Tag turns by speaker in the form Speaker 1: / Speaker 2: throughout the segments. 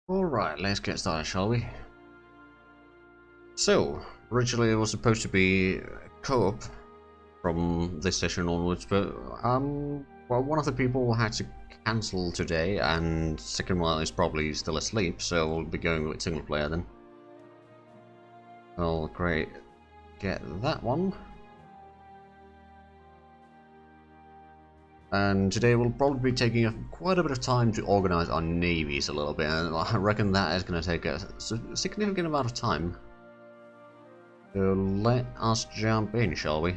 Speaker 1: Alright, let's get started, shall we? So, originally it was supposed to be co-op from this session onwards, but well, one of the people had to cancel today, and second one is probably still asleep, so we'll be going with single player then. Oh, great. Get that one. And today we'll probably be taking quite a bit of time to organize our navies a little bit, and I reckon that is going to take a significant amount of time. So let us jump in, shall we?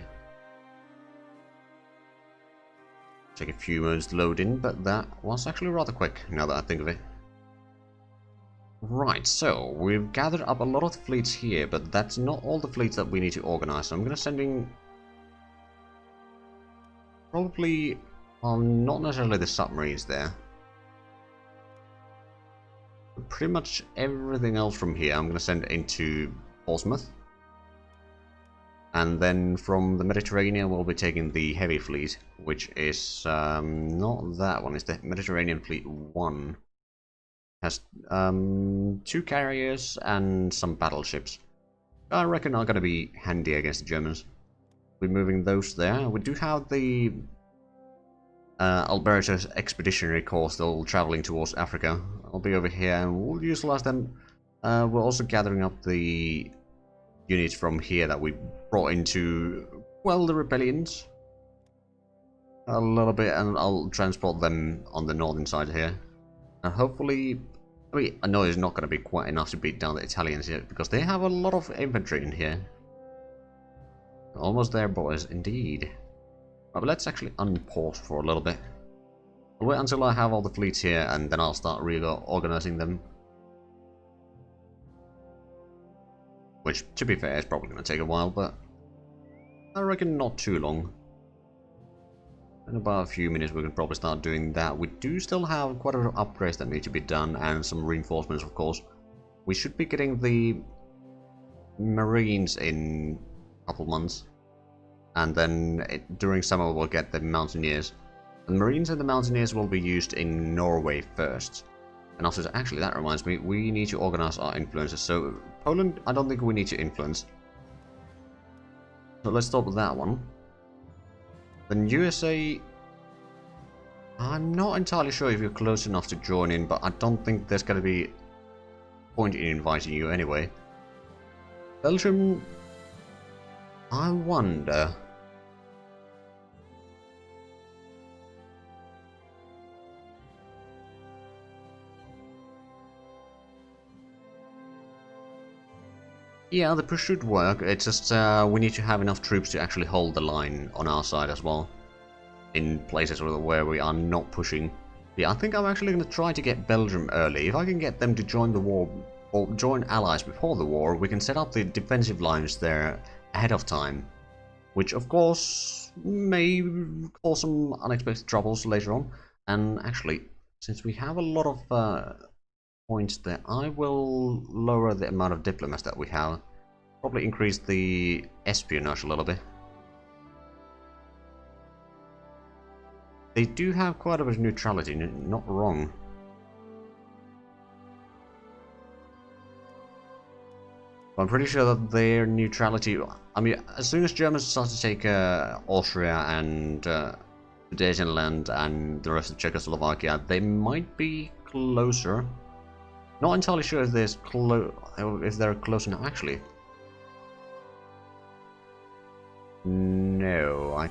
Speaker 1: Take a few moments to load in, but that was actually rather quick, now that I think of it. Right, so we've gathered up a lot of the fleets here, but that's not all the fleets that we need to organize, so I'm going to send in probably not necessarily the submarines there. But pretty much everything else from here I'm going to send into Portsmouth. And then from the Mediterranean we'll be taking the heavy fleet, which is not that one, it's the Mediterranean Fleet 1. Has 2 carriers and some battleships. I reckon are going to be handy against the Germans. We're moving those there. We do have the Alberta's Expeditionary Corps still traveling towards Africa. I'll be over here and we'll utilize them. We're also gathering up the units from here that we brought into, well, the rebellions a little bit, and I'll transport them on the northern side here. And hopefully, I know it's not going to be quite enough to beat down the Italians yet, because they have a lot of infantry in here. Almost there, boys, indeed. But let's actually unpause for a little bit. I'll wait until I have all the fleets here, and then I'll start reorganizing them. Which, to be fair, is probably going to take a while, but I reckon not too long. In about a few minutes we can probably start doing that. We do still have quite a bit of upgrades that need to be done, and some reinforcements, of course. We should be getting the Marines in a couple months. And then during summer we'll get the Mountaineers. The Marines and the Mountaineers will be used in Norway first. And also, actually, that reminds me, we need to organize our influences. So, Poland, I don't think we need to influence. So let's start with that one. Then USA, I'm not entirely sure if you're close enough to join in, but I don't think there's going to be point in inviting you anyway. Belgium, I wonder. Yeah, the push should work, it's just we need to have enough troops to actually hold the line on our side as well. In places where we are not pushing. Yeah, I think I'm actually going to try to get Belgium early. If I can get them to join the war, or join allies before the war, we can set up the defensive lines there ahead of time. Which, of course, may cause some unexpected troubles later on. And actually, since we have a lot of points there, I will lower the amount of diplomats that we have. Probably increase the espionage a little bit. They do have quite a bit of neutrality, not wrong. But I'm pretty sure that their neutrality, I mean, as soon as Germans start to take Austria and Sudetenland and the rest of Czechoslovakia, they might be closer. Not entirely sure if they're close enough, actually. No, I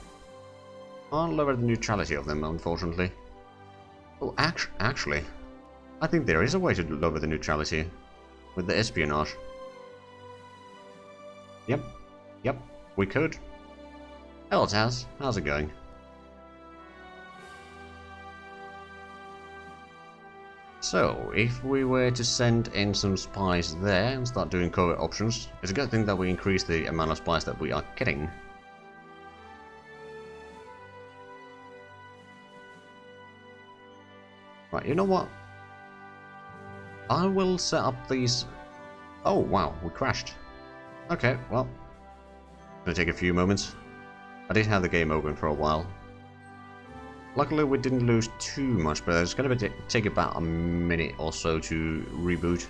Speaker 1: can't lower the neutrality of them, unfortunately. Oh, actually, I think there is a way to lower the neutrality with the espionage. Yep, we could. Hello, Taz. How's it going? So, if we were to send in some spies there and start doing covert options, it's a good thing that we increase the amount of spies that we are getting. Right, you know what? I will set up these... Oh, wow, we crashed. Okay, well, gonna take a few moments. I did have the game open for a while. Luckily we didn't lose too much, but it's gonna take about a minute or so to reboot.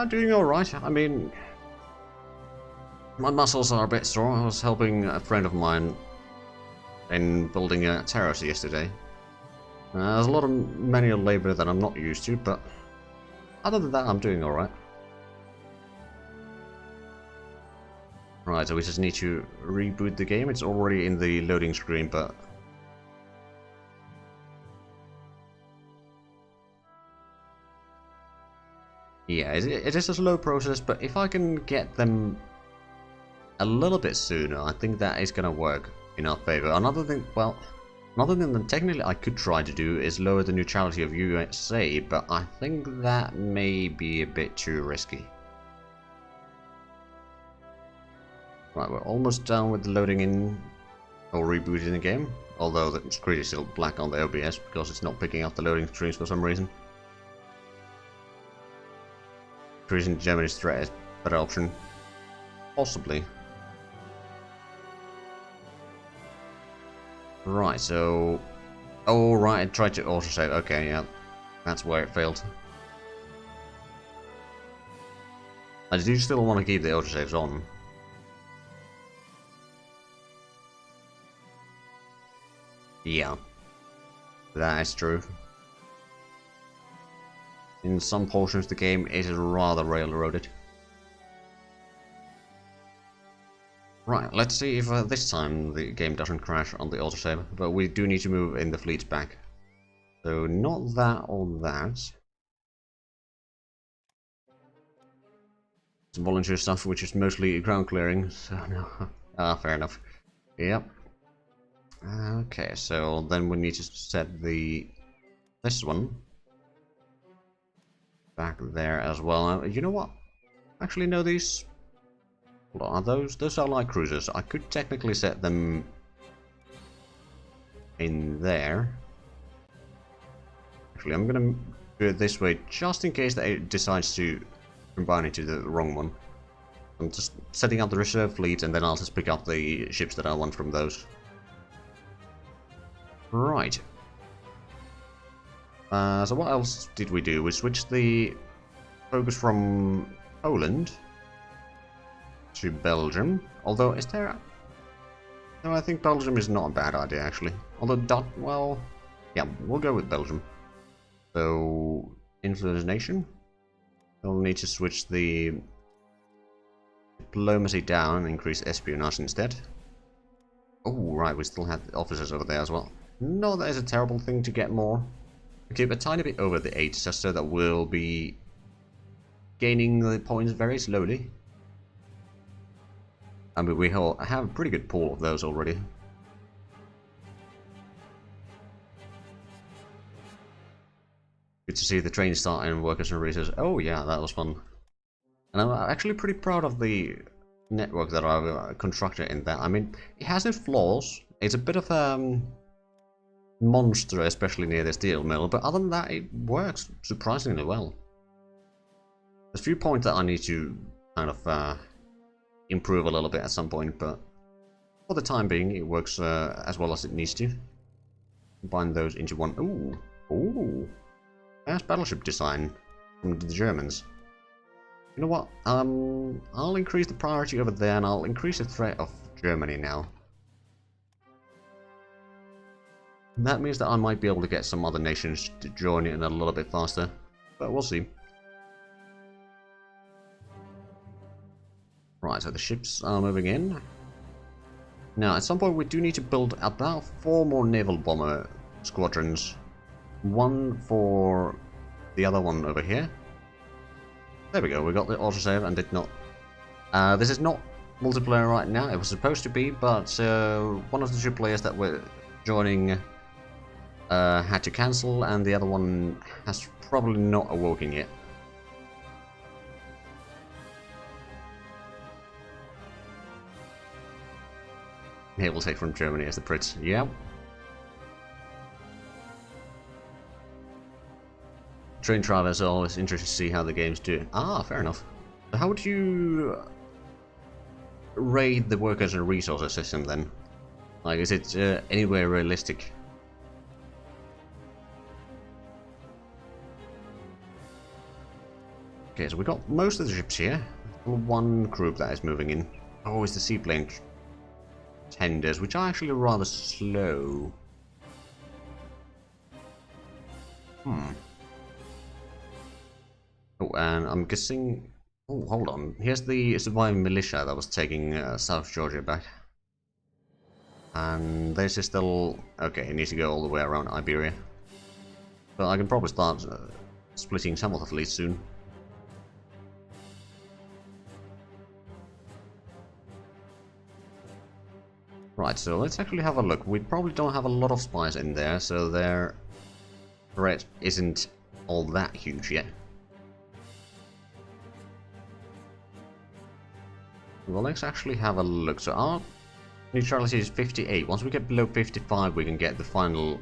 Speaker 1: Doing alright. I mean, my muscles are a bit sore. I was helping a friend of mine in building a terrace yesterday. There's a lot of manual labor that I'm not used to, but other than that, I'm doing alright. Right, so we just need to reboot the game. It's already in the loading screen, but... yeah, it is a slow process, but if I can get them a little bit sooner, I think that is gonna work in our favor. Another thing, well, another thing that technically I could try to do is lower the neutrality of USA, but I think that may be a bit too risky. Right, we're almost done with the loading in or rebooting the game, although the screen is still black on the OBS because it's not picking up the loading screens for some reason. Increasing Germany's threat is a better option. Possibly. Right, so... oh, right, I tried to autosave. Okay, yeah. That's where it failed. I do still want to keep the autosaves on. Yeah. That is true. In some portions of the game, it is rather railroaded. Right, let's see if this time the game doesn't crash on the autosave, but we do need to move in the fleets back. So not that or that. Some volunteer stuff, which is mostly ground clearing, so no. Fair enough. Yep. Okay, so then we need to set this one back there as well. You know what? Actually, no, these... are those are light cruisers. I could technically set them in there. Actually, I'm gonna do it this way just in case that it decides to combine into the wrong one. I'm just setting up the reserve fleet, and then I'll just pick up the ships that I want from those. Right. So what else did we do? We switched the focus from Poland to Belgium. Although, is there... no, I think Belgium is not a bad idea, actually. Although, well... yeah, we'll go with Belgium. So, influence nation. We'll need to switch the diplomacy down and increase espionage instead. Oh, right, we still have officers over there as well. No, that is a terrible thing to get more. Keep a tiny bit over the 8, just so that we'll be gaining the points very slowly. I mean, we have a pretty good pool of those already. Good to see the train start and workers and research. Oh yeah, that was fun. And I'm actually pretty proud of the network that I've constructed in that. I mean, it has its flaws. It's a bit of a monster, especially near the steel mill, but other than that, it works surprisingly well. There's a few points that I need to kind of improve a little bit at some point, but for the time being, it works as well as it needs to. Combine those into one. Ooh, ooh, nice battleship design from the Germans. You know what? I'll increase the priority over there, and I'll increase the threat of Germany now. That means that I might be able to get some other nations to join in a little bit faster, but we'll see. Right, so the ships are moving in. Now, at some point we do need to build about 4 more naval bomber squadrons. One for the other one over here. There we go, we got the autosave and did not... this is not multiplayer right now, it was supposed to be, but one of the 2 players that were joining had to cancel, and the other one has probably not awoken yet. Here we'll take from Germany as the Brits. Yeah. Train travelers are always interested to see how the games do. Ah, fair enough. So how would you raid the workers and resources system then? Like, is it anywhere realistic? Okay, so we got most of the ships here. One group that is moving in. Oh, it's the seaplane tenders, which are actually rather slow. Oh, and I'm guessing... Oh, hold on. Here's the surviving militia that was taking South Georgia back. And this is still... Okay, it needs to go all the way around Iberia. But I can probably start splitting some of the fleet soon. Right, so let's actually have a look. We probably don't have a lot of spies in there, so their threat isn't all that huge yet. Well, let's actually have a look. So our neutrality is 58. Once we get below 55, we can get the final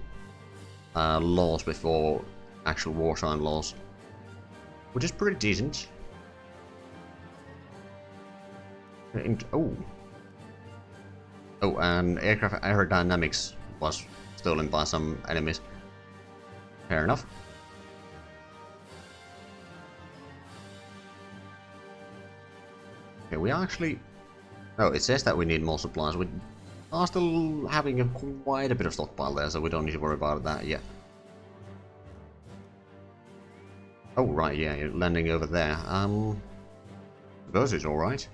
Speaker 1: laws before actual wartime laws, which is pretty decent. Oh, and aircraft aerodynamics was stolen by some enemies. Fair enough. Okay, we are actually... Oh, it says that we need more supplies. We are still having quite a bit of stockpile there, so we don't need to worry about that yet. Oh, right, yeah, you're landing over there. Those is alright.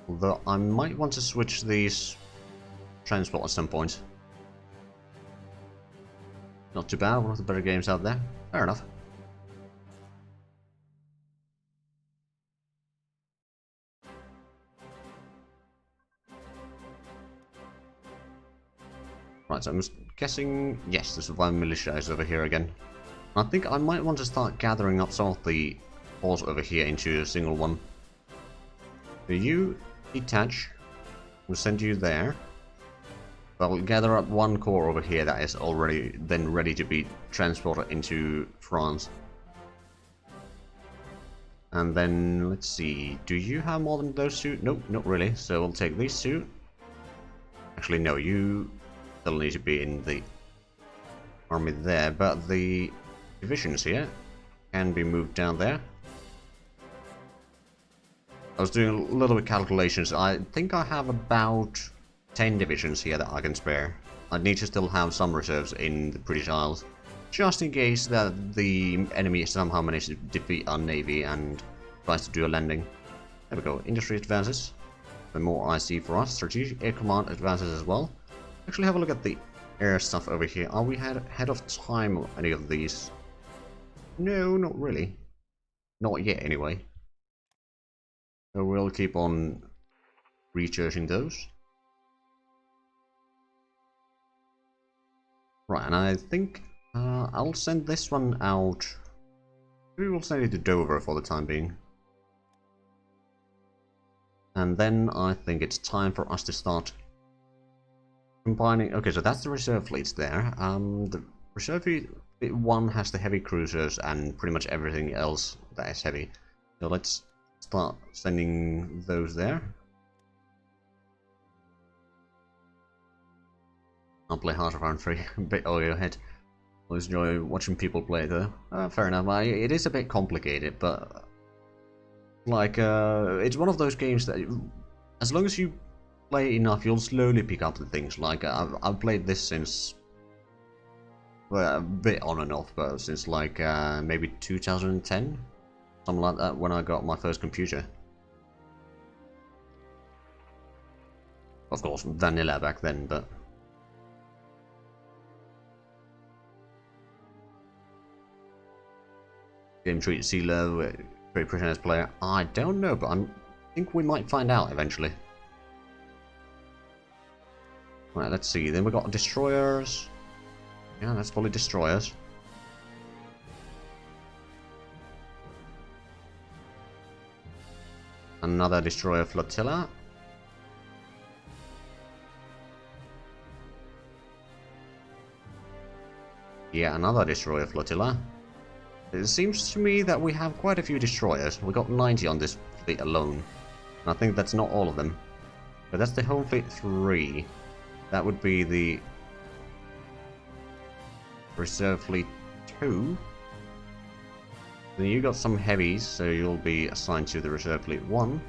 Speaker 1: Although I might want to switch these transport at some point. Not too bad, one of the better games out there. Fair enough. Right, so I'm guessing, yes, the surviving militia is over here again. I think I might want to start gathering up some of the force over here into a single one. So you detach, we'll send you there. I'll gather up one corps over here that is already then ready to be transported into France. And then, let's see, do you have more than those two? Nope, not really, so we'll take these two. Actually, no, you still need to be in the army there, but the divisions here can be moved down there. I was doing a little bit of calculations. I think I have about 10 divisions here that I can spare. I need to still have some reserves in the British Isles, just in case that the enemy somehow manages to defeat our navy and tries to do a landing. There we go. Industry advances. The more IC for us. Strategic Air Command advances as well. Actually, have a look at the air stuff over here. Are we ahead of time on any of these? No, not really. Not yet, anyway. So we'll keep on researching those. Right, and I think I'll send this one out. Maybe we'll send it to Dover for the time being. And then I think it's time for us to start combining. Okay, so that's the reserve fleets there. The reserve fleet one has the heavy cruisers and pretty much everything else that is heavy. So let's start sending those there. I'll play Heart of Iron 3, a bit all your head. Always enjoy watching people play though. Fair enough, it is a bit complicated, but like it's one of those games that as long as you play enough, you'll slowly pick up the things. Like I've played this since, well, a bit on and off, but since like maybe 2010, something like that, when I got my first computer. Of course, vanilla back then, but. Game treat Sea Low, Great Britain as player. I don't know, but I think we might find out eventually. Right, let's see. Then we got destroyers. Yeah, that's probably destroyers. Another destroyer flotilla. Yeah, another destroyer flotilla. It seems to me that we have quite a few destroyers. We got 90 on this fleet alone. And I think that's not all of them. But that's the Home Fleet 3. That would be the Reserve Fleet 2. Then you got some heavies, so you'll be assigned to the Reserve Fleet 1.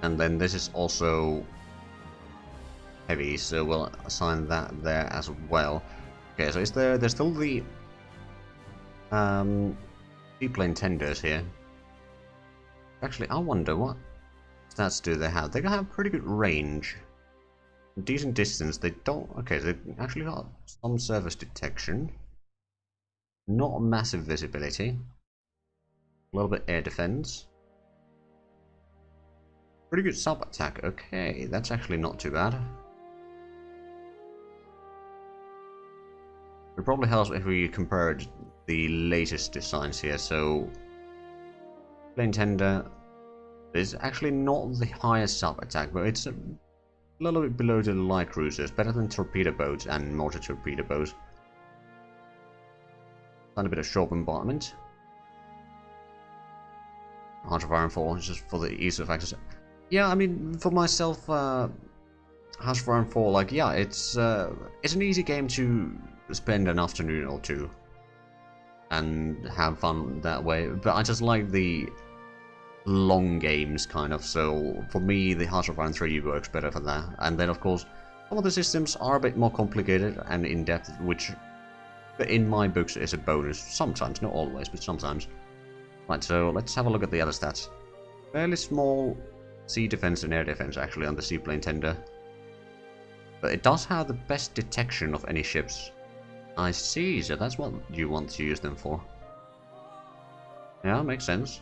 Speaker 1: And then this is also heavy, so we'll assign that there as well. Okay, so there's still the seaplane tenders here. Actually, I wonder what stats do they have. They have pretty good range, decent distance. They don't. Okay, they actually got some surface detection, not massive visibility, a little bit air defense, pretty good sub attack. Okay, that's actually not too bad. It probably helps if we compared the latest designs here. So, plane tender is actually not the highest sub attack, but it's a little bit below the light cruisers. Better than torpedo boats and mortar torpedo boats. Done a bit of short bombardment. Heart of Iron 4 just for the ease of access. Yeah, I mean, for myself, Heart of Iron 4, like, yeah, it's an easy game to spend an afternoon or two and have fun that way. But I just like the long games, kind of. So for me, the Heart of Iron 3 works better for that. And then, of course, some of the systems are a bit more complicated and in depth, which in my books is a bonus. Sometimes, not always, but sometimes. Right, so let's have a look at the other stats. Fairly small sea defense and air defense, actually, on the seaplane tender. But it does have the best detection of any ships. I see, so that's what you want to use them for. Yeah, makes sense.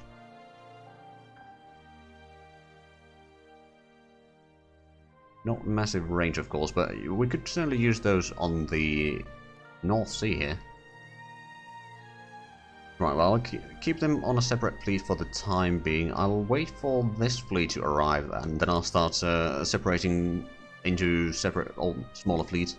Speaker 1: Not massive range, of course, but we could certainly use those on the North Sea here. Right, well, I'll keep them on a separate fleet for the time being. I'll wait for this fleet to arrive, and then I'll start separating into separate, or smaller fleets.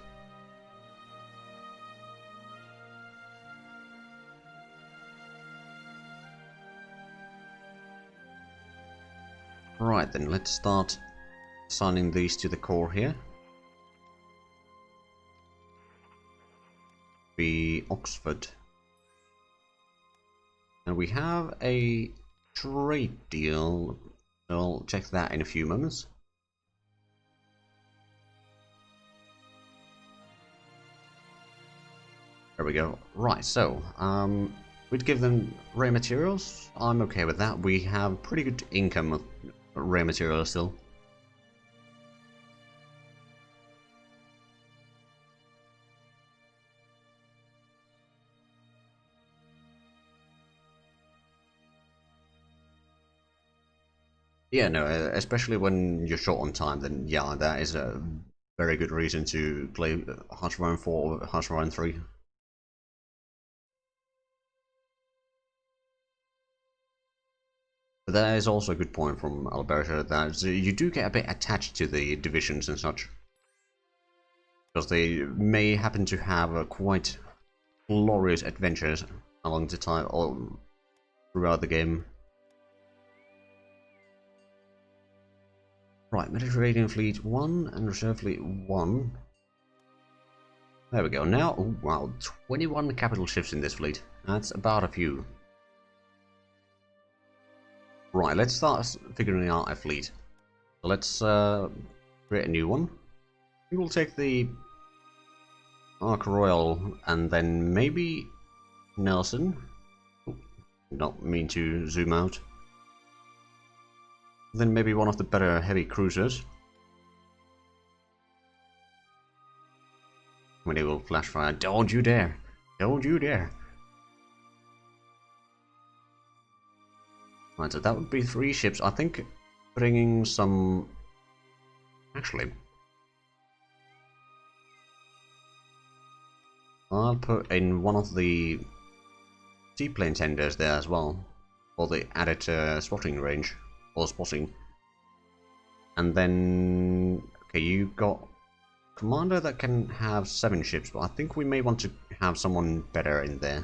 Speaker 1: Right, then, let's start assigning these to the core here. Be Oxford. And we have a trade deal. I'll check that in a few moments. There we go. Right, so, we'd give them rare materials. I'm okay with that. We have pretty good income of rare materials still. Yeah, no, especially when you're short on time, then yeah, that is a very good reason to play Heart of Iron 4 or Heart of Iron 3. But that is also a good point from Alberta, that you do get a bit attached to the divisions and such. Because they may happen to have quite glorious adventures along the time, or throughout the game. Right, Mediterranean Fleet 1 and Reserve Fleet 1. There we go. Now, oh, wow, 21 capital ships in this fleet. That's about a few. Right, let's start figuring out a fleet. So let's create a new one. We will take the Ark Royal and then maybe Nelson. Oh, not mean to zoom out. Then maybe one of the better heavy cruisers. When they will flash fire. Don't you dare! Don't you dare! Right, so that would be 3 ships. I think bringing some... Actually, I'll put in one of the seaplane tenders there as well, for the added spotting range. Or spotting. And then, okay, you got commander that can have 7 ships, but I think we may want to have someone better in there.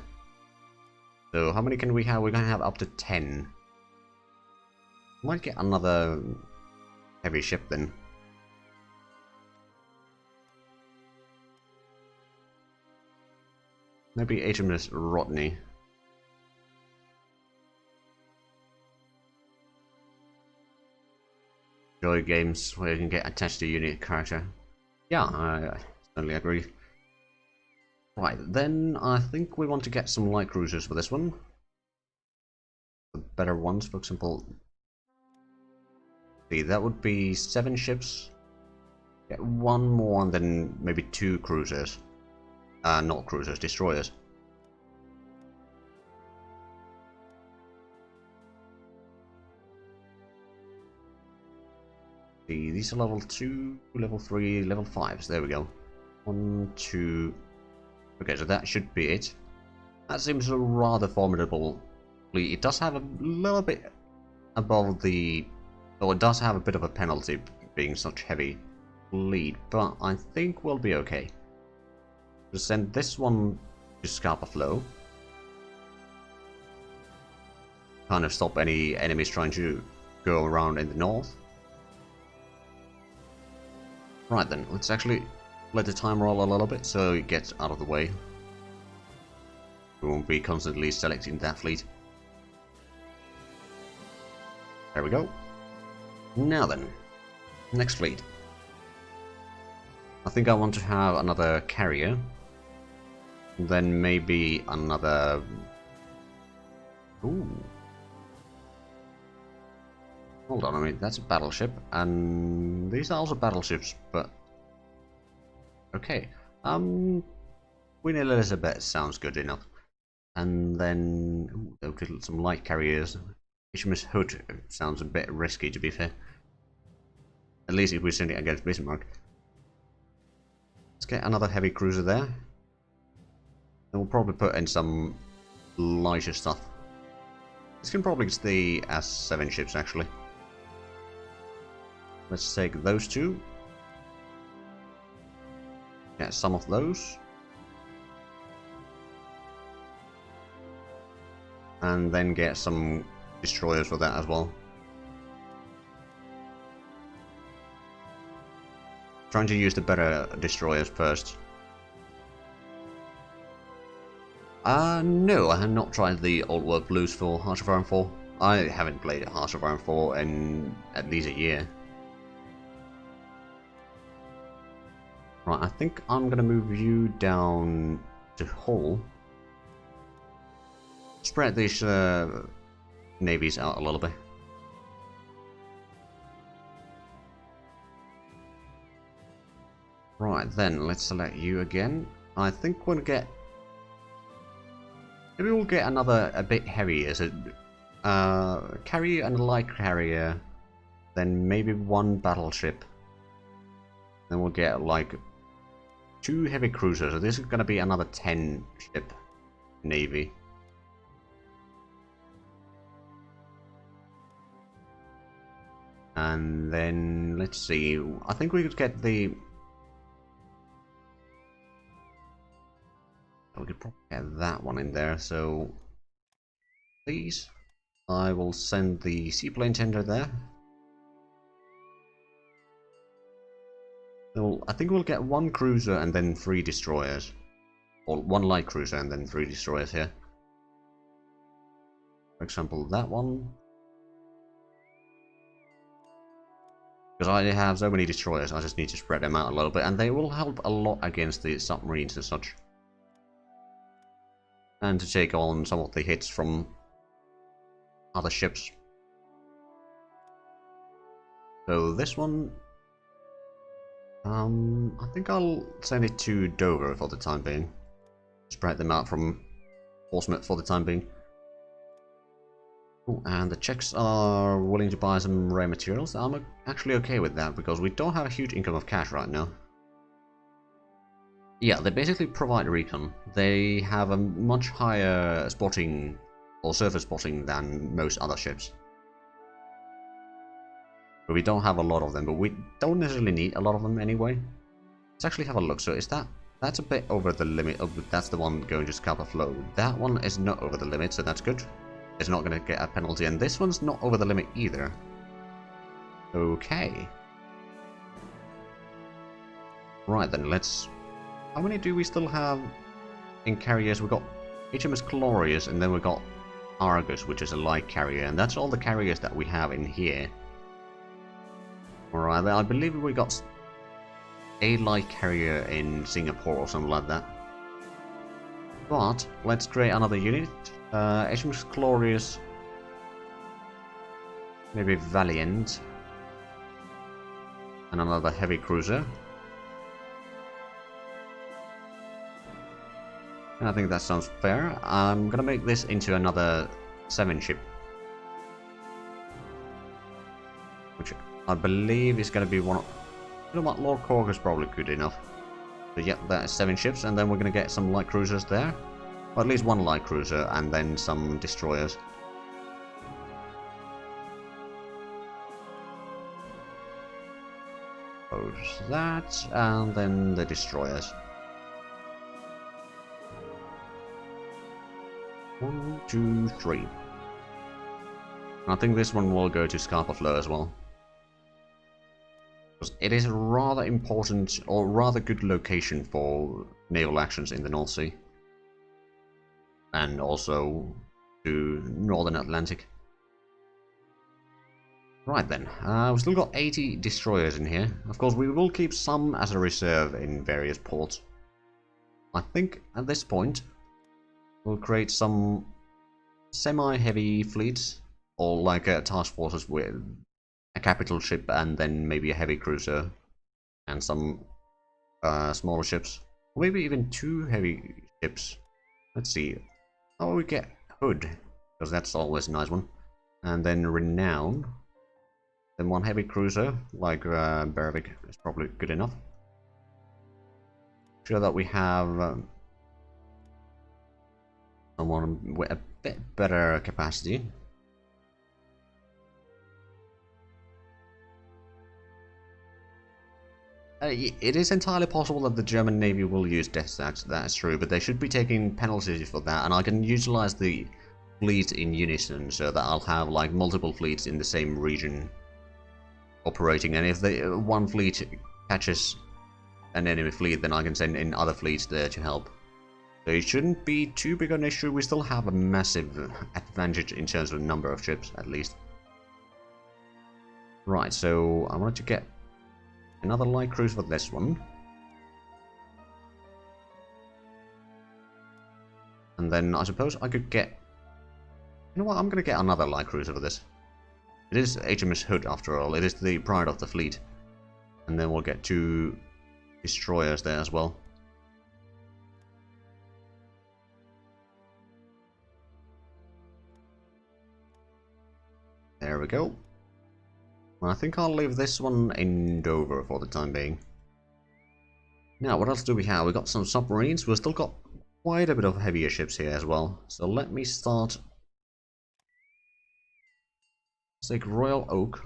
Speaker 1: So how many can we have? We're going to have up to 10. Might get another heavy ship then. maybe HMS Rodney. Enjoy games where you can get attached to a unique character. Yeah, I certainly agree. Right, then I think we want to get some light cruisers for this one. The better ones, for example. See, that would be 7 ships. Get 1 more and then maybe 2 cruisers. Not cruisers, destroyers. See, these are level 2, level 3, level 5s. There we go. 1, 2. Okay, so that should be it. That seems a rather formidable fleet. It does have a little bit above the... Well, it does have a bit of a penalty being such heavy fleet, but I think we'll be okay. We'll send this one to Scapa Flow. Kind of stop any enemies trying to go around in the north. Right then, let's actually let the time roll a little bit so it gets out of the way. We won't be constantly selecting that fleet. There we go. Now then, next fleet. I think I want to have another carrier. Then maybe another... Ooh. Hold on a minute, that's a battleship, and these are also battleships, but... Okay. Queen Elizabeth sounds good enough. And then... Ooh, some light carriers. HMS Hood sounds a bit risky, to be fair. At least if we send it against Bismarck. Let's get another heavy cruiser there. And we'll probably put in some lighter stuff. This can probably stay as 7 ships, actually. Let's take those 2. Get some of those. And then get some destroyers for that as well. Trying to use the better destroyers first. No, I have not tried the old world blues for Hearts of Iron 4. I haven't played Hearts of Iron 4 in at least a year. Right, I think I'm gonna move you down to Hull. Spread these navies out a little bit. Right, then let's select you again. I think we'll get... Maybe we'll get another a bit heavier. So, carrier and a light carrier. Then maybe 1 battleship. Then we'll get like 2 heavy cruisers. So this is gonna be another 10 ship navy. And then let's see. I think we could get the... We could probably get that one in there. So please, I will send the seaplane tender there. So I think we'll get 1 cruiser and then 3 destroyers, or 1 light cruiser and then 3 destroyers here. For example, that one. Because I have so many destroyers, I just need to spread them out a little bit, and they will help a lot against the submarines and such. And to take on some of the hits from other ships. So this one... I think I'll send it to Dover for the time being. Spread them out from Portsmouth for the time being. Ooh, and the Czechs are willing to buy some rare materials. I'm actually okay with that, because we don't have a huge income of cash right now. Yeah, they basically provide recon. They have a much higher spotting, or surface spotting, than most other ships. But we don't have a lot of them, but we don't necessarily need a lot of them anyway. Let's actually have a look. So is that's a bit over the limit. Oh, that's the one going to Scapa Flow. That one is not over the limit, so that's good. It's not going to get a penalty, and this one's not over the limit either. Okay. Right then, let's... How many do we still have in carriers, we've got HMS Glorious, and then we've got Argus, which is a light carrier, and that's all the carriers that we have in here. Alright, I believe we got a light carrier in Singapore or something like that. But let's create another unit. HMS Glorious, maybe Valiant, and another heavy cruiser. I think that sounds fair. I'm gonna make this into another 7-ship, which I believe is gonna be one of... You know what, Lord Cork is probably good enough. But yeah, that's 7 ships, and then we're gonna get some light cruisers there. Or at least one light cruiser, and then some destroyers. Close that, and then the destroyers. 1, 2, 3. I think this one will go to Scapa Flow as well. Because it is a rather important, or rather good location for naval actions in the North Sea. And also to Northern Atlantic. Right then, we've still got 80 destroyers in here. Of course, we will keep some as a reserve in various ports. I think at this point, we'll create some semi-heavy fleets, or like task forces with a capital ship and then maybe a heavy cruiser and some smaller ships, or maybe even 2 heavy ships. Let's see, how will we get Hood, because that's always a nice one, and then Renown, then 1 heavy cruiser like Berwick is probably good enough. Sure that we have someone with a bit better capacity. It is entirely possible that the German Navy will use death sacks, that's true, but they should be taking penalties for that, and I can utilize the fleet in unison so that I'll have like multiple fleets in the same region operating, and if the one fleet catches an enemy fleet, then I can send in other fleets there to help. So it shouldn't be too big an issue. We still have a massive advantage in terms of number of ships, at least. Right, so I wanted to get another light cruiser for this one. And then I suppose I could get... You know what, I'm gonna get another light cruiser for this. It is HMS Hood after all, it is the pride of the fleet. And then we'll get 2 destroyers there as well. There we go. I think I'll leave this one in Dover for the time being. Now, what else do we have? We got some submarines. We've still got quite a bit of heavier ships here as well. So let me start. Let's take Royal Oak.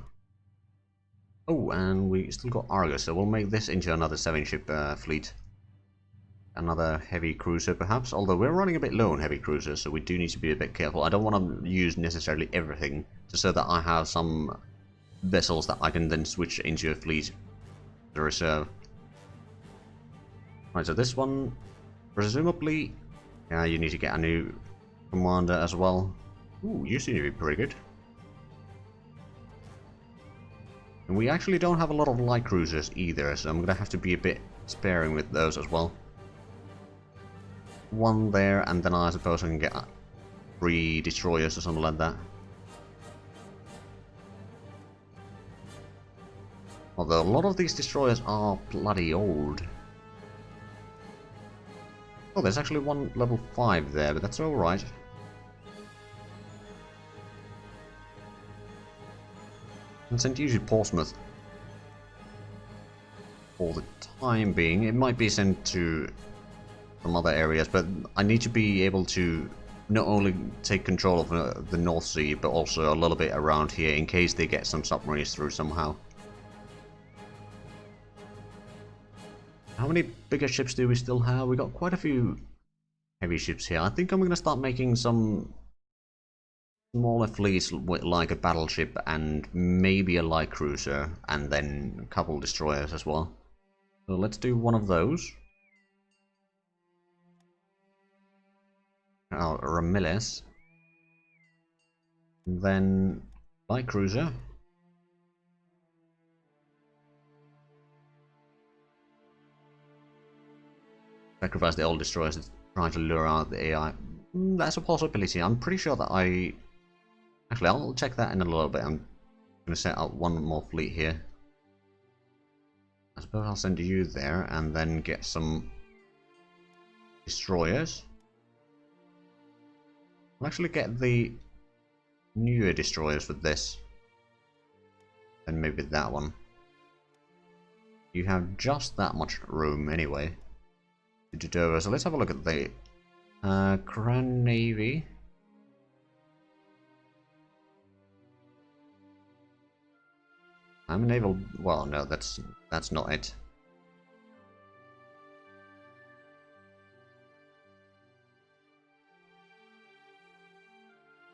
Speaker 1: Oh, and we still got Argus, so we'll make this into another 7-ship fleet. Another heavy cruiser, perhaps. Although we're running a bit low on heavy cruisers, so we do need to be a bit careful. I don't want to use necessarily everything, just so that I have some vessels that I can then switch into a fleet to reserve. Right, so this one, presumably, yeah, you need to get a new commander as well. Ooh, you seem to be pretty good. And we actually don't have a lot of light cruisers either, so I'm gonna have to be a bit sparing with those as well. 1 there, and then I suppose I can get 3 destroyers or something like that. Although a lot of these destroyers are bloody old. Oh, there's actually 1 level 5 there, but that's alright. And sent to Portsmouth for the time being. It might be sent to some other areas, but I need to be able to not only take control of the North Sea, but also a little bit around here in case they get some submarines through somehow. How many bigger ships do we still have? We got quite a few heavy ships here. I think I'm going to start making some smaller fleets with like a battleship and maybe a light cruiser, and then a couple destroyers as well. So let's do one of those. Oh, Ramirez. Then light cruiser. Sacrifice the old destroyers to try to lure out the AI. That's a possibility. I'm pretty sure that I... Actually, I'll check that in a little bit. I'm going to set up one more fleet here. I suppose I'll send you there and then get some destroyers. I'll actually get the newer destroyers for this. And maybe that one. You have just that much room anyway. So let's have a look at the Grand Navy. I'm a naval. Well, no, that's not it.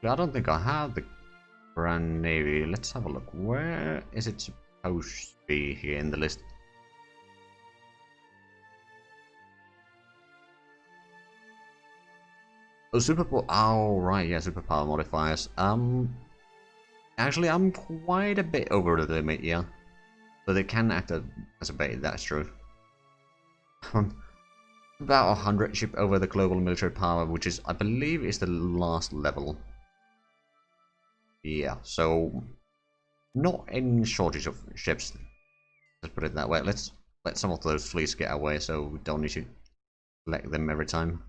Speaker 1: I don't think I have the Grand Navy. Let's have a look. Where is it supposed to be here in the list? Oh, superpower. Oh, right, yeah, superpower modifiers. Actually, I'm quite a bit over the limit, yeah. But they can act as a bait, that's true. About 100 ship over the global military power, which is, I believe, is the last level. Yeah, so not in shortage of ships. Let's put it that way. Let's let some of those fleets get away, so we don't need to select them every time.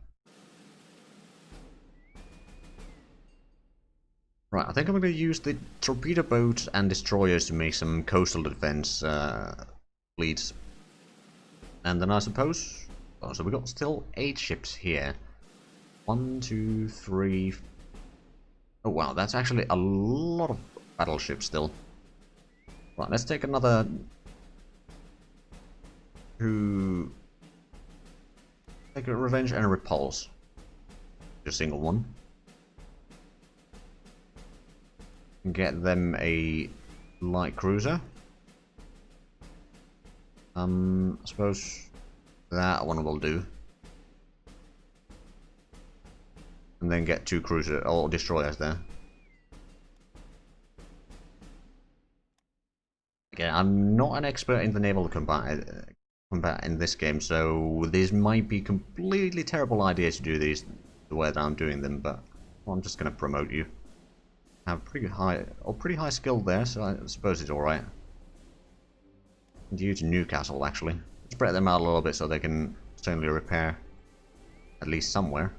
Speaker 1: Right, I think I'm going to use the torpedo boats and destroyers to make some coastal defense fleets. And then I suppose... Oh, so we got still 8 ships here. 1, 2, 3... Oh wow, that's actually a lot of battleships still. Right, let's take another... 2... Take a Revenge and a Repulse. Just a single one. Get them a light cruiser. I suppose that one will do. And then get 2 cruiser or destroyers there. Again, I'm not an expert in the naval combat in this game, so these might be completely terrible ideas to do these the way that I'm doing them, but well, I'm just going to promote you. Have pretty high skill there, so I suppose it's alright. Due to Newcastle, actually. Spread them out a little bit so they can certainly repair at least somewhere.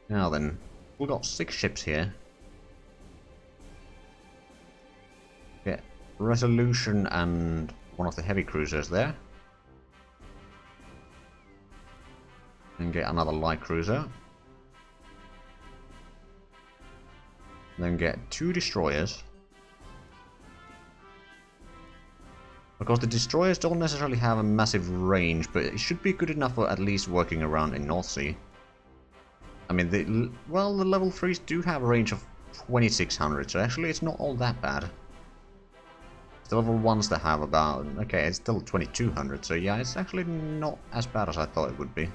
Speaker 1: Now then, we've got 6 ships here. Get Resolution and one of the heavy cruisers there. And get another light cruiser. Then get 2 destroyers. Of course, the destroyers don't necessarily have a massive range, but it should be good enough for at least working around in North Sea. I mean, the level 3s do have a range of 2600, so actually it's not all that bad. It's the level 1s that have about... Okay, it's still 2200, so yeah, it's actually not as bad as I thought it would be.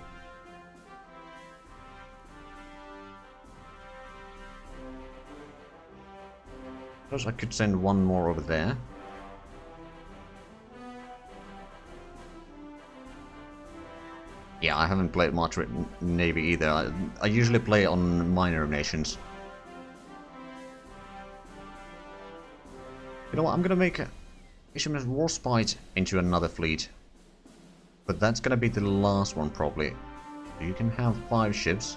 Speaker 1: Suppose I could send one more over there. Yeah, I haven't played much with Navy either. I usually play on minor nations. You know what, I'm gonna make HMS Warspite into another fleet. But that's gonna be the last one, probably. So you can have 5 ships.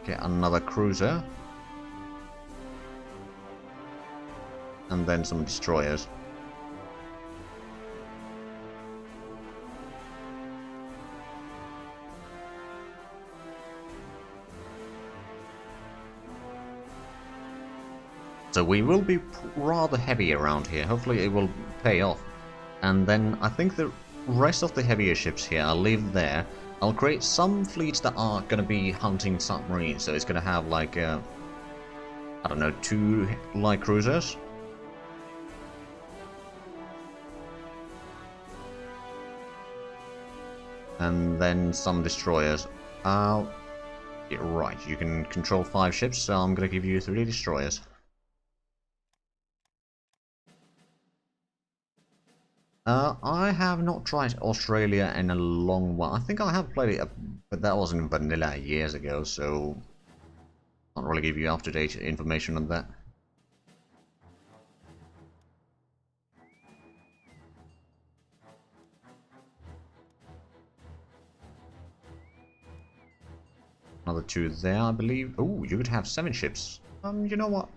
Speaker 1: Get another cruiser. And then some destroyers. So we will be rather heavy around here. Hopefully it will pay off. And then I think the rest of the heavier ships here I'll leave there. I'll create some fleets that are going to be hunting submarines. So it's going to have like, I don't know, 2 light cruisers. And then some destroyers. Yeah, right, you can control 5 ships, so I'm gonna give you 3 destroyers. I have not tried Australia in a long while. I think I have played it, but that was in vanilla years ago, so can't really give you up-to-date information on that. Another 2 there, I believe. Oh, you could have 7 ships. You know what?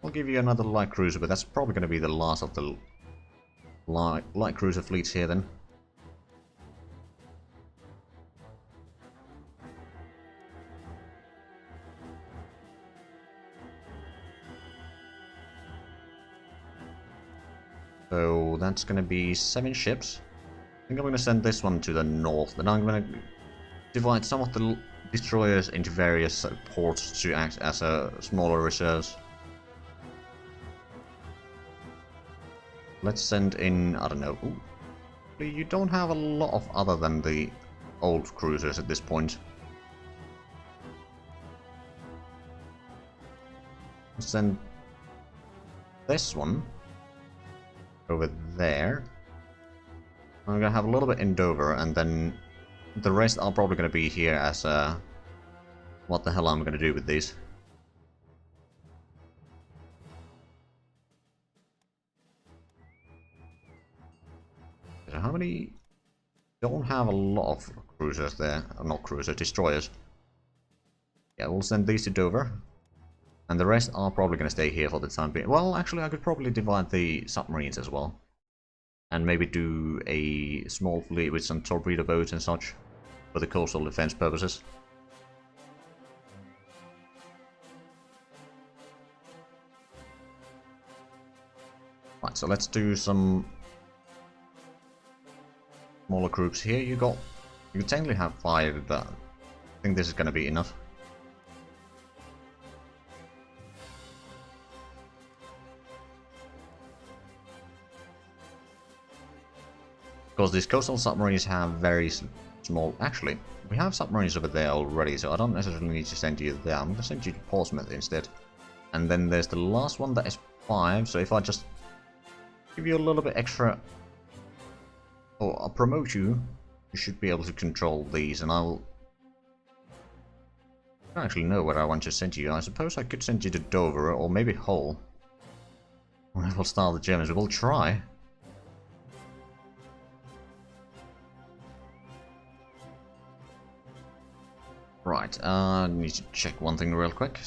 Speaker 1: I'll give you another light cruiser, but that's probably going to be the last of the light cruiser fleets here then. So that's going to be 7 ships. I think I'm going to send this one to the north, then I'm going to divide some of the destroyers into various ports to act as smaller reserves. Let's send in, I don't know, ooh, you don't have a lot of other than the old cruisers at this point. Send this one over there. I'm gonna have a little bit in Dover, and then the rest are probably gonna be here as what the hell I'm gonna do with these. So how many? Don't have a lot of cruisers there, not cruisers, destroyers. Yeah, we'll send these to Dover. And the rest are probably going to stay here for the time being. Well, actually, I could probably divide the submarines as well. And maybe do a small fleet with some torpedo boats and such. For the coastal defense purposes. Right, so let's do some smaller groups here. You can technically have 5, but I think this is going to be enough. Because these coastal submarines have very small... Actually, we have submarines over there already, so I don't necessarily need to send you there. I'm going to send you to Portsmouth instead. And then there's the last one that is 5, so if I just give you a little bit extra... Oh, I'll promote you. You should be able to control these, and I don't actually know where I want to send you. I suppose I could send you to Dover, or maybe Hull. We'll start the Germans. We'll try. Right, I need to check one thing real quick.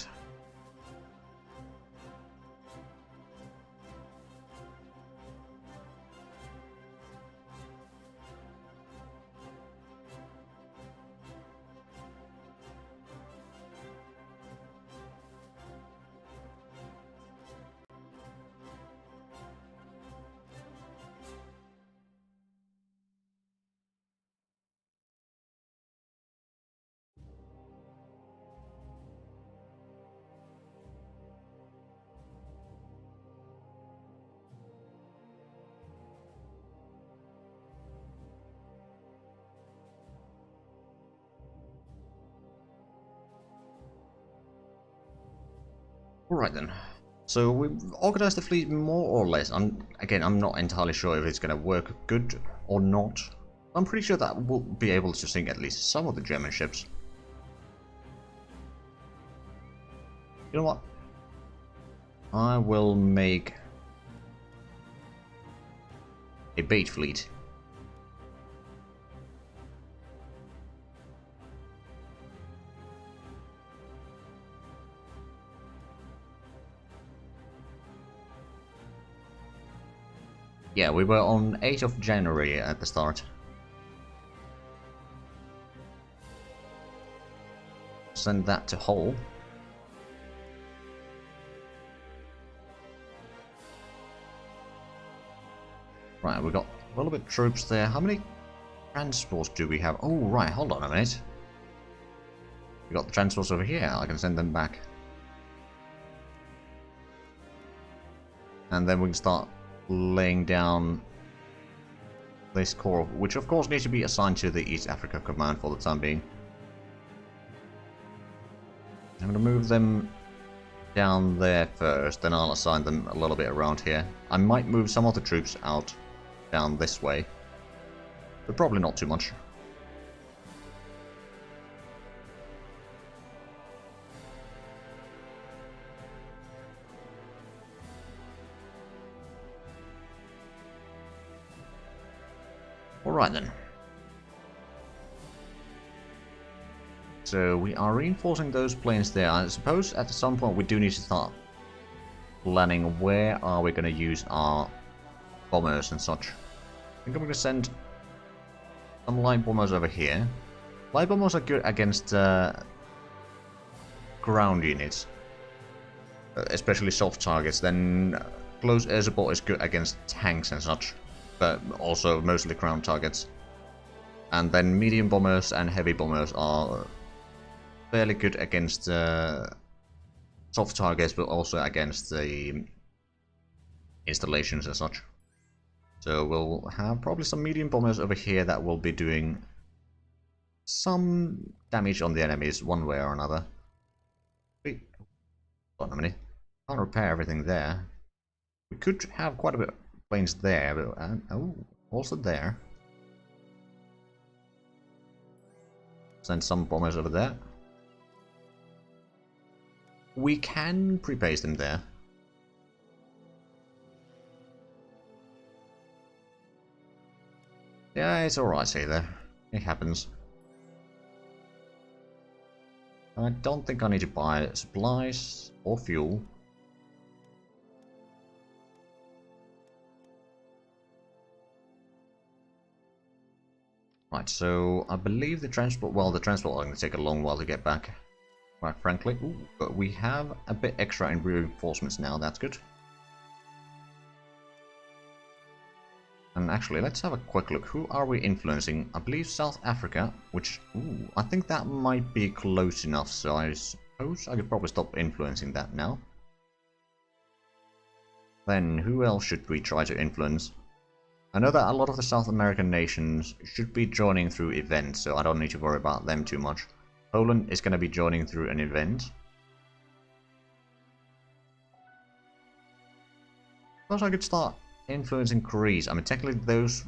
Speaker 1: Alright then. So we've organized the fleet more or less. I'm not entirely sure if it's going to work good or not. I'm pretty sure that we'll be able to sink at least some of the German ships. You know what? I will make a bait fleet. Yeah, we were on 8th of January at the start. Send that to Hull. Right, we got a little bit of troops there. How many transports do we have? Oh, right, hold on a minute. We got the transports over here. I can send them back. And then we can start laying down this corps, which of course needs to be assigned to the East Africa Command for the time being. I'm going to move them down there first, then I'll assign them a little bit around here. I might move some of the troops out down this way, but probably not too much. Alright then. So we are reinforcing those planes there. I suppose at some point we do need to start planning where are we going to use our bombers and such. I think I'm going to send some light bombers over here. Light bombers are good against ground units, especially soft targets. Then close air support is good against tanks and such, but also mostly ground targets. And then medium bombers and heavy bombers are fairly good against soft targets, but also against the installations and such. So we'll have probably some medium bombers over here that will be doing some damage on the enemies one way or another. Wait, hold on a minute. Can't repair everything there. We could have quite a bit of planes there, but oh, also there. Send some bombers over there. We can pre-base them there. Yeah, it's alright, see there. It happens. I don't think I need to buy supplies or fuel. Right, so I believe the transport, well, the transport are going to take a long while to get back, quite frankly. Ooh, but we have a bit extra in reinforcements now, that's good. And actually, let's have a quick look. Who are we influencing? I believe South Africa, which, ooh, I think that might be close enough, so I suppose I could probably stop influencing that now. Then, who else should we try to influence? I know that a lot of the South American nations should be joining through events, so I don't need to worry about them too much. Poland is going to be joining through an event. Plus I could start influencing Greece. I mean, technically those...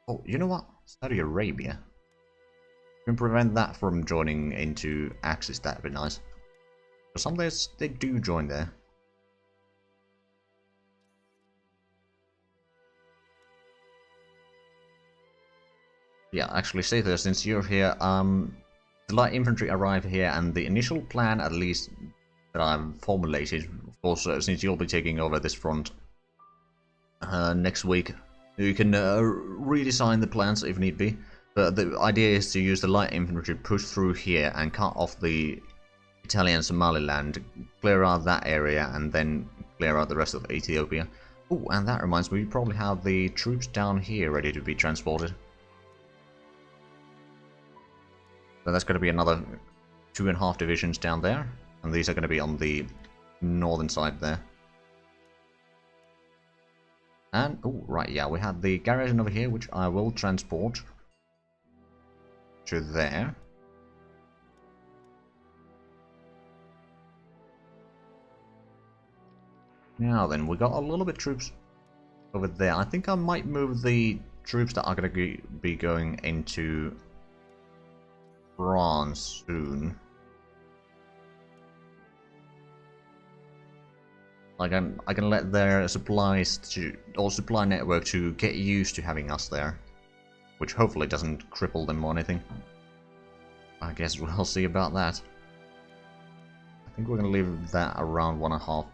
Speaker 1: Oh, you know what? Saudi Arabia. We can prevent that from joining into Axis, that'd be nice. But some days they do join there. Yeah, actually, say this, since you're here, the light infantry arrive here, and the initial plan, at least, that I've formulated, of course, since you'll be taking over this front next week, you can redesign the plans if need be, but the idea is to use the light infantry, push through here, and cut off the Italian Somaliland, clear out that area, and then clear out the rest of Ethiopia. Oh, and that reminds me, we probably have the troops down here ready to be transported. So that's going to be another 2.5 divisions down there, and these are going to be on the northern side there. And, oh, right, yeah, we have the garrison over here, which I will transport to there. Now then, we got a little bit of troops over there. I think I might move the troops that are going to be going into France soon. I can let their supplies or supply network to get used to having us there, which hopefully doesn't cripple them or anything. I guess we'll see about that. I think we're gonna leave that around 1.5.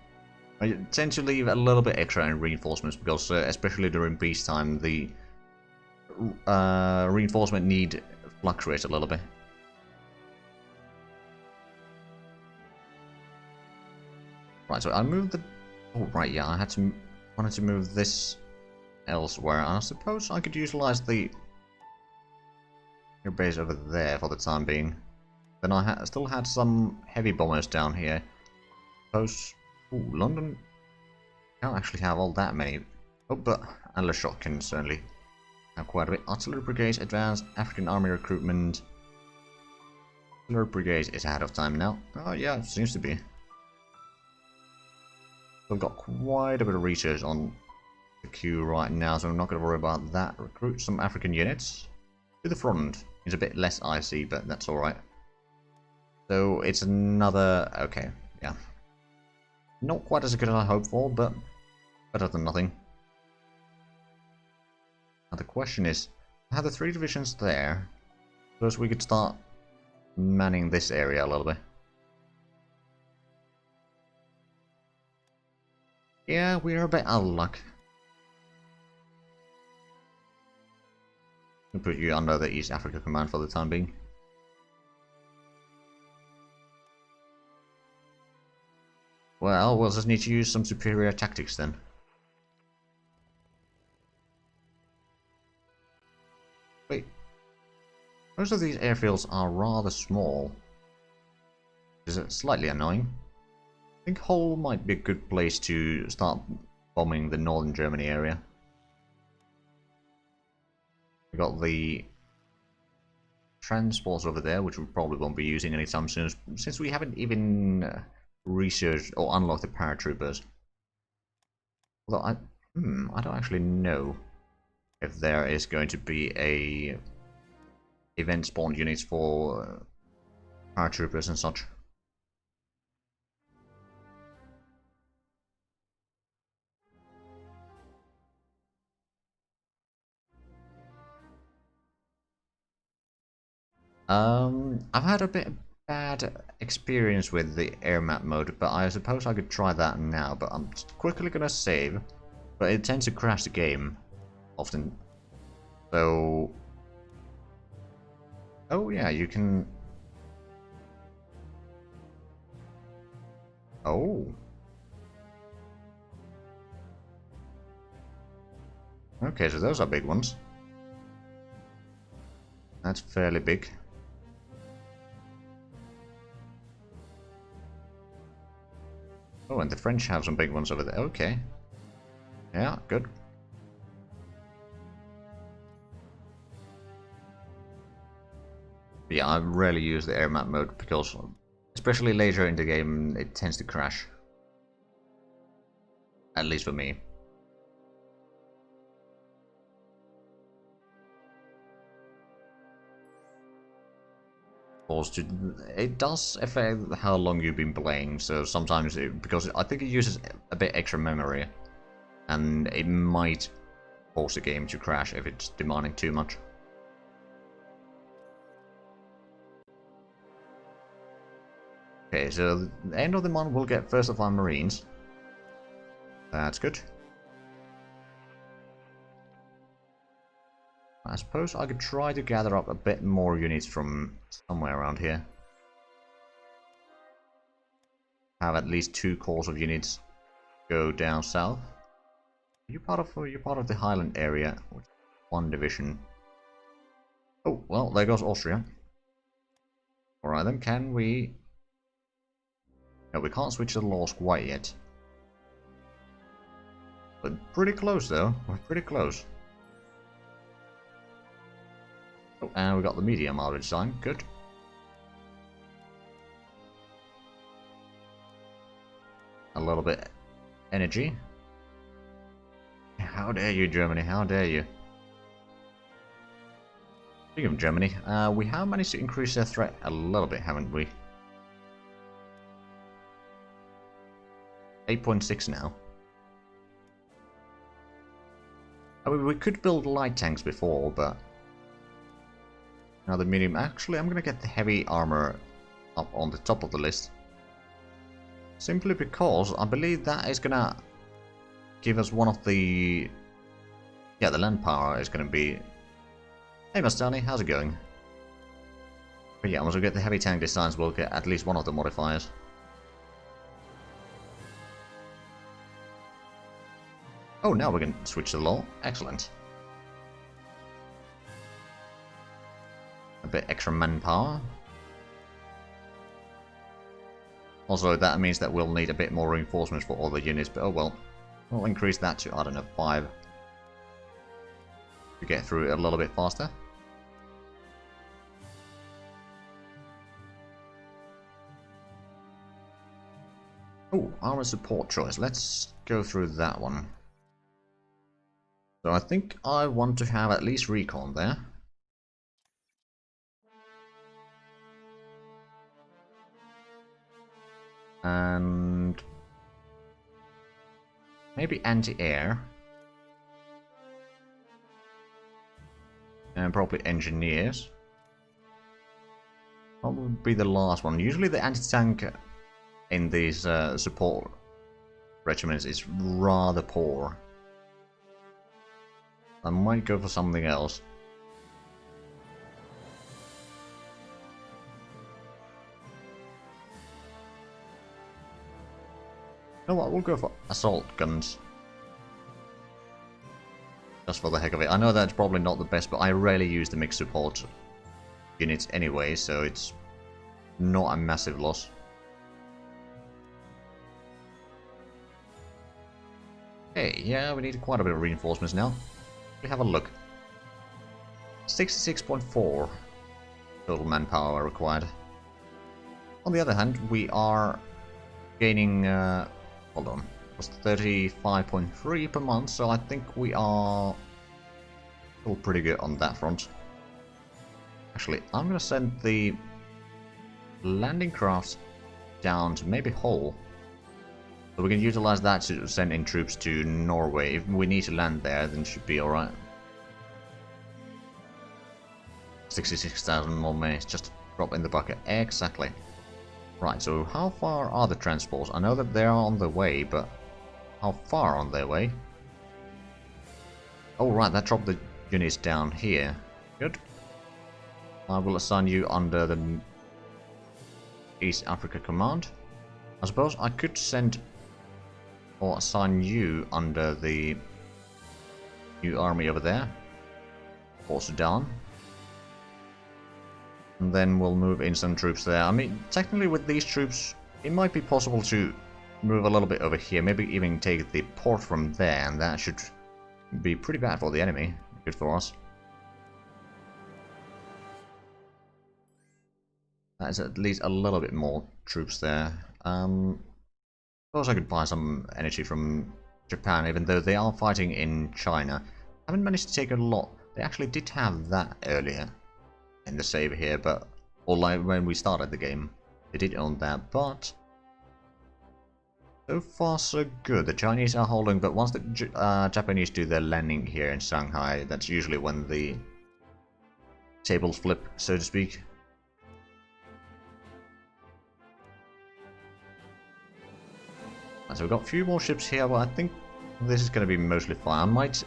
Speaker 1: I tend to leave a little bit extra in reinforcements because, especially during peacetime, the reinforcement need fluctuates a little bit. Right, so I moved the... Oh, right, yeah, I wanted to move this elsewhere. I suppose I could utilize the air base over there for the time being. Then I still had some heavy bombers down here. Suppose... Ooh, London... Can't actually have all that many. Oh, but Le Choc can certainly Have quite a bit. Artillery brigades, advanced African army recruitment. Artillery brigades is ahead of time now. Oh yeah, seems to be. We've got quite a bit of research on the queue right now, so I'm not going to worry about that. Recruit some African units to the front. It's a bit less icy, but that's alright. So it's another... okay, yeah. Not quite as good as I hoped for, but better than nothing. Now the question is, I have the 3 divisions there, so we could start manning this area a little bit. Yeah, we're a bit out of luck. I'll put you under the East Africa Command for the time being. Well, we'll just need to use some superior tactics then. Wait. Most of these airfields are rather small. Is it slightly annoying? I think Hull might be a good place to start bombing the northern Germany area. We got the transports over there, which we probably won't be using anytime soon, since we haven't even researched or unlocked the paratroopers. Although I don't actually know if there is going to be a event spawn units for paratroopers and such. I've had a bit of bad experience with the air map mode, but I suppose I could try that now, but I'm quickly gonna save, but it tends to crash the game often. So, oh yeah, you can... oh. Okay, so those are big ones. That's fairly big. Oh, and the French have some big ones over there. Okay. Yeah, good. Yeah, I rarely use the air map mode because, especially later in the game, it tends to crash. At least for me. It does affect how long you've been playing, so sometimes because I think it uses a bit extra memory, and it might force the game to crash if it's demanding too much. Okay, so the end of the month we'll get First of Line Marines. That's good. I suppose I could try to gather up a bit more units from somewhere around here. Have at least 2 corps of units go down south. You're part of the Highland area. 1 division. Oh, well, there goes Austria. Alright then, can we... no, we can't switch the laws quite yet. But pretty close though, we're pretty close. Oh, and we got the medium armor design, good. A little bit energy. How dare you, Germany, how dare you. Speaking of Germany, we have managed to increase their threat a little bit, haven't we? 8.6 now. I mean, we could build light tanks before, but... now the medium... actually, I'm gonna get the heavy armor up on the top of the list. Simply because I believe that is gonna give us one of the... yeah, the land power is gonna be... hey Mastani, how's it going? But yeah, once we get the heavy tank designs, we'll get at least one of the modifiers. Oh, now we can switch the law. Excellent. A bit extra manpower. Also, that means that we'll need a bit more reinforcements for all the units, but oh well. We'll increase that to, I don't know, 5. to get through it a little bit faster. Oh, armor support choice. Let's go through that one. So I think I want to have at least recon there. And maybe anti-air. And probably engineers. What would be the last one? Usually the anti-tank in these support regiments is rather poor. I might go for something else. You know what, we'll go for assault guns. Just for the heck of it. I know that's probably not the best, but I rarely use the mixed support units anyway, so it's not a massive loss. Hey, yeah, we need quite a bit of reinforcements now. We have a look. 66.4 total manpower required. On the other hand, we are gaining, hold on, it was 35.3 per month, so I think we are still pretty good on that front. Actually, I'm gonna send the landing crafts down to maybe Hull. So we can utilize that to send in troops to Norway. If we need to land there, then it should be alright. 66,000 more mace, just drop in the bucket. Exactly. Right, so how far are the transports? I know that they are on their way, but how far on their way? Oh right, that dropped the units down here. Good. I will assign you under the East Africa Command. I suppose I could send or assign you under the new army over there, or Sudan. And then we'll move in some troops there. I mean, technically with these troops, it might be possible to move a little bit over here, maybe even take the port from there, and that should be pretty bad for the enemy. Good for us. That's at least a little bit more troops there. Suppose I could buy some energy from Japan, even though they are fighting in China. I haven't managed to take a lot. They actually did have that earlier in the save here, but or like when we started the game, they did own that. But so far so good. The Chinese are holding, but once the Japanese do their landing here in Shanghai, that's usually when the tables flip, so to speak. So we've got a few more ships here, but I think this is going to be mostly fine. I might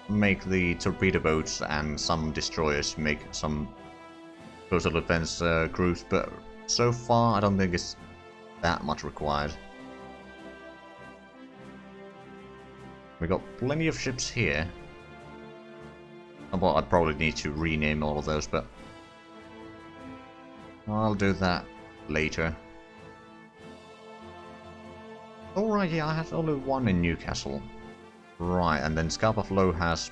Speaker 1: make the torpedo boats and some destroyers make some coastal defense crews, but so far I don't think it's that much required. We've got plenty of ships here. Well, I'd probably need to rename all of those, but I'll do that later. Alright, yeah, I have only one in Newcastle. Right, and then Scapa Flow has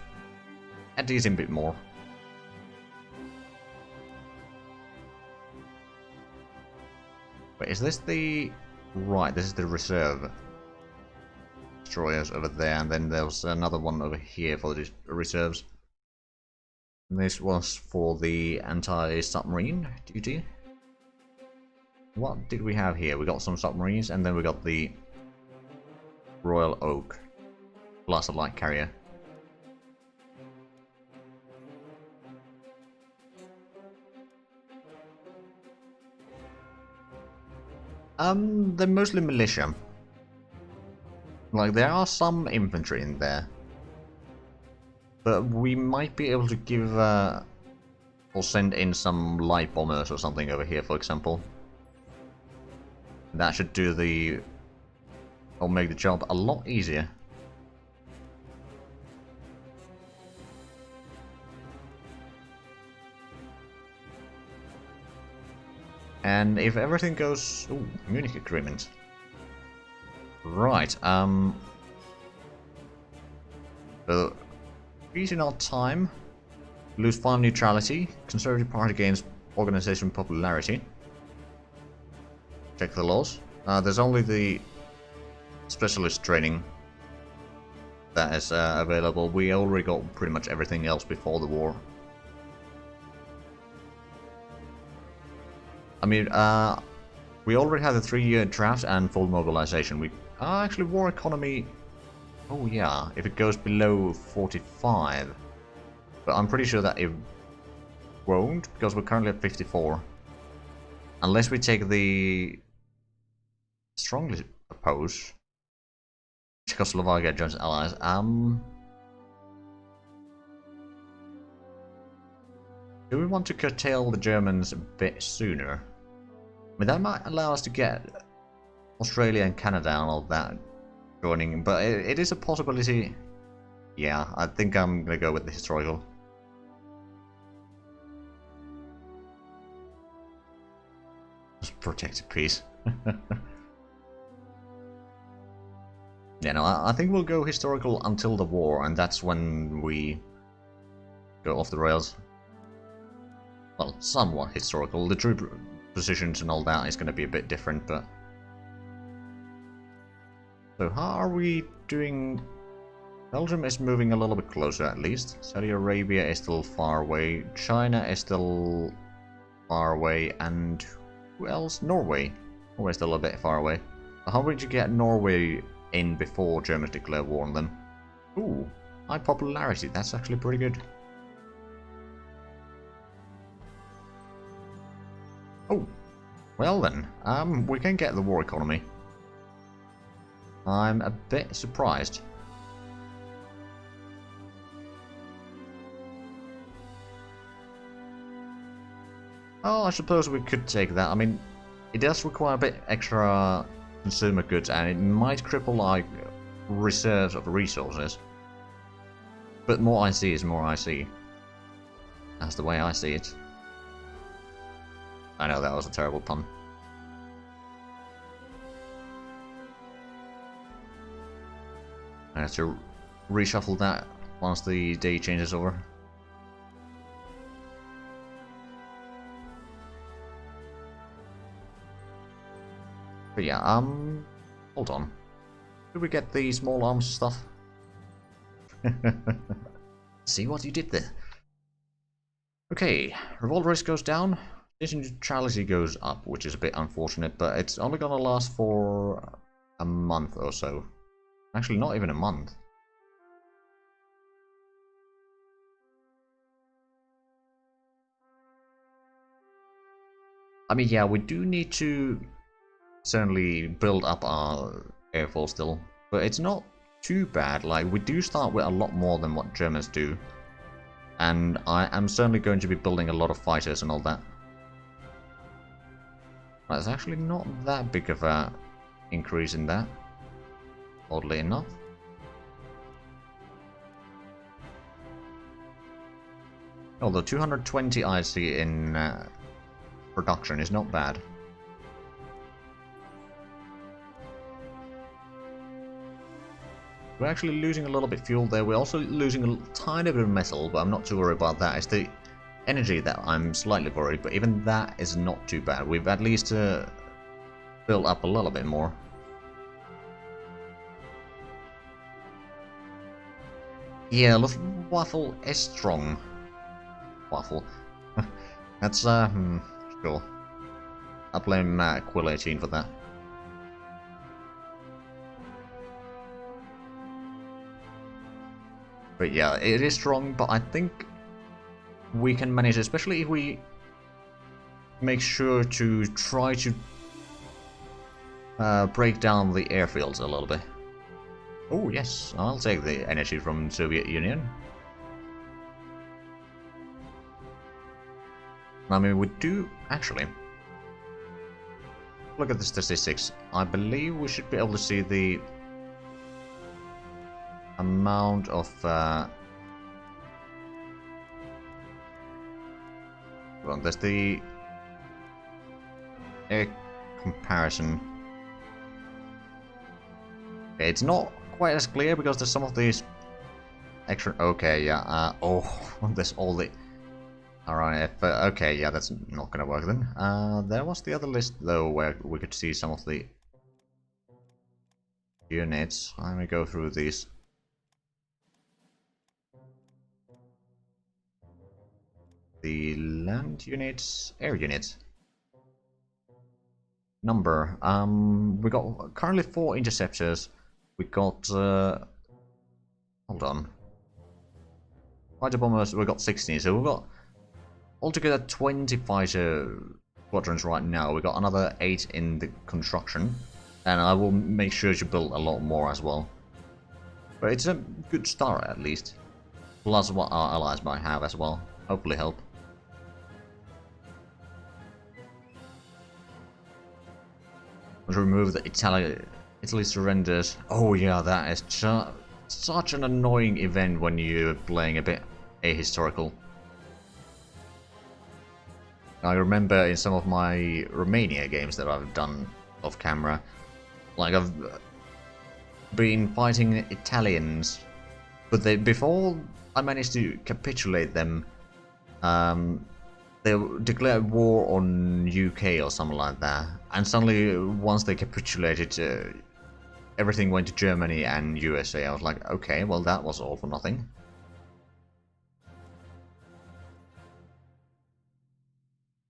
Speaker 1: a decent bit more. Wait, is this the... Right, this is the reserve destroyers over there, and then there's another one over here for the reserves. And this was for the anti-submarine duty. What did we have here? We got some submarines, and then we got the Royal Oak plus a light carrier. They're mostly militia. Like, there are some infantry in there, but we might be able to give or send in some light bombers or something over here, for example. That should do the... or make the job a lot easier. And if everything goes... Ooh, Munich Agreement. Right, so Peace in our time. Lose 5 neutrality. Conservative Party gains organization popularity. Check the laws. There's only the specialist training that is available. We already got pretty much everything else before the war. I mean, we already have the 3-year draft and full mobilization. We actually war economy. Oh yeah, if it goes below 45. But I'm pretty sure that it won't, because we're currently at 54. Unless we take the strongly oppose Czechoslovakia joins allies. Do we want to curtail the Germans a bit sooner? I mean, that might allow us to get Australia and Canada and all that joining, but it is a possibility. Yeah, I think I'm gonna go with the historical. Just protect peace. Yeah, no, I think we'll go historical until the war, and that's when we go off the rails. Well, somewhat historical. The troop positions and all that is going to be a bit different, but... So how are we doing? Belgium is moving a little bit closer at least. Saudi Arabia is still far away. China is still far away, and who else? Norway. Norway's still a bit far away. How would you get Norway in before Germans declare war on them? Ooh, high popularity. That's actually pretty good. Oh, well then, we can get the war economy. I'm a bit surprised. Oh, I suppose we could take that. I mean, it does require a bit extra consumer goods, and it might cripple like reserves of resources. But more IC is more IC. That's the way I see it. I know that was a terrible pun. I have to reshuffle that once the day changes over. But yeah, hold on. Did we get the small arms stuff? See what you did there. Okay, revolt risk goes down. Neutrality goes up, which is a bit unfortunate, but it's only gonna last for a month or so. Actually, not even a month. I mean, yeah, we do need to certainly build up our air force still, but it's not too bad. Like, we do start with a lot more than what Germans do, and I am certainly going to be building a lot of fighters and all that. That's actually not that big of a increase in that, oddly enough. Although 220 IC in production is not bad. We're actually losing a little bit of fuel there. We're also losing a tiny bit of metal, but I'm not too worried about that. It's the energy that I'm slightly worried, but even that is not too bad. We've at least built up a little bit more. Yeah, Luftwaffe is strong. Waffle. That's, sure. I'll blame Quill 18 for that. But yeah, it is strong, but I think we can manage it, especially if we make sure to try to break down the airfields a little bit. Oh yes, I'll take the energy from Soviet Union. I mean, we do actually look at the statistics. I believe we should be able to see the amount of well, there's the air comparison. Okay, it's not quite as clear because there's some of these extra. Okay, yeah. Oh, there's all the. Alright, okay, yeah, that's not gonna work then. There was the other list though, where we could see some of the units. Let me go through these. The land units, air units. Number. We got currently 4 interceptors. We got. Hold on. Fighter bombers. We got 16. So we've got altogether 20 fighter squadrons right now. We got another 8 in the construction, and I will make sure to build a lot more as well. But it's a good start at least. Plus what our allies might have as well. Hopefully help. Let's remove the Italy surrenders. Oh yeah, that is such an annoying event when you're playing a bit ahistorical. I remember in some of my Romania games that I've done off camera, like I've been fighting Italians, but before I managed to capitulate them, they declared war on UK or something like that, and suddenly once they capitulated, everything went to Germany and USA. I was like, okay, well that was all for nothing.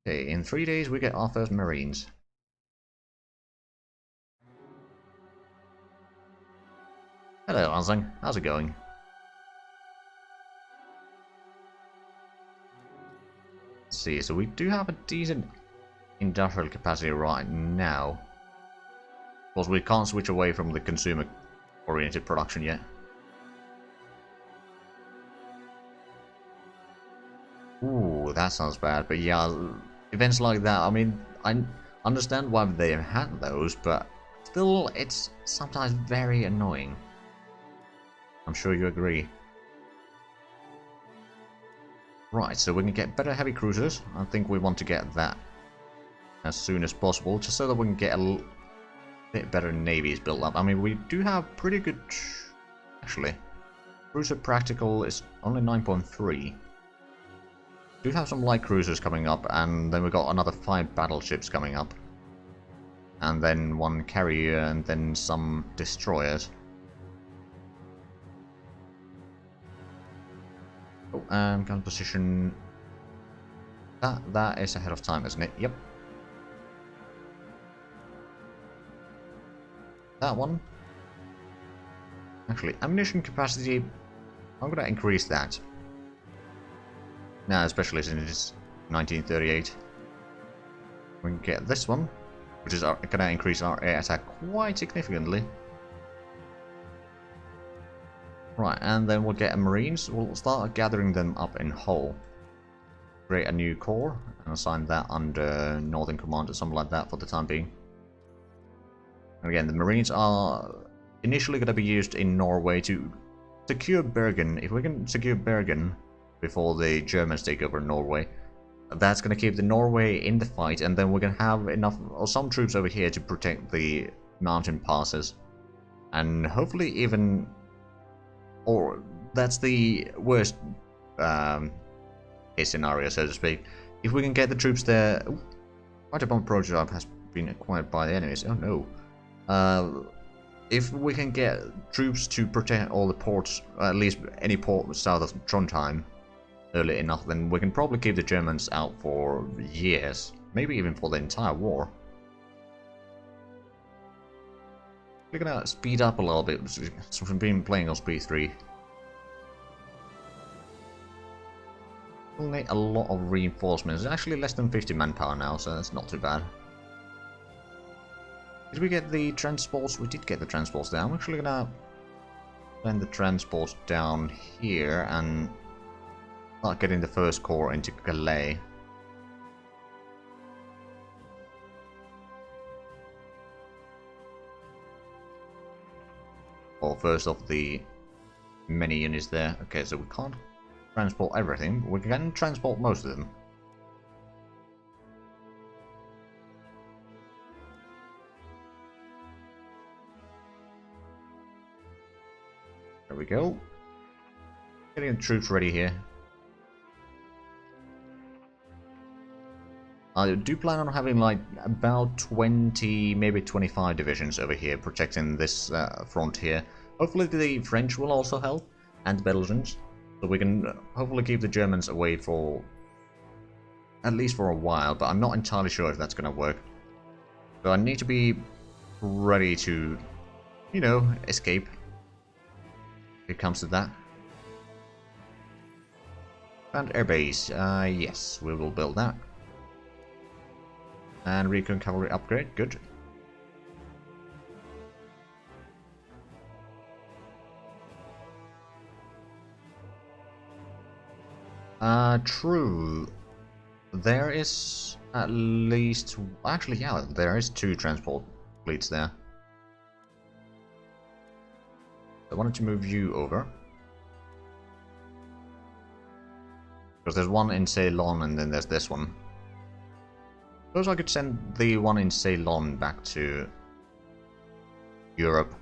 Speaker 1: Okay, in 3 days we get our first Marines. Hello, Ansang. How's it going? Let's see, so we do have a decent industrial capacity right now. Of course, we can't switch away from the consumer-oriented production yet. Ooh, that sounds bad, but yeah, events like that, I mean, I understand why they had those, but still, it's sometimes very annoying. I'm sure you agree. Right, so we can get better heavy cruisers. I think we want to get that as soon as possible, just so that we can get a bit better navies built up. I mean, we do have pretty good... Actually, cruiser practical is only 9.3. Do have some light cruisers coming up, and then we've got another 5 battleships coming up. And then 1 carrier, and then some destroyers. Oh, and gun position... That is ahead of time, isn't it? Yep. That one. Actually, ammunition capacity, I'm gonna increase that. Now, especially since it's 1938. We can get this one, which is gonna increase our air attack quite significantly. Right, and then we'll get a Marines. We'll start gathering them up in HoI. Create a new corps and assign that under Northern Command or something like that for the time being. And again, the Marines are initially going to be used in Norway to secure Bergen. If we can secure Bergen before the Germans take over Norway, that's going to keep the Norway in the fight, and then we're going to have enough or some troops over here to protect the mountain passes. And hopefully even... Or that's the worst case scenario, so to speak. If we can get the troops there... Ooh, fighter bomb prototype has been acquired by the enemies. Oh no. If we can get troops to protect all the ports, at least any port south of Trondheim, early enough, then we can probably keep the Germans out for years. Maybe even for the entire war. We're gonna speed up a little bit, so we've been playing on speed 3. We'll need a lot of reinforcements. It's actually less than 50 manpower now, so that's not too bad. Did we get the transports? We did get the transports down. I'm actually gonna send the transports down here and start getting the first corps into Calais. Or first of the many units there. Okay, so we can't transport everything. We can transport most of them. There we go. Getting the troops ready here. I do plan on having like about 20, maybe 25 divisions over here protecting this front here. Hopefully the French will also help, and the Belgians, so we can hopefully keep the Germans away for at least for a while, but I'm not entirely sure if that's going to work. So I need to be ready to, you know, escape if it comes to that. And airbase, yes, we will build that. And recon cavalry upgrade, good. True. There is at least... Actually, yeah, there is 2 transport fleets there. I wanted to move you over. Because there's one in Ceylon and then there's this one. Suppose I could send the one in Ceylon back to Europe.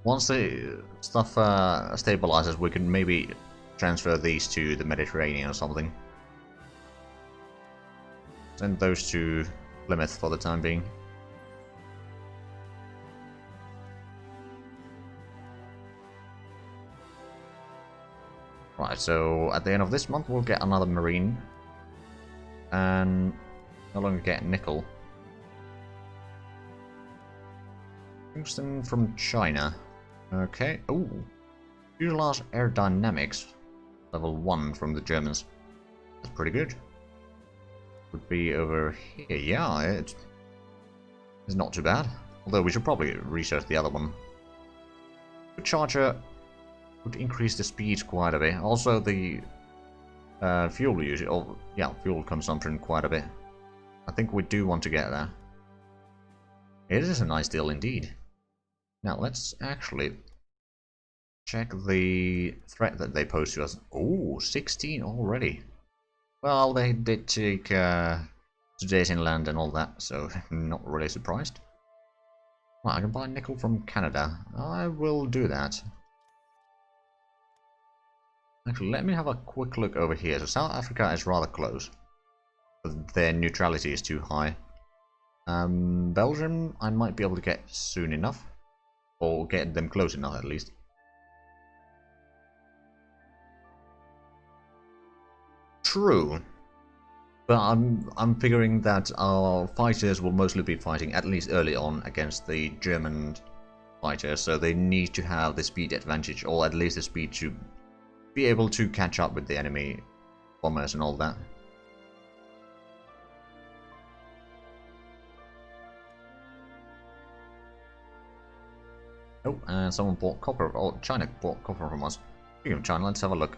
Speaker 1: Once the stuff stabilizes, we can maybe transfer these to the Mediterranean or something. Send those to Plymouth for the time being. Right, so at the end of this month we'll get another Marine. And no longer get nickel. Tungsten from China. Okay. Oh, fuselage aerodynamics level 1 from the Germans. That's pretty good. Would be over here. Yeah, it's not too bad. Although we should probably research the other one. The Charger would increase the speed quite a bit. Also the fuel usage, or yeah, fuel consumption quite a bit. I think we do want to get there. It is a nice deal indeed. Now let's actually check the threat that they pose to us. Oh, 16 already. Well, they did take today's inland and all that, so not really surprised. Right, I can buy nickel from Canada. I will do that. Actually, let me have a quick look over here. So South Africa is rather close. Their neutrality is too high. Belgium, I might be able to get soon enough. Or get them close enough, at least. True. But I'm figuring that our fighters will mostly be fighting, at least early on, against the German fighters. So they need to have the speed advantage, or at least the speed to be able to catch up with the enemy bombers and all that. Oh, and someone bought copper, or China bought copper from us. Speaking of China, let's have a look.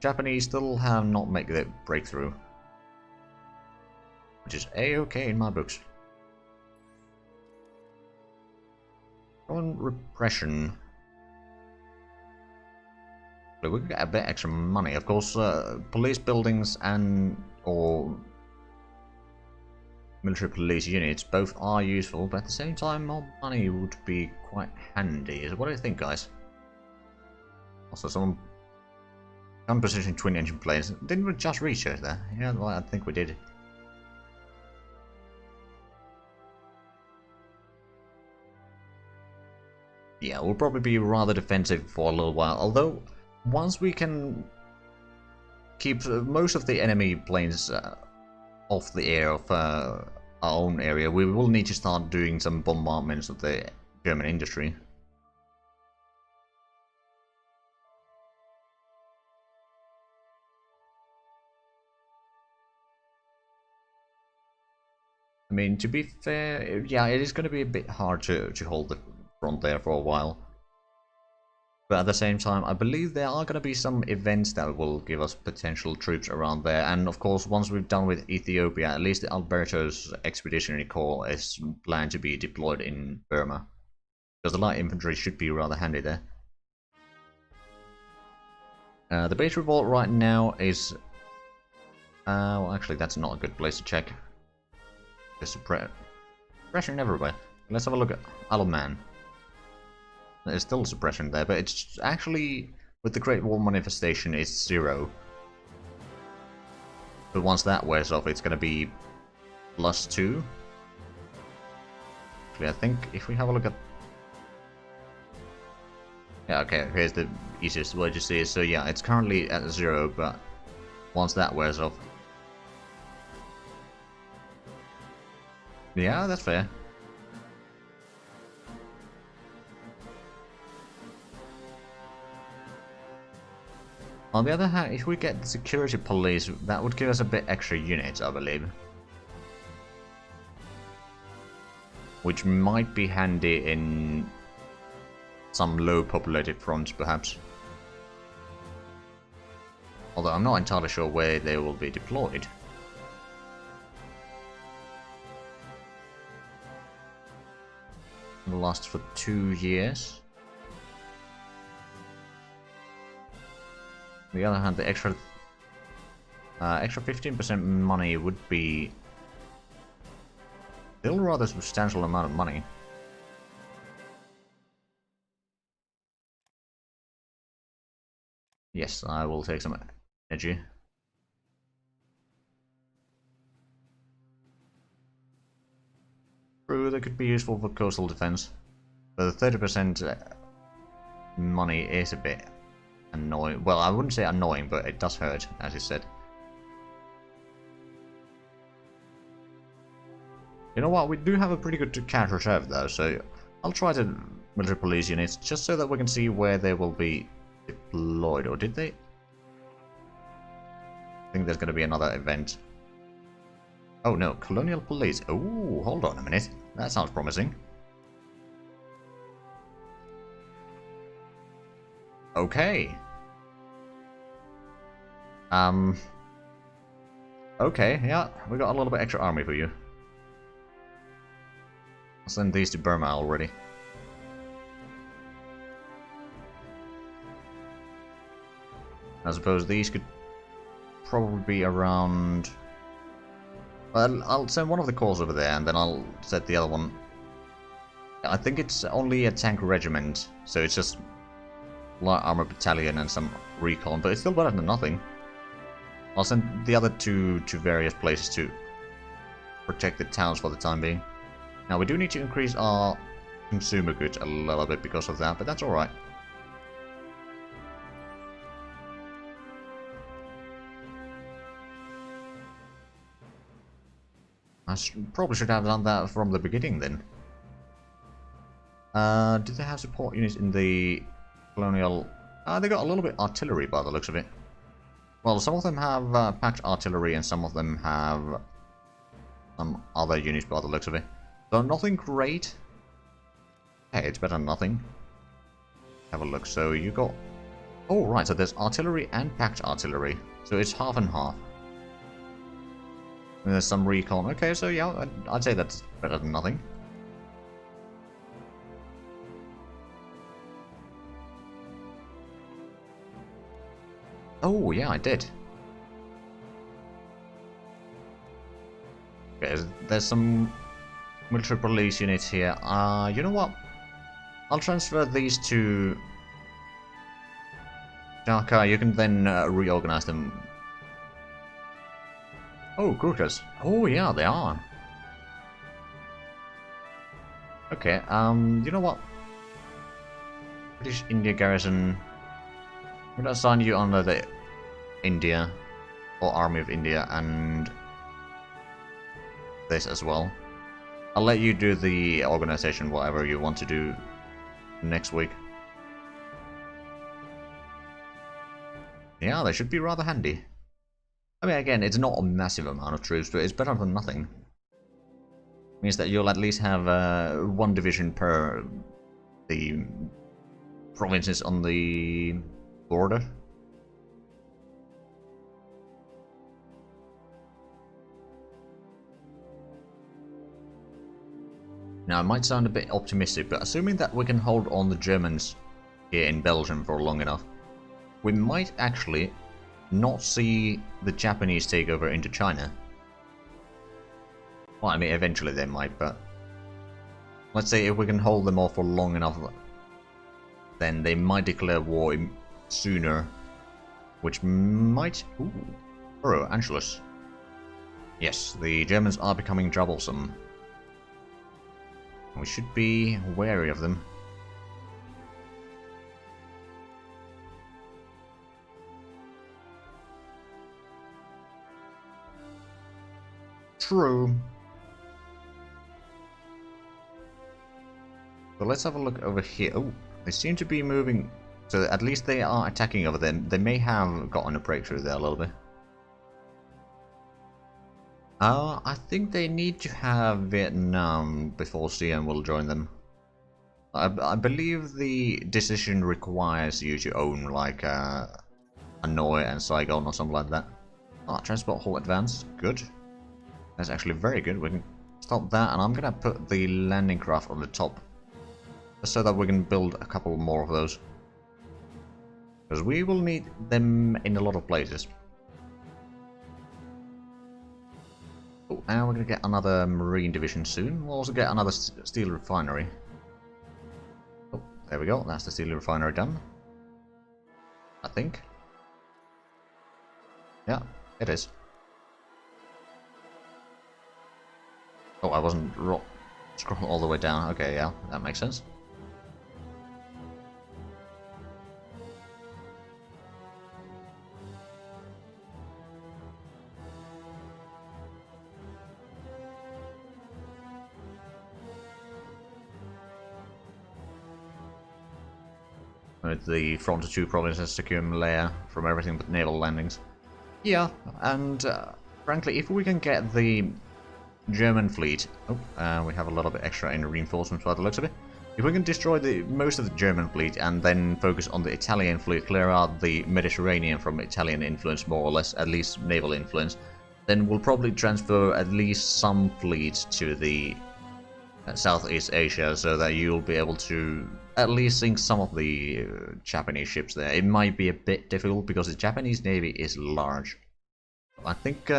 Speaker 1: Japanese still have not made the breakthrough. Which is A-okay in my books. On repression. We could get a bit extra money. Of course, police buildings and or military police units both are useful, but at the same time, more money would be quite handy. What do you think, guys? Also, someone gun position twin engine planes. Didn't we just research that? Yeah, well, I think we did. Yeah, we'll probably be rather defensive for a little while, although once we can keep most of the enemy planes off the air of our own area, we will need to start doing some bombardments of the German industry. I mean, to be fair, yeah, it is going to be a bit hard to hold the front there for a while. But at the same time, I believe there are going to be some events that will give us potential troops around there. And of course, once we've done with Ethiopia, at least Alberto's Expeditionary Corps is planned to be deployed in Burma. Because the light infantry should be rather handy there. The base revolt right now is... well, actually, that's not a good place to check. There's suppression everywhere. Let's have a look at Isle of Man. There's still suppression there, but it's actually with the Great War Manifestation, it's 0. But once that wears off, it's gonna be +2. Actually, I think if we have a look at... Yeah, okay, here's the easiest way to see it. So yeah, it's currently at 0, but once that wears off... Yeah, that's fair. On the other hand, if we get the security police, that would give us a bit extra units, I believe. Which might be handy in some low populated fronts, perhaps. Although I'm not entirely sure where they will be deployed. It'll last for 2 years. On the other hand, the extra 15% money would be still a rather substantial amount of money. Yes, I will take some energy. True, that could be useful for coastal defense, but the 30% money is a bit annoying. Well, I wouldn't say annoying, but it does hurt, as you said. You know what, we do have a pretty good cash reserve though, so I'll try to military police units just so that we can see where they will be deployed. Or did they? I think there's going to be another event. Oh no, colonial police. Oh, hold on a minute. That sounds promising. Okay. Okay, yeah, we got a little bit extra army for you. I'll send these to Burma already. I suppose these could probably be around... Well, I'll send one of the corps over there, and then I'll set the other one. I think it's only a tank regiment, so it's just light armor battalion and some recon, but it's still better than nothing. I'll send the other two to various places to protect the towns for the time being. Now, we do need to increase our consumer goods a little bit because of that, but that's alright. I probably should have done that from the beginning then. Do they have support units in the colonial... they got a little bit artillery by the looks of it. Well, some of them have packed artillery and some of them have some other units by the looks of it. So nothing great. Hey, it's better than nothing. Have a look. So you got... Oh, right. So there's artillery and packed artillery. So it's half and half. And there's some recon. Okay, so yeah, I'd say that's better than nothing. Oh, yeah, I did. Okay, there's some military police units here. You know what? I'll transfer these to Dhaka. You can then reorganize them. Oh, Gurkhas. Oh, yeah, they are. Okay, you know what? British India Garrison. I'm gonna assign you under the India, or Army of India, and this as well. I'll let you do the organization, whatever you want to do next week. Yeah, they should be rather handy. I mean, again, it's not a massive amount of troops, but it's better than nothing. Means that you'll at least have one division per the provinces on the border. Now, it might sound a bit optimistic, but assuming that we can hold on the Germans here in Belgium for long enough, we might actually not see the Japanese take over into China. Well, I mean, eventually they might, but let's say if we can hold them off for long enough, then they might declare war sooner, which might... Ooh, oh, Angelus. Yes, the Germans are becoming troublesome. We should be wary of them. True. So let's have a look over here. Oh, they seem to be moving. So at least they are attacking over there. They may have gotten a breakthrough there a little bit. I think they need to have Vietnam before CN will join them. I believe the decision requires you to own like Hanoi and Saigon or something like that. Ah, transport hull advanced. Good. That's actually very good. We can stop that, and I'm gonna put the landing craft on the top, just so that we can build a couple more of those. Because we will need them in a lot of places. Oh, and we're gonna get another Marine division soon. We'll also get another steel refinery. Oh, there we go. That's the steel refinery done. I think. Yeah, it is. Oh, I wasn't scroll all the way down. Okay, yeah, that makes sense. With the front 2 provinces secure Malaya from everything but naval landings. Yeah, and frankly, if we can get the German fleet... Oh, we have a little bit extra in reinforcements by the looks of it. If we can destroy most of the German fleet and then focus on the Italian fleet, clear out the Mediterranean from Italian influence, more or less, at least naval influence, then we'll probably transfer at least some fleet to the Southeast Asia, so that you'll be able to at least sink some of the Japanese ships there. It might be a bit difficult because the Japanese Navy is large. I think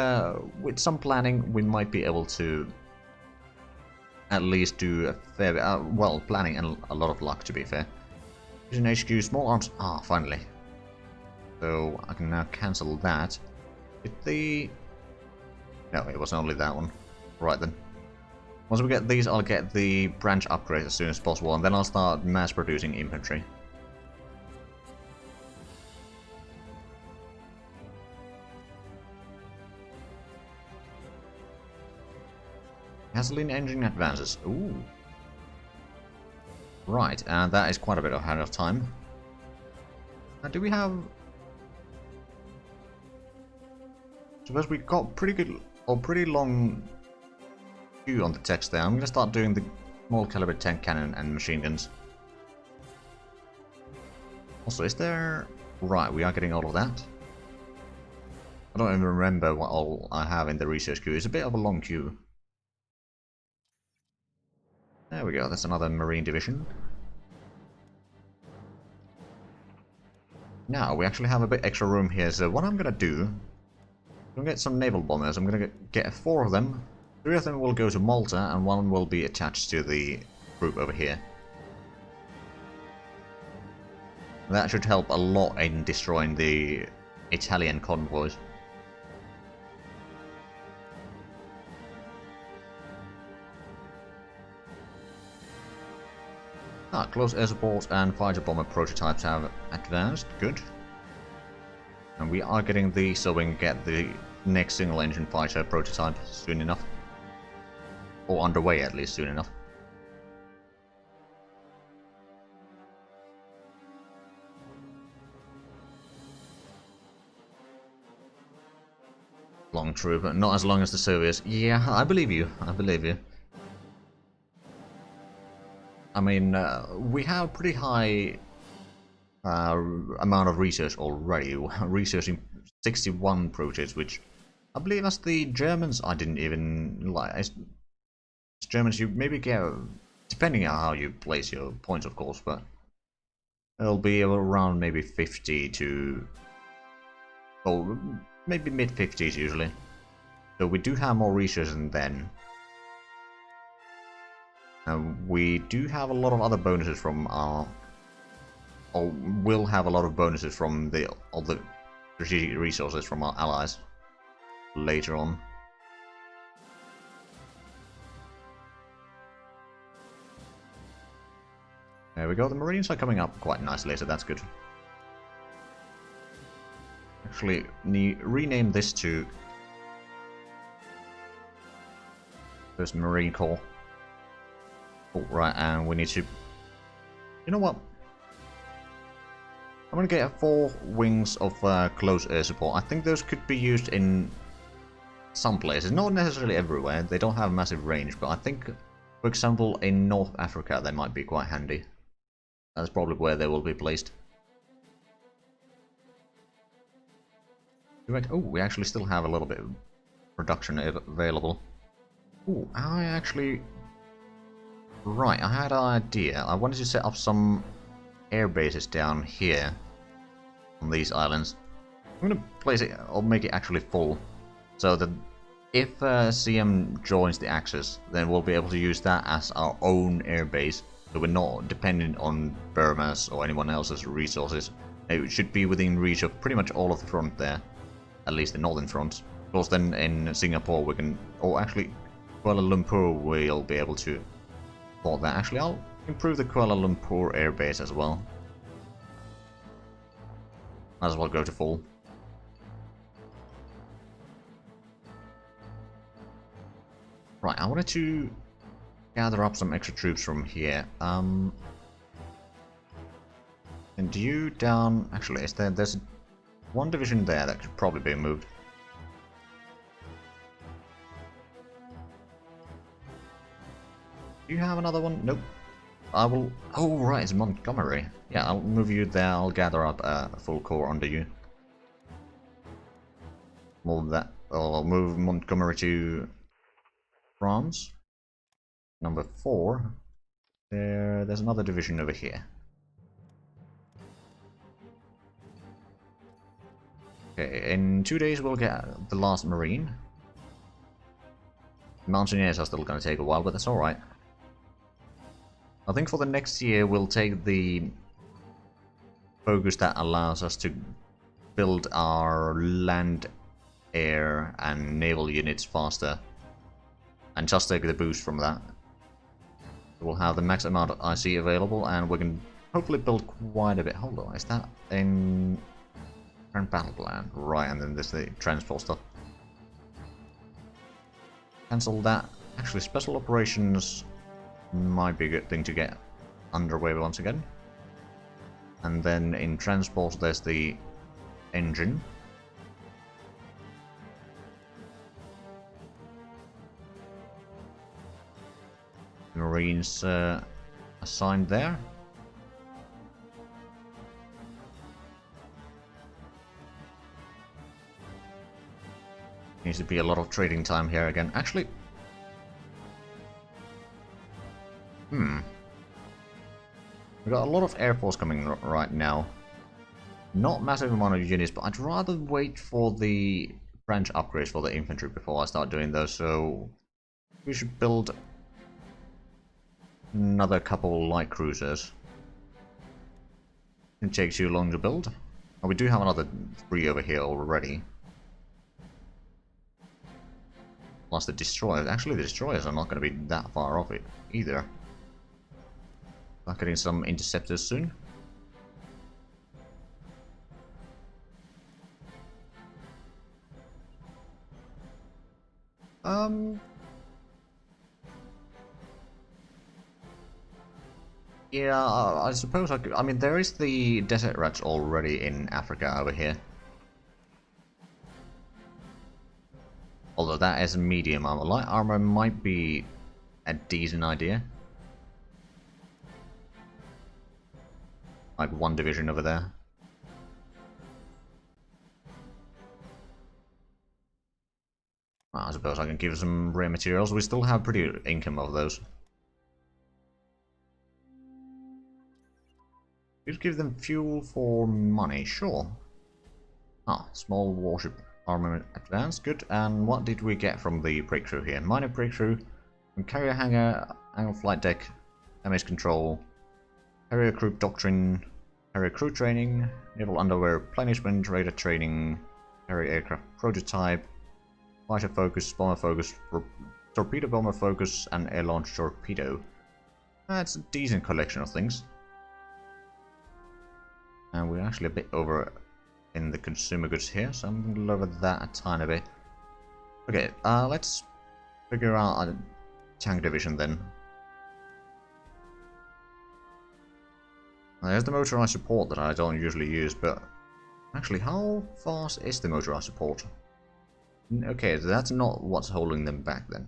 Speaker 1: with some planning we might be able to at least do a fair bit, well, planning and a lot of luck, to be fair. Fusion HQ, small arms, finally. So I can now cancel that. No, it was only that one. Right then. Once we get these, I'll get the branch upgrade as soon as possible, and then I'll start mass producing infantry. Gasoline engine advances. Ooh. Right, and that is quite a bit ahead of time. Now, do we have... Suppose we got pretty good, or pretty long queue on the text there. I'm going to start doing the small caliber tank cannon and machine guns. Also, is there... Right, we are getting all of that. I don't even remember what all I have in the research queue. It's a bit of a long queue. There we go, that's another Marine division. Now, we actually have a bit extra room here, so what I'm gonna do... I'm gonna get some Naval Bombers. I'm gonna get 4 of them. 3 of them will go to Malta, and 1 will be attached to the group over here. That should help a lot in destroying the Italian convoys. Close air support and fighter bomber prototypes have advanced. Good. And we are getting these, so we can get the next single engine fighter prototype soon enough. Or underway at least soon enough. Long troop, but not as long as the Soviets. Yeah, I believe you. I believe you. I mean, we have pretty high amount of research already. Researching 61 projects, which I believe as the Germans I didn't even like. As Germans, you maybe get, depending on how you place your points, of course, but it'll be around maybe 50 to, oh, maybe mid 50s usually. So we do have more research than then. We do have a lot of other bonuses from our or will have a lot of bonuses from all the strategic resources from our allies later on. There we go, the Marines are coming up quite nicely, so that's good. Actually, rename this to First Marine Corps. Oh, right, and we need to... You know what? I'm gonna get 4 wings of close air support. I think those could be used in some places, not necessarily everywhere. They don't have massive range, but I think, for example, in North Africa they might be quite handy. That's probably where they will be placed. Oh, we actually still have a little bit of production available. Oh, I actually... Right, I had an idea. I wanted to set up some air bases down here on these islands. I'm gonna place it, I'll make it actually full, so that if CM joins the Axis, then we'll be able to use that as our own air base, so we're not dependent on Burma's or anyone else's resources. It should be within reach of pretty much all of the front there, at least the northern front. Of course, then in Singapore we can, or actually Kuala Lumpur, we'll be able to afford that. Actually, I'll improve the Kuala Lumpur air base as well. Might as well go to full. Right, I wanted to gather up some extra troops from here. And you down... Actually, there's one division there that could probably be moved. Do you have another one? Nope. I will... Oh, right, it's Montgomery. Yeah, I'll move you there. I'll gather up a full corps under you. More than that. I'll move Montgomery to France. Number 4. There's another division over here. Okay, in 2 days we'll get the last Marine. Mountaineers are still going to take a while, but that's alright. I think for the next year we'll take the focus that allows us to build our land, air and naval units faster. And just take the boost from that. We'll have the max amount of IC available and we can hopefully build quite a bit. Hold on, is that in current battle plan? Right, and then there's the transport stuff. Cancel that. Actually, special operations might be a good thing to get underway once again. And then in transport there's the engine. Marines assigned there. Needs to be a lot of trading time here again. Actually, we've got a lot of air force coming right now. Not massive amount of units, but I'd rather wait for the branch upgrades for the infantry before I start doing those. So we should build another couple light cruisers. It takes too long to build. Oh, we do have another 3 over here already. Plus the destroyers. Actually, the destroyers are not going to be that far off it either. Start getting some interceptors soon. Yeah, I suppose I could. I mean, there is the desert rats already in Africa over here. Although that is medium armor. Light armor might be a decent idea. Like 1 division over there. I suppose I can give some rare materials. We still have pretty good income of those. Just give them fuel for money, sure. Ah, small warship armament advanced, good. And what did we get from the breakthrough here? Minor breakthrough, from carrier hangar, angle flight deck, damage control, carrier group doctrine, Carrier crew training, naval underwear replenishment, radar training, carrier aircraft prototype, fighter focus, bomber focus, torpedo bomber focus, and air launch torpedo. That's a decent collection of things. And we're actually a bit over in the consumer goods here, so I'm going to lower that a tiny bit. Okay, let's figure out a tank division then. There's the motorized support that I don't usually use, but actually, how fast is the motorized support? Okay, that's not what's holding them back then.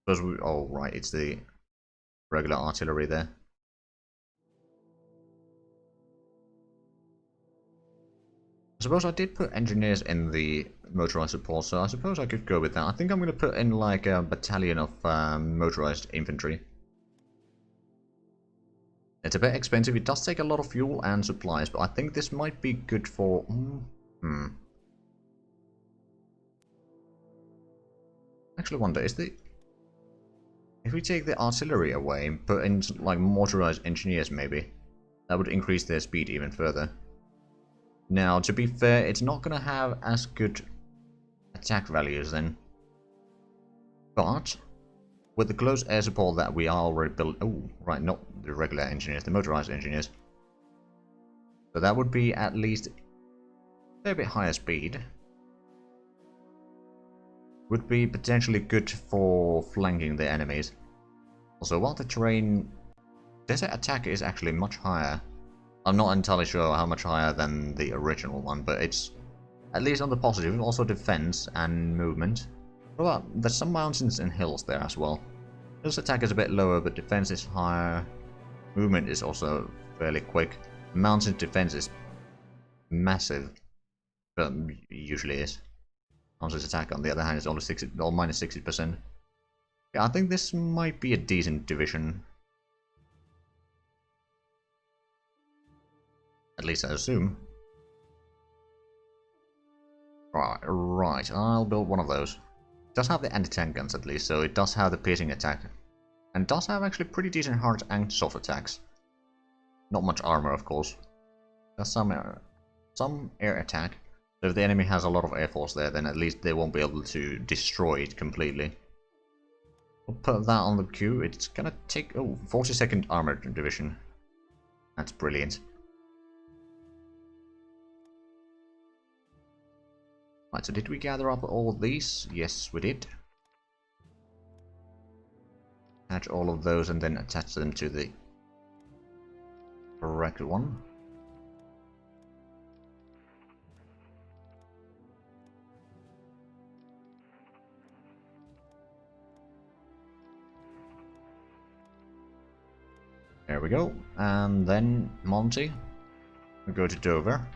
Speaker 1: Because we, oh right, it's the regular artillery there. I suppose I did put engineers in the motorized support, so I suppose I could go with that. I think I'm going to put in like a battalion of motorized infantry. It's a bit expensive, it does take a lot of fuel and supplies, but I think this might be good for... Actually wonder, is the... If we take the artillery away and put in like motorized engineers maybe, that would increase their speed even further. Now, to be fair, it's not going to have as good attack values then. But, with the close air support that we are already built... Oh, right, not the regular engineers, the motorized engineers. So that would be at least a fair bit higher speed. Would be potentially good for flanking the enemies. Also, while the terrain... Desert attack is actually much higher. I'm not entirely sure how much higher than the original one, but it's at least on the positive. Also defense and movement. Well, there's some mountains and hills there as well. Hills attack is a bit lower, but defense is higher. Movement is also fairly quick. Mountain defense is massive, but usually is. Mountain's attack, on the other hand, is only 60 or minus 60%. Yeah, I think this might be a decent division. At least I assume. Right, I'll build one of those. It does have the anti-tank guns at least, so it does have the piercing attack. And does have actually pretty decent hard and soft attacks. Not much armor, of course. Does some air attack. So if the enemy has a lot of air force there, then at least they won't be able to destroy it completely. We'll put that on the queue. It's gonna take... Oh, 42nd Armored Division. That's brilliant. Right, so did we gather up all of these? Yes, we did. Attach all of those and then attach them to the correct one. There we go. And then Monty, we go to Dover.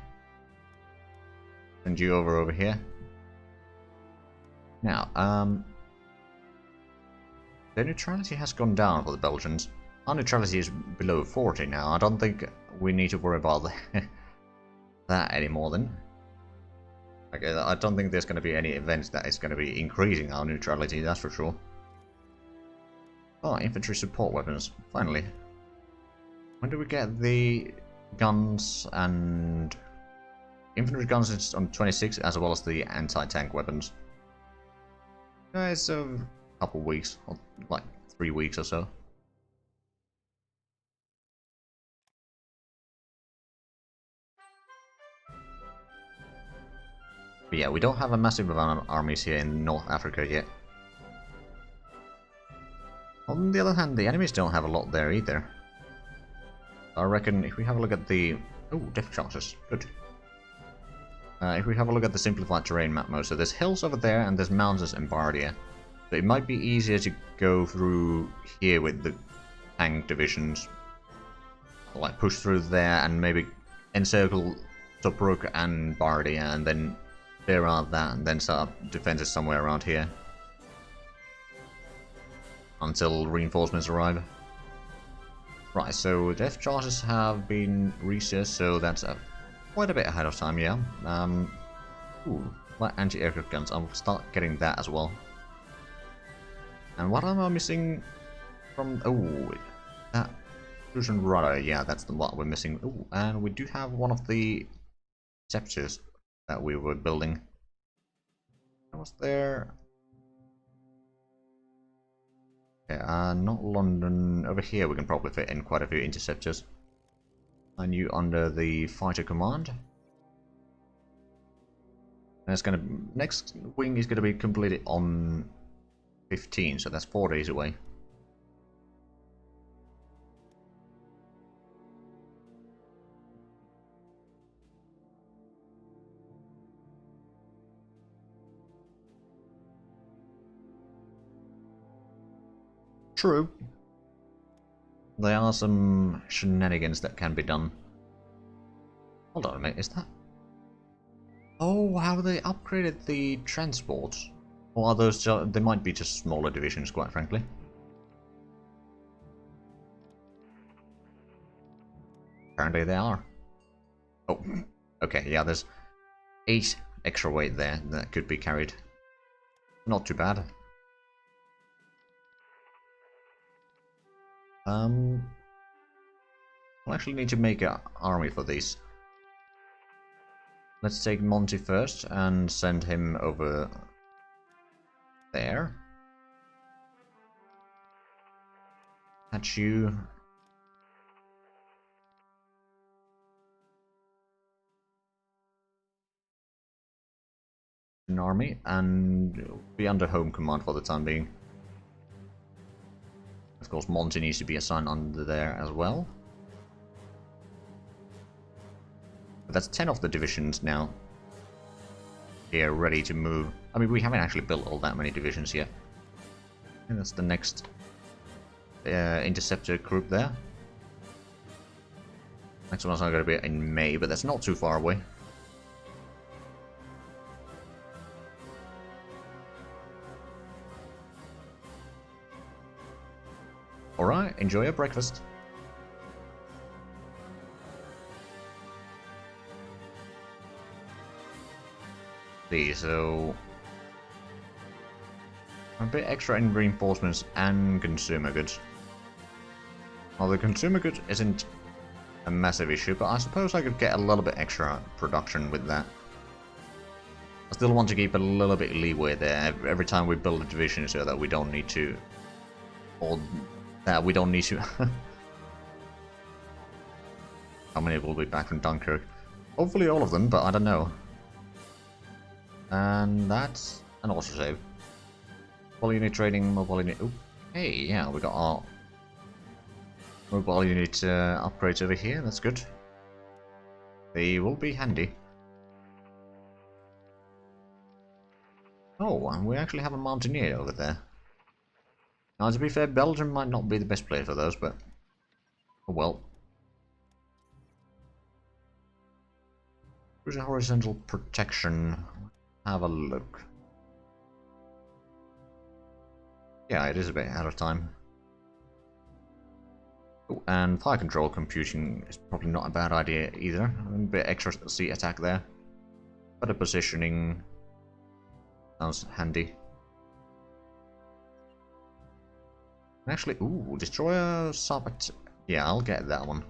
Speaker 1: Send you over here. Now, the neutrality has gone down for the Belgians. Our neutrality is below 40 now. I don't think we need to worry about that anymore then. Okay, I don't think there's going to be any events that is going to be increasing our neutrality, that's for sure. Oh, infantry support weapons, finally. When do we get the guns and... Infantry guns is on 26, as well as the anti-tank weapons. It's a couple weeks, or like 3 weeks or so. But yeah, we don't have a massive amount of armies here in North Africa yet. On the other hand, the enemies don't have a lot there either. I reckon if we have a look at the... Oh, depth charges, good. If we have a look at the simplified terrain map mode, so there's hills over there and there's mountains in Bardia. So it might be easier to go through here with the tank divisions. Like push through there and maybe encircle Tobruk and Bardia and then clear out that and then set up defenses somewhere around here. Until reinforcements arrive. Right, so depth charges have been researched, so that's quite a bit ahead of time, yeah. Ooh, like anti-aircraft guns, I'll start getting that as well. And what am I missing from... Oh, that Fusion rudder, yeah, that's the what we're missing. Ooh, and we do have one of the scepters that we were building. That was there. Yeah, not London. Over here we can probably fit in quite a few interceptors. And you under the fighter command. And it's gonna next wing is gonna be completed on 15, so that's 4 days away. True. There are some shenanigans that can be done. Hold on a minute, is that... Oh, how they upgraded the transports. Or are those just... They might be just smaller divisions, quite frankly. Apparently they are. Oh, okay, yeah, there's 8 extra weight there that could be carried. Not too bad. We'll actually need to make an army for these. Let's take Monty first and send him over there. At you. An army and be under home command for the time being. Of course, Monty needs to be assigned under there as well. But that's 10 of the divisions now. Here, ready to move. I mean, we haven't actually built all that many divisions yet. And that's the next interceptor group there. Next one's not going to be in May, but that's not too far away. Alright, enjoy your breakfast. See, so... a bit extra in reinforcements and consumer goods. Well, the consumer goods isn't a massive issue, but I suppose I could get a little bit extra production with that. I still want to keep a little bit leeway there every time we build a division so that we don't need to... or that we don't need to... How many will be back from Dunkirk? Hopefully all of them, but I don't know. And that's an autosave. Mobile unit trading, mobile unit... Ooh, hey, yeah, we got our mobile unit upgrades over here, that's good. They will be handy. Oh, and we actually have a mountaineer over there. Now, to be fair, Belgium might not be the best place for those, but... oh well. Where's a horizontal protection? Have a look. Yeah, it is a bit out of time. Oh, and fire control computing is probably not a bad idea either. A bit extra sea attack there. Better positioning. Sounds handy. Actually, ooh, destroyer sub. Yeah, I'll get that one.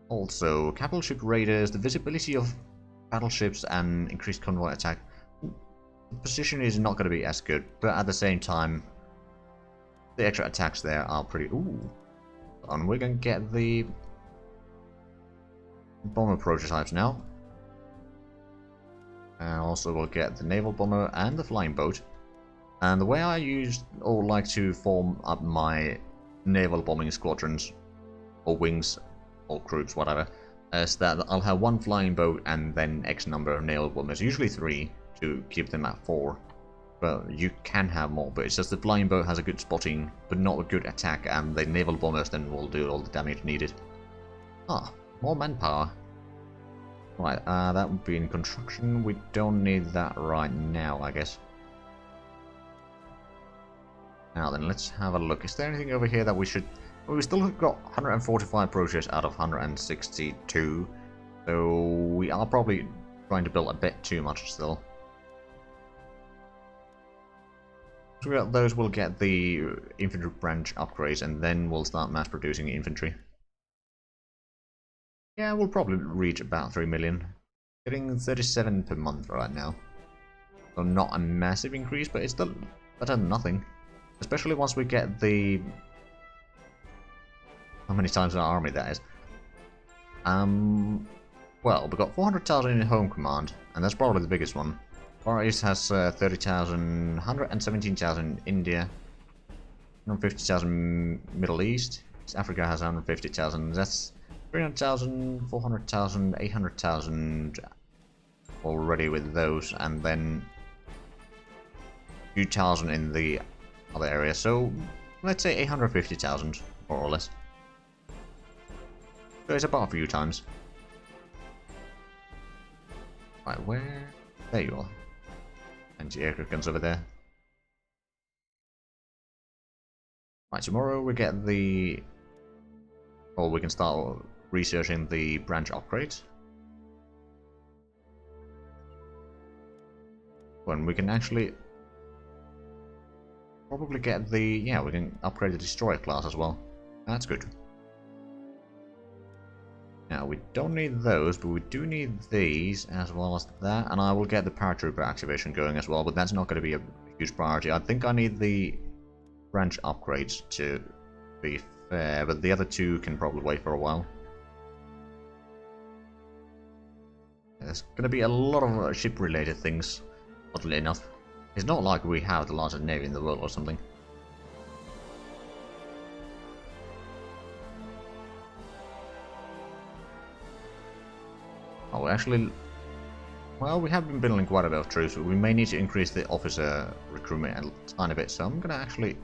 Speaker 1: Also, capital ship raiders, the visibility of battleships and increased convoy attack. The position is not going to be as good, but at the same time, the extra attacks there are pretty... Ooh. And we're going to get the bomber prototypes now. And also we'll get the naval bomber and the flying boat. And the way I use or like to form up my naval bombing squadrons, or wings, or groups, whatever, is that I'll have one flying boat and then X number of naval bombers, usually 3, to keep them at 4. But you can have more, but it's just the flying boat has a good spotting, but not a good attack, and the naval bombers then will do all the damage needed. Ah, more manpower. Right, that would be in construction. We don't need that right now, I guess. Now then, let's have a look. Is there anything over here that we should... Well, we still got 145 projects out of 162, so we are probably trying to build a bit too much still. So we got those, we'll get the infantry branch upgrades, and then we'll start mass producing infantry. Yeah, we'll probably reach about 3 million. Getting 37 per month right now. So not a massive increase, but it's still better than nothing. Especially once we get the... How many times our army that is? Well, we've got 400,000 in home command, and that's probably the biggest one. Far East has 30,000, 117,000 India, 150,000 Middle East. East Africa has 150,000. That's 300,000, 400,000, 800,000 already with those, and then 2,000 in the other area. So let's say 850,000, more or less. So it's about a few times. Right, where? There you are. Anti-aircraft guns over there. Right, tomorrow we get the... Or we can start researching the branch upgrades. When we can actually... Probably get the... Yeah, we can upgrade the destroyer class as well. That's good. Now, we don't need those, but we do need these as well as that, and I will get the paratrooper activation going as well, but that's not going to be a huge priority. I think I need the branch upgrades to be fair, but the other two can probably wait for a while. There's going to be a lot of ship-related things, oddly enough. It's not like we have the largest navy in the world or something. Oh, actually, well, we have been building quite a bit of troops, but we may need to increase the officer recruitment a tiny bit, so I'm gonna actually...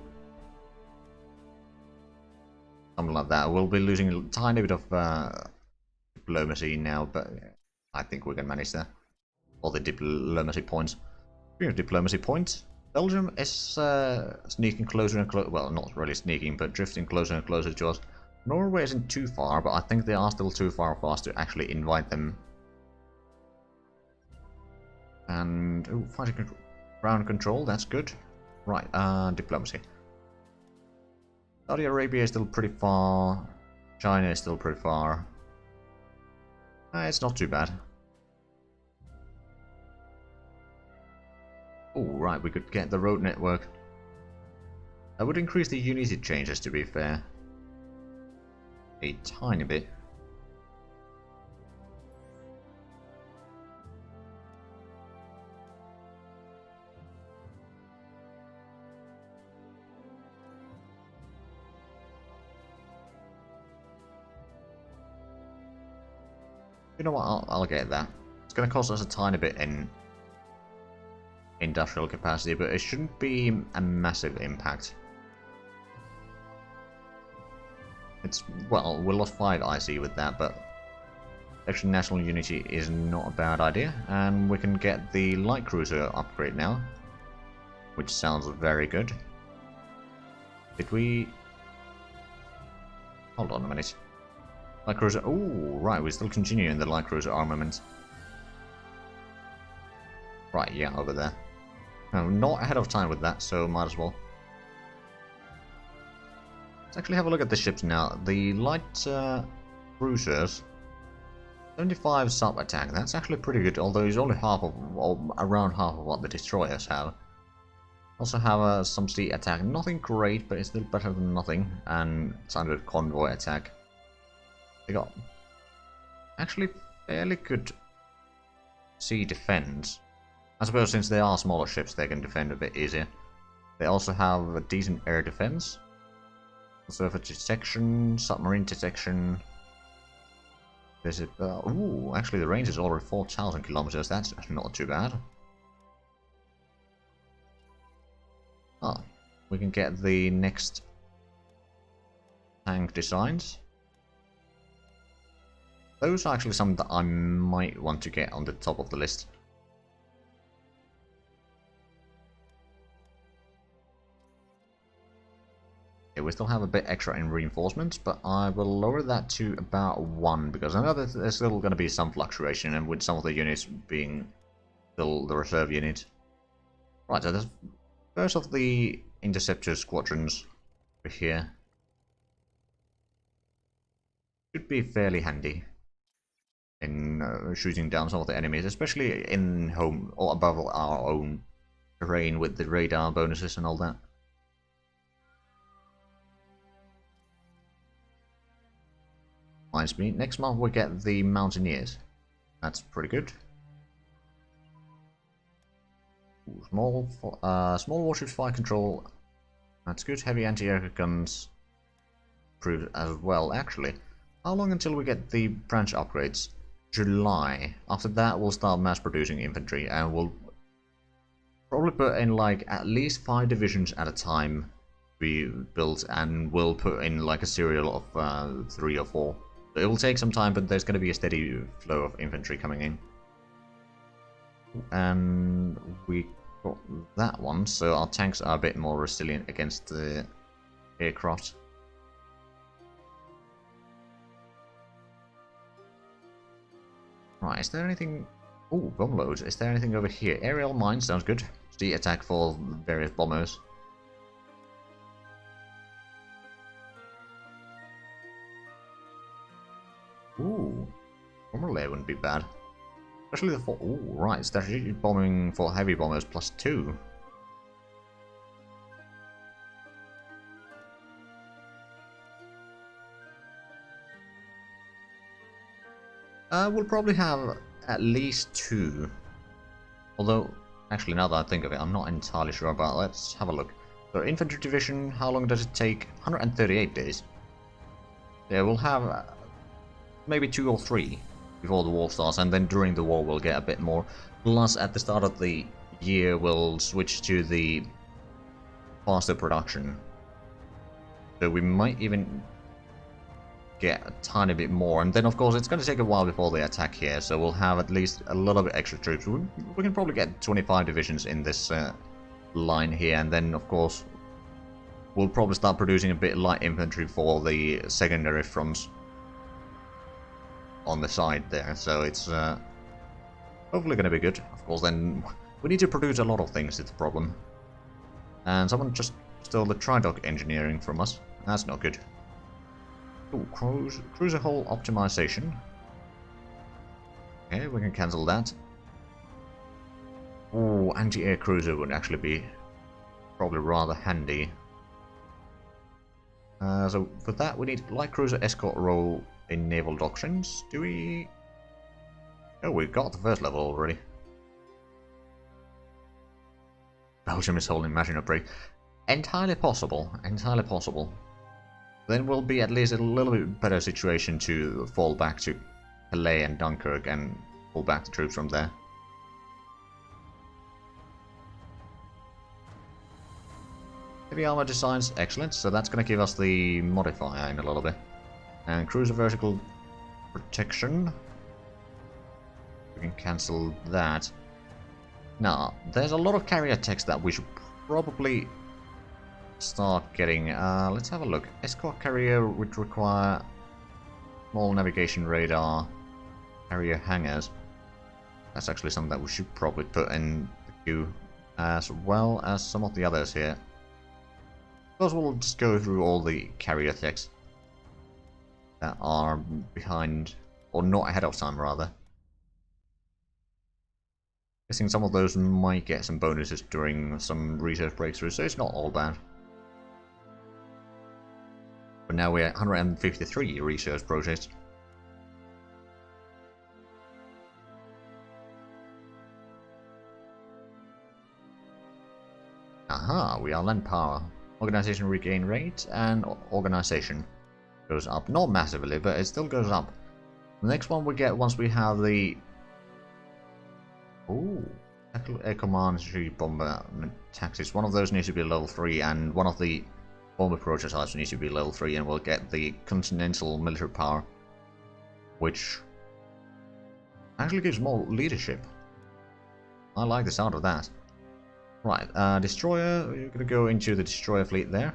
Speaker 1: Something like that. We'll be losing a tiny bit of diplomacy now, but I think we can manage that. All the diplomacy points. Speaking of diplomacy points, Belgium is sneaking closer and closer, well, not really sneaking, but drifting closer and closer to us. Norway isn't too far, but I think they are still too far for us to actually invite them. And, oh, fighting control, ground control, that's good. Right, diplomacy. Saudi Arabia is still pretty far. China is still pretty far. It's not too bad. Oh, right, we could get the road network. That would increase the unity changes, to be fair. A tiny bit. You know what, I'll get that. It's going to cost us a tiny bit in industrial capacity, but it shouldn't be a massive impact. It's, well, we lost 5 IC with that, but extra national unity is not a bad idea, and we can get the light cruiser upgrade now, which sounds very good. Did we... Hold on a minute. Light cruiser... Oh, right, we're still continuing the light cruiser armament. Right, yeah, over there. No, not ahead of time with that, so might as well. Let's actually have a look at the ships now. The light cruisers, 75 sub attack. That's actually pretty good, although it's only half of, or around half of what the destroyers have. Also have some sea attack. Nothing great, but it's still better than nothing. And standard convoy attack. They got actually fairly good sea defense. I suppose since they are smaller ships, they can defend a bit easier. They also have a decent air defense. Surface detection, submarine detection. There's it. Ooh, actually the range is already 4,000 kilometers. That's not too bad. Ah, we can get the next tank designs. Those are actually some that I might want to get on the top of the list. We still have a bit extra in reinforcements, but I will lower that to about 1 because I know that there's still going to be some fluctuation, and with some of the units being still the reserve unit. Right, so there's first of the interceptor squadrons over here should be fairly handy in shooting down some of the enemies, especially in home or above our own terrain with the radar bonuses and all that. Reminds me, next month we get the Mountaineers. That's pretty good. Ooh, small warships fire control. That's good. Heavy anti-aircraft guns improved as well. Actually, how long until we get the branch upgrades? July. After that, we'll start mass producing infantry, and we'll probably put in like at least 5 divisions at a time we build, and we'll put in like a serial of 3 or 4. It will take some time, but there's going to be a steady flow of infantry coming in. And we got that one, so our tanks are a bit more resilient against the aircraft. Right, is there anything... Ooh, bomb loads. Is there anything over here? Aerial mines, sounds good. Sea attack for various bombers. Ooh, bomber layer wouldn't be bad. Especially the... Ooh, right, strategic bombing for heavy bombers +2. We'll probably have at least 2. Although, actually, now that I think of it, I'm not entirely sure about it. Let's have a look. So, infantry division, how long does it take? 138 days. Yeah, we'll have maybe 2 or 3 before the war starts, and then during the war we'll get a bit more. Plus, at the start of the year, we'll switch to the faster production. So we might even get a tiny bit more, and then of course it's going to take a while before they attack here, so we'll have at least a little bit extra troops. We can probably get 25 divisions in this line here, and then of course we'll probably start producing a bit light infantry for the secondary fronts on the side there, so it's hopefully going to be good. Of course, then we need to produce a lot of things, it's the problem. And someone just stole the Tridoc engineering from us. That's not good. Ooh, cruiser hull optimization. Okay, we can cancel that. Ooh, anti-air cruiser would actually be probably rather handy. So for that we need light cruiser escort role in naval doctrines. Do we... Oh, we got the first level already. Belgium is holding machine upgrade. Entirely possible, entirely possible. Then we'll be at least in a little bit better situation to fall back to Calais and Dunkirk and pull back the troops from there. Heavy armor designs, excellent, so that's going to give us the modifier in a little bit. And cruiser vertical protection. We can cancel that. Now, there's a lot of carrier text that we should probably start getting. Let's have a look. Escort carrier would require small navigation radar, carrier hangars. That's actually something that we should probably put in the queue, as well as some of the others here. Because we'll just go through all the carrier text that are behind, or not ahead of time rather. Guessing some of those might get some bonuses during some research breakthroughs, so it's not all bad. But now we're at 153 research projects. Aha, we are land power. Organization regain rate and organization goes up. Not massively, but it still goes up. The next one we get once we have the... Ooh, Air Command bombardment taxes. One of those needs to be level 3, and one of the bomber prototypes needs to be level 3, and we'll get the continental military power, which actually gives more leadership. I like the sound of that. Right, destroyer, we're going to go into the destroyer fleet there.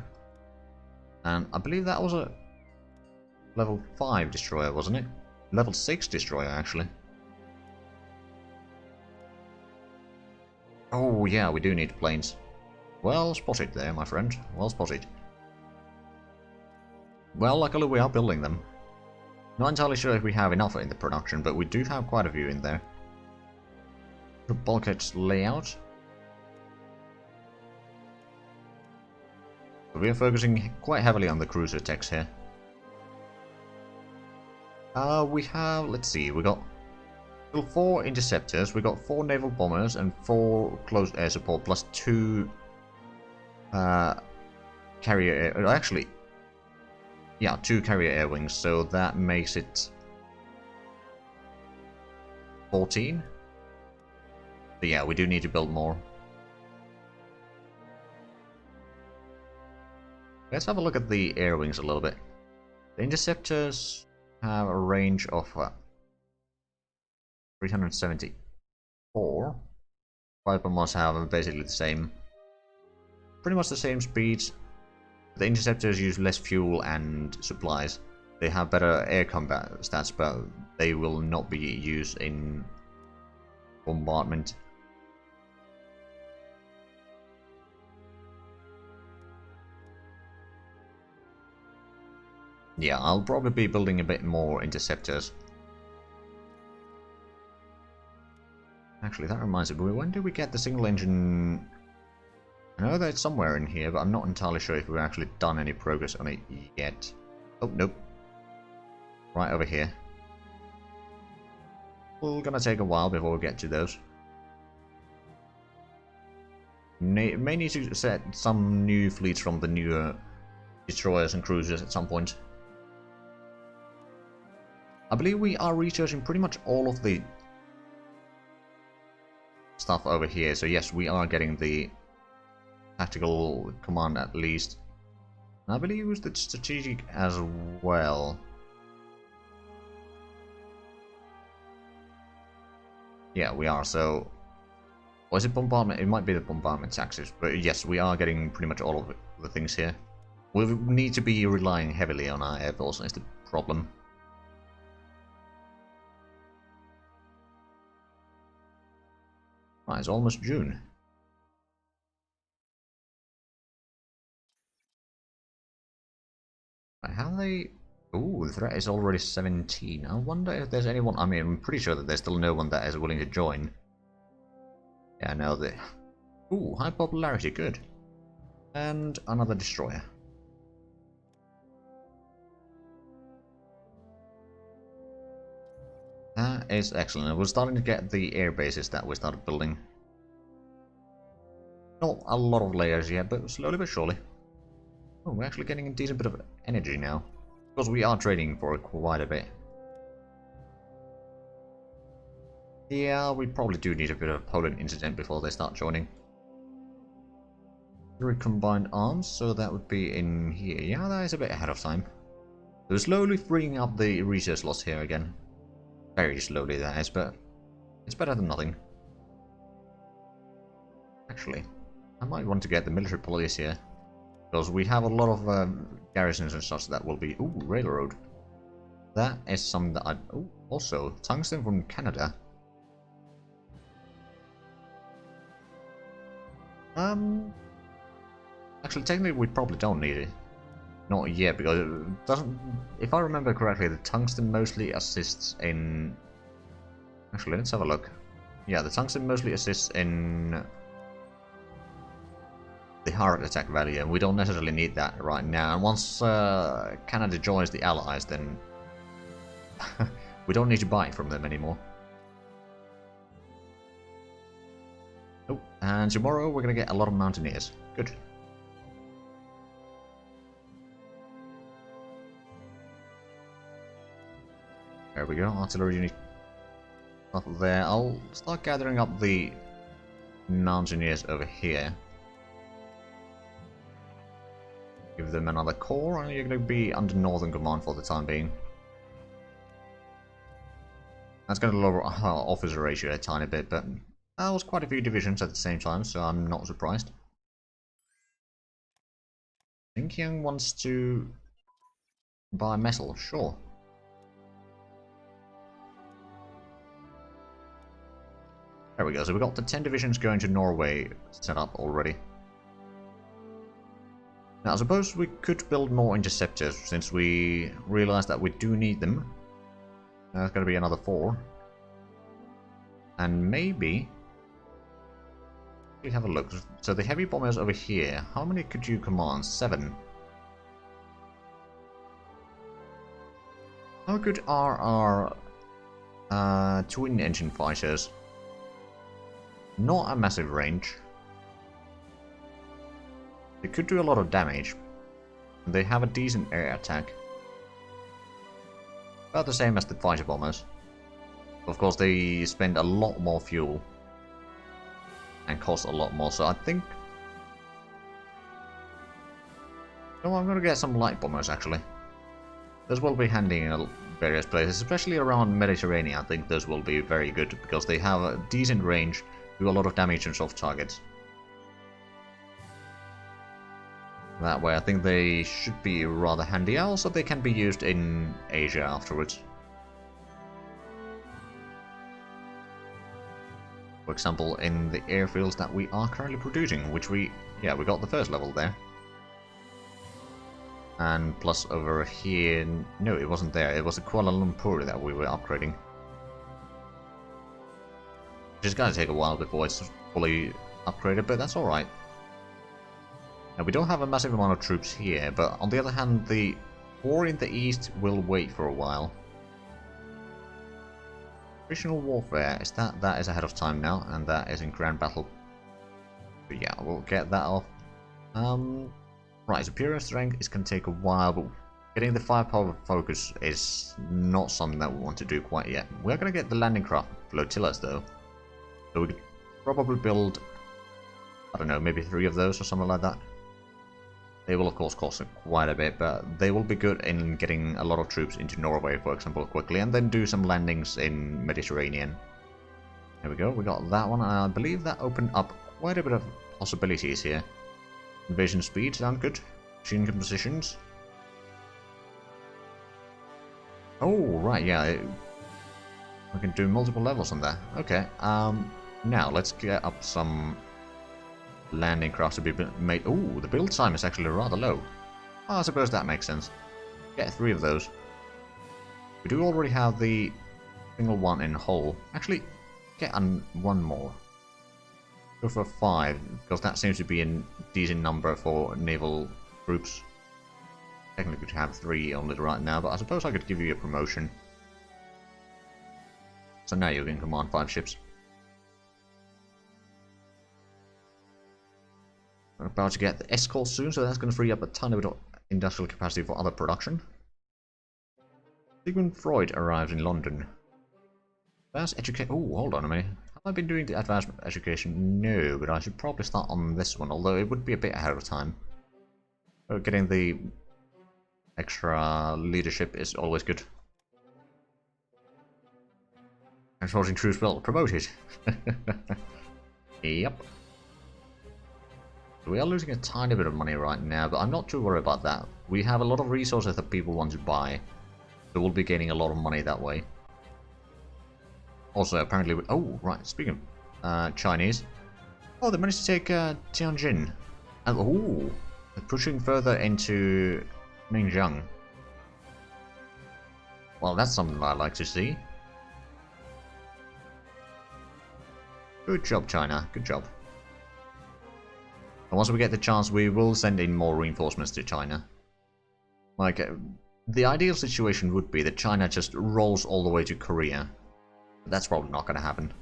Speaker 1: And I believe that was a level 5 destroyer, wasn't it? Level 6 destroyer, actually. Oh yeah, we do need planes. Well spotted there, my friend. Well spotted. Well, luckily we are building them. Not entirely sure if we have enough in the production, but we do have quite a few in there. The bulkheads layout. We are focusing quite heavily on the cruiser techs here. We have, let's see, we got 4 interceptors, we got 4 naval bombers and 4 close air support plus 2 carrier air, actually, yeah, 2 carrier air wings, so that makes it 14. But yeah, we do need to build more. Let's have a look at the air wings a little bit. The interceptors have a range of 374. Fire bombers have basically the same, pretty much the same speeds. The interceptors use less fuel and supplies. They have better air combat stats, but they will not be used in bombardment. Yeah, I'll probably be building a bit more interceptors. Actually, that reminds me, when did we get the single engine? I know that it's somewhere in here, but I'm not entirely sure if we've actually done any progress on it yet. Oh, nope. Right over here. Well, gonna take a while before we get to those. May need to set some new fleets from the newer destroyers and cruisers at some point. I believe we are researching pretty much all of the stuff over here, so yes, we are getting the tactical command at least. And I believe it was the strategic as well. Yeah, we are, so... Was it bombardment? It might be the bombardment taxes, but yes, we are getting pretty much all of the things here. We'll need to be relying heavily on our air force, is the problem. Right, it's almost June. How they... Ooh, the threat is already 17. I wonder if there's anyone... I mean, I'm pretty sure that there's still no one that is willing to join. Yeah, no, the... Ooh, high popularity, good. And another destroyer. That is excellent. We're starting to get the air bases that we started building. Not a lot of layers yet, but slowly but surely. Oh, we're actually getting a decent bit of energy now. Because we are trading for quite a bit. Yeah, we probably do need a bit of a Poland incident before they start joining. Combined arms, so that would be in here. Yeah, that is a bit ahead of time. We're slowly freeing up the research slots here again. Very slowly, that is, but it's better than nothing. Actually, I might want to get the military police here. Because we have a lot of garrisons and such that will be... Ooh, railroad. That is something that I... Oh, also, tungsten from Canada. Actually, technically, we probably don't need it. Not yet, because it doesn't... If I remember correctly, the tungsten mostly assists in... Actually, let's have a look. Yeah, the tungsten mostly assists in... the heart attack value, and we don't necessarily need that right now. And once Canada joins the Allies, then we don't need to buy from them anymore. Oh, and tomorrow we're going to get a lot of mountaineers. Good. There we go, artillery unit up there. I'll start gathering up the mountaineers over here. Give them another corps, and you're going to be under Northern Command for the time being. That's going to lower our officer ratio a tiny bit, but that was quite a few divisions at the same time, so I'm not surprised. Xinjiang wants to buy metal, sure. There we go, so we've got the 10 divisions going to Norway set up already. Now, I suppose we could build more interceptors, since we realized that we do need them. That's going to be another 4. And maybe... we have a look. So the heavy bombers over here, how many could you command? 7. How good are our twin engine fighters? Not a massive range. They could do a lot of damage. They have a decent air attack. About the same as the fighter bombers. Of course, they spend a lot more fuel. And cost a lot more, so I think... no, I'm gonna get some light bombers, actually. Those will be handy in various places, especially around Mediterranean. I think those will be very good, because they have a decent range, do a lot of damage on soft targets. That way, I think they should be rather handy. Also, they can be used in Asia afterwards. For example, in the airfields that we are currently producing, which we got the first level there. And plus over here, no, it wasn't there, it was Kuala Lumpur that we were upgrading. Which is going to take a while before it's fully upgraded, but that's alright. Now, we don't have a massive amount of troops here, but on the other hand, the war in the east will wait for a while. Traditional warfare, is that is ahead of time now, and that is in grand battle. But yeah, we'll get that off. Right, superior strength is going to take a while, but getting the firepower focus is not something that we want to do quite yet. We're going to get the landing craft flotillas though. So we could probably build, I don't know, maybe 3 of those or something like that. They will of course cost quite a bit, but they will be good in getting a lot of troops into Norway, for example, quickly, and then do some landings in Mediterranean. There we go, we got that one, and I believe that opened up quite a bit of possibilities here. Invasion speed, sound good. Machine compositions. Oh, right, yeah. We can do multiple levels on that. Okay, now let's get up some landing crafts to be made. Ooh, the build time is actually rather low. Oh, I suppose that makes sense. Get 3 of those. We do already have the single one in hull. Actually, get one more. Go for 5, because that seems to be a decent number for naval troops. Technically could have 3 only right now, but I suppose I could give you a promotion. So now you can command 5 ships. We're about to get the escort soon, so that's going to free up a ton of industrial capacity for other production. Sigmund Freud arrives in London. Advanced education. Oh, hold on a minute. Have I been doing the advanced education? No, but I should probably start on this one, although it would be a bit ahead of time. So getting the extra leadership is always good. Transporting troops well promoted. Yep. We are losing a tiny bit of money right now, but I'm not too worried about that. We have a lot of resources that people want to buy, so we'll be gaining a lot of money that way. Also, apparently, oh, right, speaking of Chinese. Oh, they managed to take Tianjin. And, oh, they're pushing further into Minjiang. Well, that's something that I'd like to see. Good job, China. Good job. And once we get the chance, we will send in more reinforcements to China. Like, the ideal situation would be that China just rolls all the way to Korea. But that's probably not going to happen.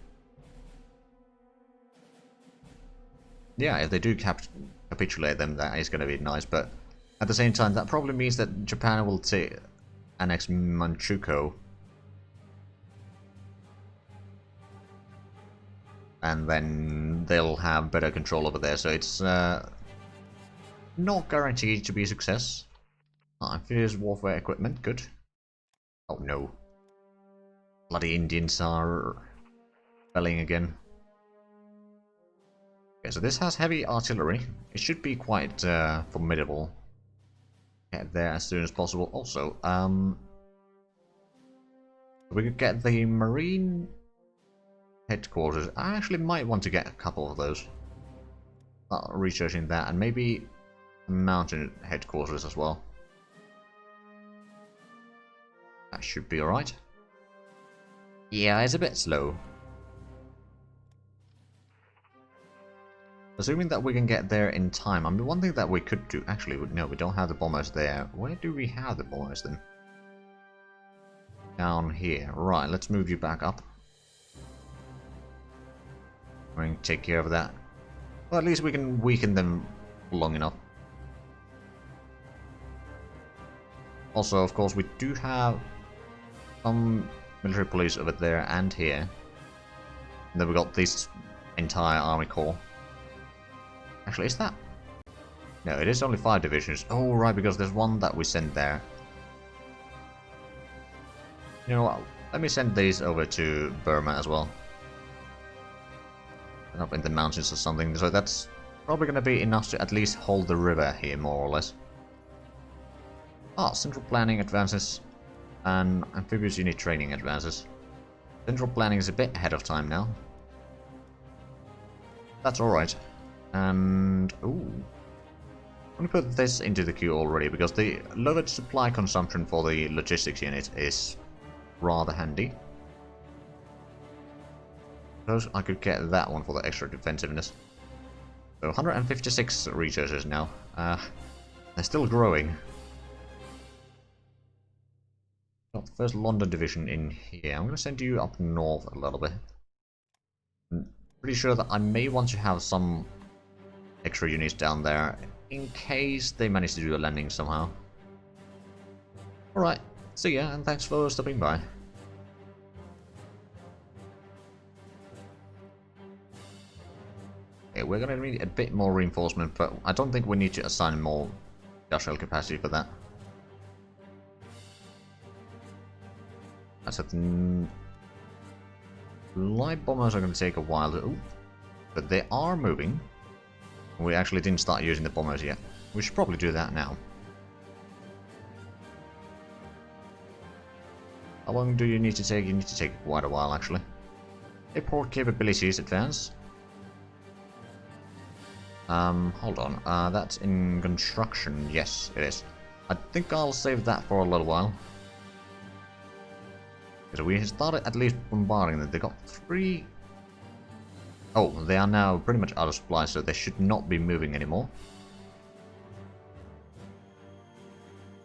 Speaker 1: Yeah, if they do capitulate, then that is going to be nice, but at the same time, that probably means that Japan will annex Manchukuo. And then they'll have better control over there, so it's not guaranteed to be a success. Amphibious warfare equipment, good. Oh no. Bloody Indians are rebelling again. Okay, so this has heavy artillery. It should be quite formidable. Get there as soon as possible. Also, we could get the marine headquarters. I actually might want to get a couple of those. Start researching that, and maybe a mountain headquarters as well. That should be alright. Yeah, it's a bit slow. Assuming that we can get there in time. I mean, one thing that we could do... Actually, no, we don't have the bombers there. Where do we have the bombers then? Down here. Right, let's move you back up. We're going to take care of that. Well, at least we can weaken them long enough. Also, of course, we do have some military police over there and here. And then we got this entire army corps. Actually, is that... No, it is only 5 divisions. Oh, right, because there's one that we sent there. You know what? Let me send these over to Burma as well. Up in the mountains or something. So that's probably going to be enough to at least hold the river here, more or less. Ah, central planning advances. And amphibious unit training advances. Central planning is a bit ahead of time now. That's alright. And... ooh. I'm going to put this into the queue already, because the lowered supply consumption for the logistics unit is rather handy. Suppose I could get that one for the extra defensiveness. So 156 researchers now. They're still growing. Got the first London division in here. I'm going to send you up north a little bit. I'm pretty sure that I may want to have some extra units down there in case they manage to do a landing somehow. Alright, see ya, and thanks for stopping by. Okay, we're gonna need a bit more reinforcement, but I don't think we need to assign more industrial capacity for that. I said light bombers are gonna take a while to... ooh, but they are moving. We actually didn't start using the bombers yet. We should probably do that now. How long do you need to take? You need to take quite a while, actually. Airport capabilities advance. Hold on. That's in construction. Yes, it is. I think I'll save that for a little while. So we started at least bombarding them. They got 3... oh, they are now pretty much out of supply, so they should not be moving anymore.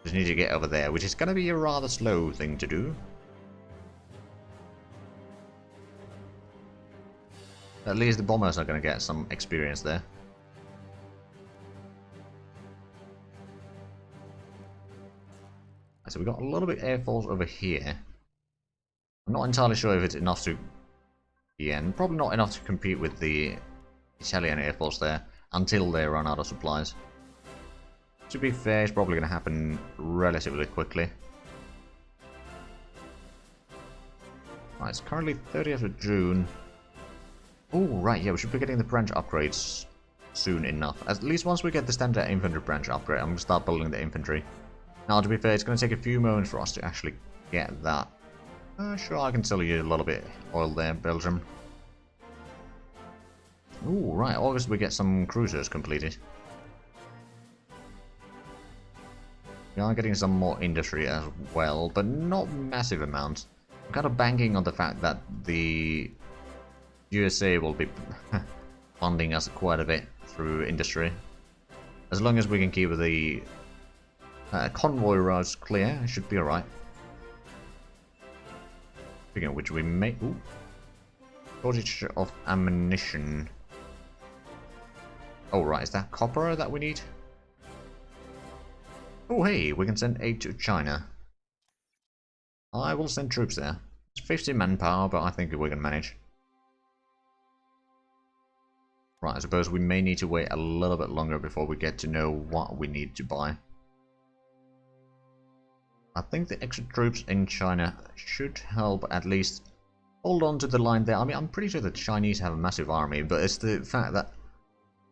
Speaker 1: Just need to get over there, which is going to be a rather slow thing to do. At least the bombers are going to get some experience there. So we got a little bit air force over here. I'm not entirely sure if it's enough to... yeah, and probably not enough to compete with the Italian Air Force there until they run out of supplies. To be fair, it's probably going to happen relatively quickly. Right, it's currently 30th of June. Oh, right, yeah, we should be getting the branch upgrades soon enough. At least once we get the standard infantry branch upgrade, I'm going to start building the infantry. Now, to be fair, it's going to take a few moments for us to actually get that. Sure, I can sell you a little bit oil there, Belgium. Ooh, right, August we get some cruisers completed. We are getting some more industry as well, but not massive amounts. I'm kind of banking on the fact that the USA will be funding us quite a bit through industry. As long as we can keep the convoy routes clear, it should be alright. Speaking of which, we may... ooh. Shortage of ammunition. Oh, right, is that copper that we need? Oh, hey, we can send aid to China. I will send troops there. It's 50 manpower, but I think we can manage. Right, I suppose we may need to wait a little bit longer before we get to know what we need to buy. I think the extra troops in China should help at least hold on to the line there. I mean, I'm pretty sure the Chinese have a massive army, but it's the fact that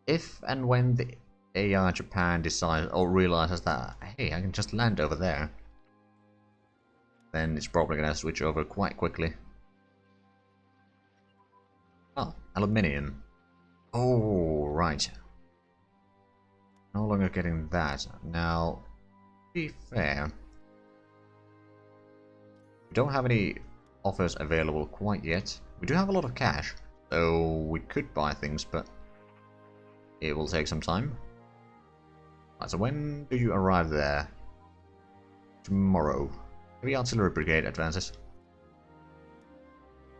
Speaker 1: if and when the AI Japan decides or realizes that, hey, I can just land over there, then it's probably going to switch over quite quickly. Oh, aluminium. Oh, right. No longer getting that. Now, to be fair, we don't have any offers available quite yet. We do have a lot of cash, so we could buy things, but it will take some time. Right, so when do you arrive there? Tomorrow. Heavy artillery brigade advances.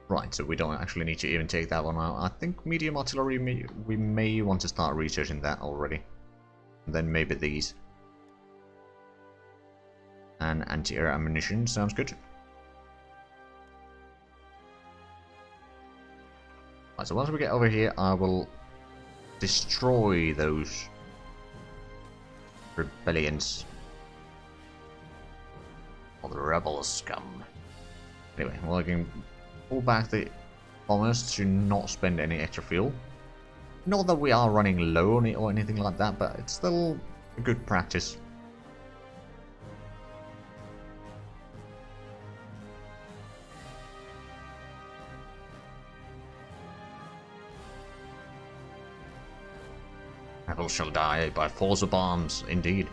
Speaker 1: Right, so we don't actually need to even take that one out. I think medium artillery, we may want to start researching that already. And then maybe these. And anti-air ammunition, sounds good. Right, so once we get over here, I will destroy those rebellions. Or the rebel scum. Anyway, well, I can pull back the bombers to not spend any extra fuel. Not that we are running low on it or anything like that, but it's still a good practice. Rebels shall die by force of arms, indeed.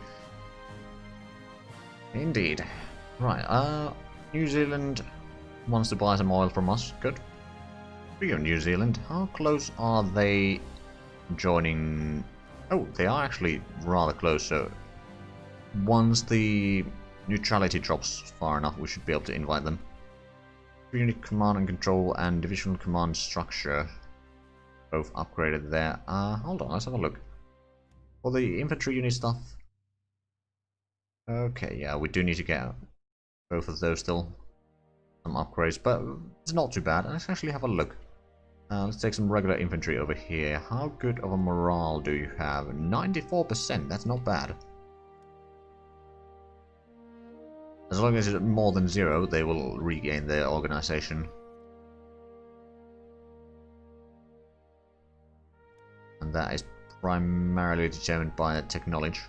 Speaker 1: Indeed. Right, New Zealand wants to buy some oil from us. Good. Speaking of New Zealand, how close are they joining? Oh, they are actually rather close, so once the neutrality drops far enough, we should be able to invite them. Unit command and control and divisional command structure both upgraded there. Hold on, let's have a look. For the infantry unit stuff. Okay, yeah, we do need to get both of those still. Some upgrades, but it's not too bad. Let's actually have a look. Let's take some regular infantry over here. How good of a morale do you have? 94%, that's not bad. As long as it's more than 0, they will regain their organization. And that is primarily determined by the technology.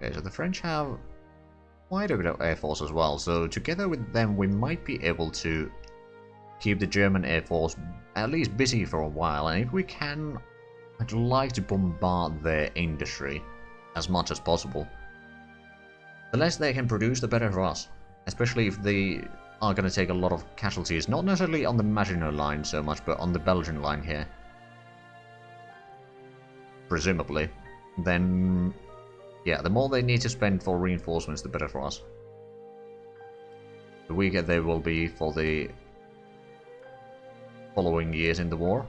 Speaker 1: Okay, so the French have quite a bit of air force as well, so together with them we might be able to keep the German air force at least busy for a while, and if we can, I'd like to bombard their industry as much as possible. The less they can produce, the better for us, especially if they are going to take a lot of casualties, not necessarily on the Maginot line so much, but on the Belgian line here. Presumably. Then yeah, the more they need to spend for reinforcements, the better for us. The weaker they will be for the following years in the war.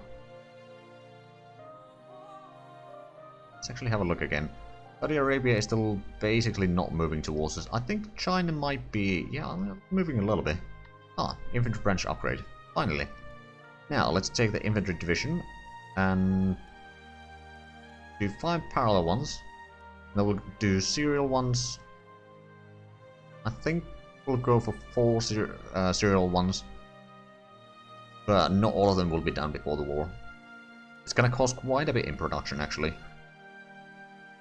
Speaker 1: Let's actually have a look again. Saudi Arabia is still basically not moving towards us. I think China might be, yeah, moving a little bit. Ah, infantry branch upgrade. Finally. Now, let's take the infantry division and do 5 parallel ones. Then we'll do serial ones. I think we'll go for 4 serial ones. But not all of them will be done before the war. It's going to cost quite a bit in production, actually.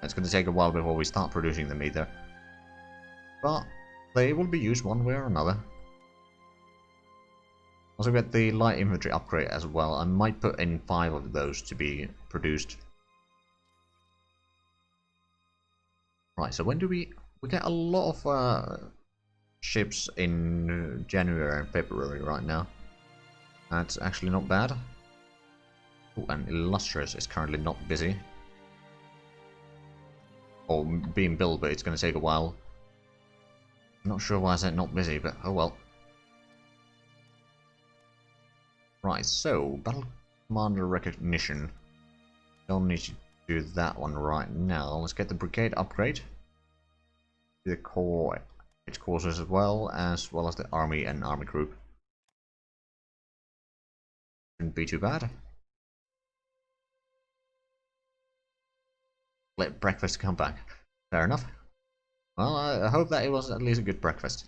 Speaker 1: It's going to take a while before we start producing them either. But they will be used one way or another. Also get the light infantry upgrade as well. I might put in 5 of those to be produced. Right, so when do we get a lot of ships in January and February right now. That's actually not bad. Oh, and Illustrious is currently not busy. Or being built, but it's going to take a while. I'm not sure why it's not busy, but oh well. Right, so Battle Commander Recognition. Don't need to do that one right now. Let's get the Brigade Upgrade. The Corps, its courses as well as the Army and Army Group. Shouldn't be too bad. Let breakfast come back. Fair enough. Well, I hope that it was at least a good breakfast.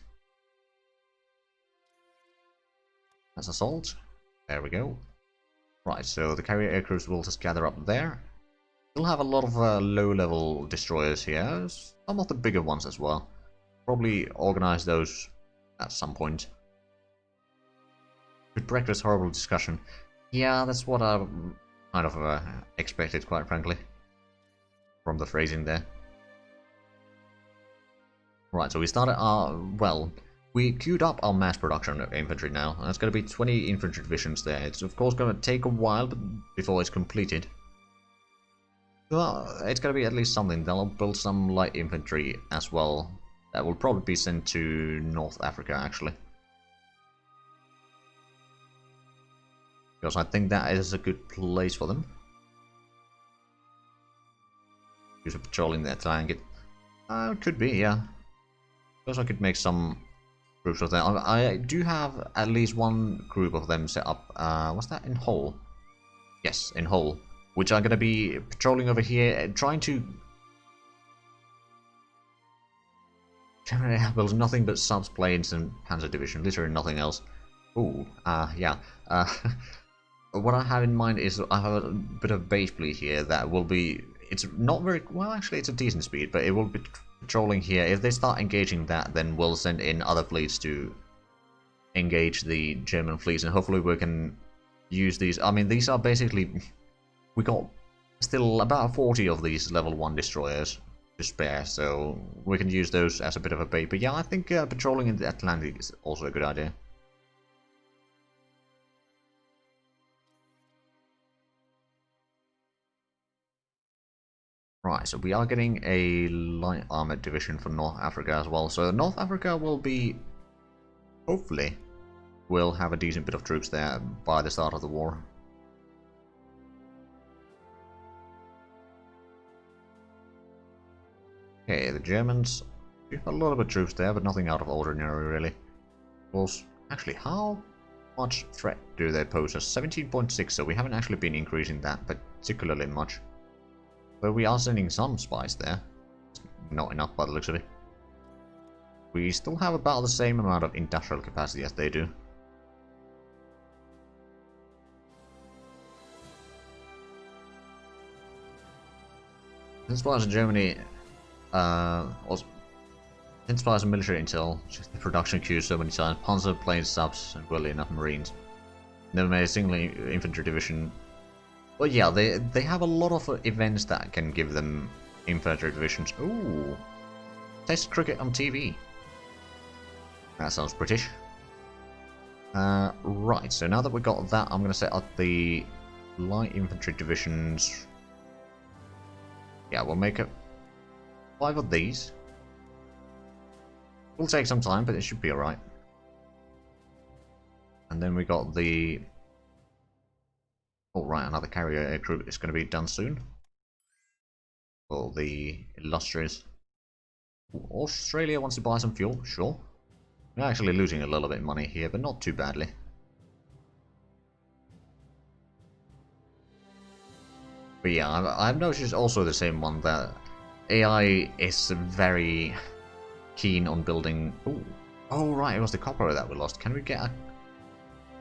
Speaker 1: That's assault. There we go. Right, so the carrier aircrews will just gather up there. We'll have a lot of low-level destroyers here. Some of the bigger ones as well. Probably organize those at some point. Could break this horrible discussion. Yeah, that's what I kind of expected, quite frankly, from the phrasing there. Right, so we started our, well, we queued up our mass production of infantry now. That's going to be 20 infantry divisions there. It's of course going to take a while before it's completed. Well, it's going to be at least something. They'll build some light infantry as well. That will probably be sent to North Africa, actually. Because I think that is a good place for them. Use a patrolling there, try and get... could be, yeah. Because I could make some groups of them. I do have at least one group of them set up. What's that? In HoI? Yes, in HoI. Which are going to be patrolling over here, trying to... Well, nothing but subs, planes, and Panzer Division. Literally nothing else. Ooh, yeah. What I have in mind is I have a bit of base fleet here that will be... It's not very... Well, actually, it's a decent speed, but it will be patrolling here. If they start engaging that, then we'll send in other fleets to engage the German fleets, and hopefully we can use these. I mean, these are basically... We got still about 40 of these level 1 destroyers to spare, so we can use those as a bit of a bait. But yeah, I think patrolling in the Atlantic is also a good idea. Right, so we are getting a light armored division for North Africa as well. So North Africa will be, hopefully, will have a decent bit of troops there by the start of the war. Okay, the Germans do have a lot of troops there, but nothing out of ordinary, really. Well, actually, how much threat do they pose us? 17.6, so we haven't actually been increasing that particularly much. But we are sending some spies there. Not enough by the looks of it. We still have about the same amount of industrial capacity as they do. As far as Germany, also, as far as military intel, just the production queue so many times, Panzer, planes, subs, and barely enough Marines. Never made a single infantry division. Well, yeah, they have a lot of events that can give them infantry divisions. Ooh, Test cricket on TV. That sounds British. Right, so now that we got that, I'm going to set up the light infantry divisions. Yeah, we'll make 5 of these. Will take some time, but it should be alright. And then we got the... Oh, right, another carrier air group is going to be done soon. Well, the illustrious... Ooh, Australia wants to buy some fuel, sure. We're actually losing a little bit of money here, but not too badly. But yeah, I've noticed also the same one that AI is very keen on building... Ooh. Oh, right, it was the copper that we lost. Can we get a...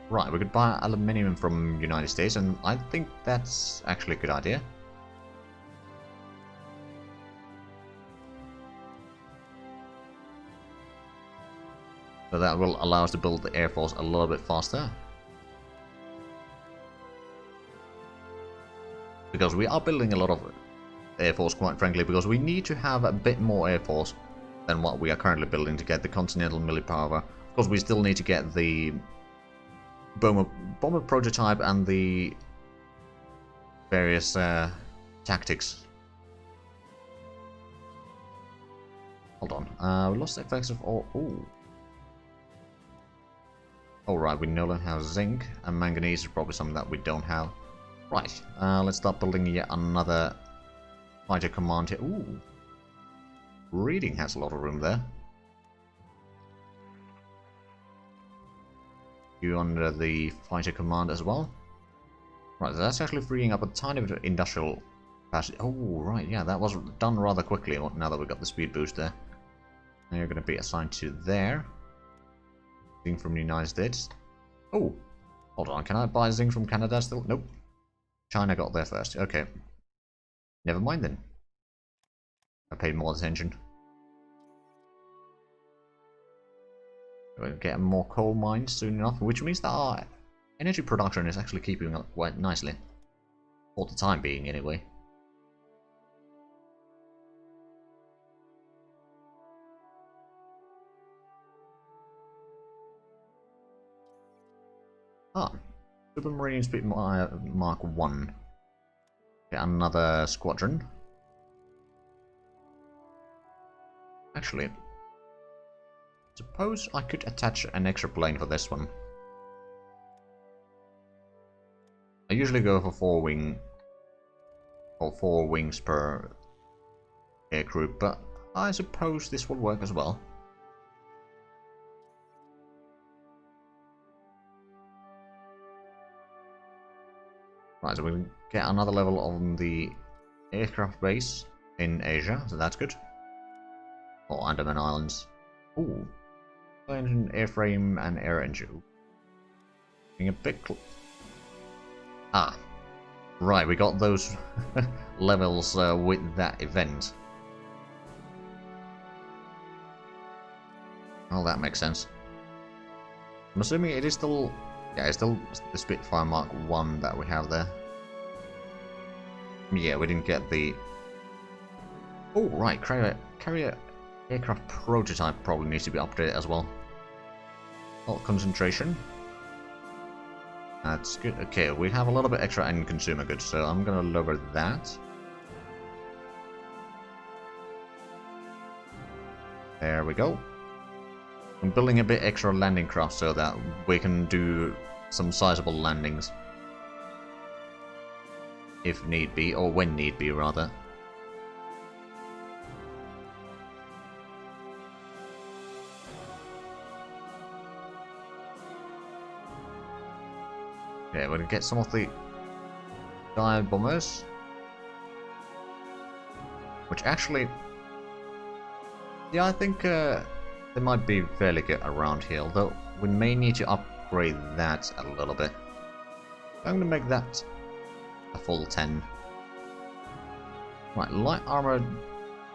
Speaker 1: Right, we could buy aluminium from United States, and I think that's actually a good idea. So that will allow us to build the Air Force a little bit faster. Because we are building a lot of Air Force, quite frankly, because we need to have a bit more Air Force than what we are currently building to get the continental military power. Of course, we still need to get the bomber prototype and the various tactics. Hold on, we lost the effects of all... Ooh. Alright, we no longer have zinc, and manganese is probably something that we don't have. Right, let's start building yet another fighter command here. Ooh. Reading has a lot of room there. You under the fighter command as well. Right, so that's actually freeing up a tiny bit of industrial capacity. Oh, right, yeah, that was done rather quickly now that we got the speed boost there. Now you're going to be assigned to there. Zinc from the United States. Oh, hold on, can I buy zinc from Canada still? Nope. China got there first. Okay. Never mind then. I paid more attention. We'll get more coal mines soon enough, which means that our energy production is actually keeping up quite nicely. For the time being, anyway. Ah, Supermarine Speed Mark 1. Get another squadron. Actually, suppose I could attach an extra plane for this one. I usually go for 4 wings per air group, but I suppose this will work as well. Right, so we can get another level on the aircraft base in Asia, so that's good. Or Andaman Islands. Ooh. Engine, airframe, and air engine. Being a bit ah. Right, we got those levels with that event. Well, that makes sense. I'm assuming it is still... yeah, it's still the Spitfire Mark 1 that we have there. Yeah, we didn't get the... oh, right, carrier aircraft prototype probably needs to be updated as well. Well, concentration. That's good. Okay, we have a little bit extra in consumer goods, so I'm gonna lower that. There we go. I'm building a bit extra landing craft so that we can do some sizable landings. If need be, or when need be, rather. Okay, we're gonna get some of the Naval Bombers. Which actually... yeah, I think they might be fairly good around here, although we may need to upgrade that a little bit. I'm gonna make that a full 10. Right, light armor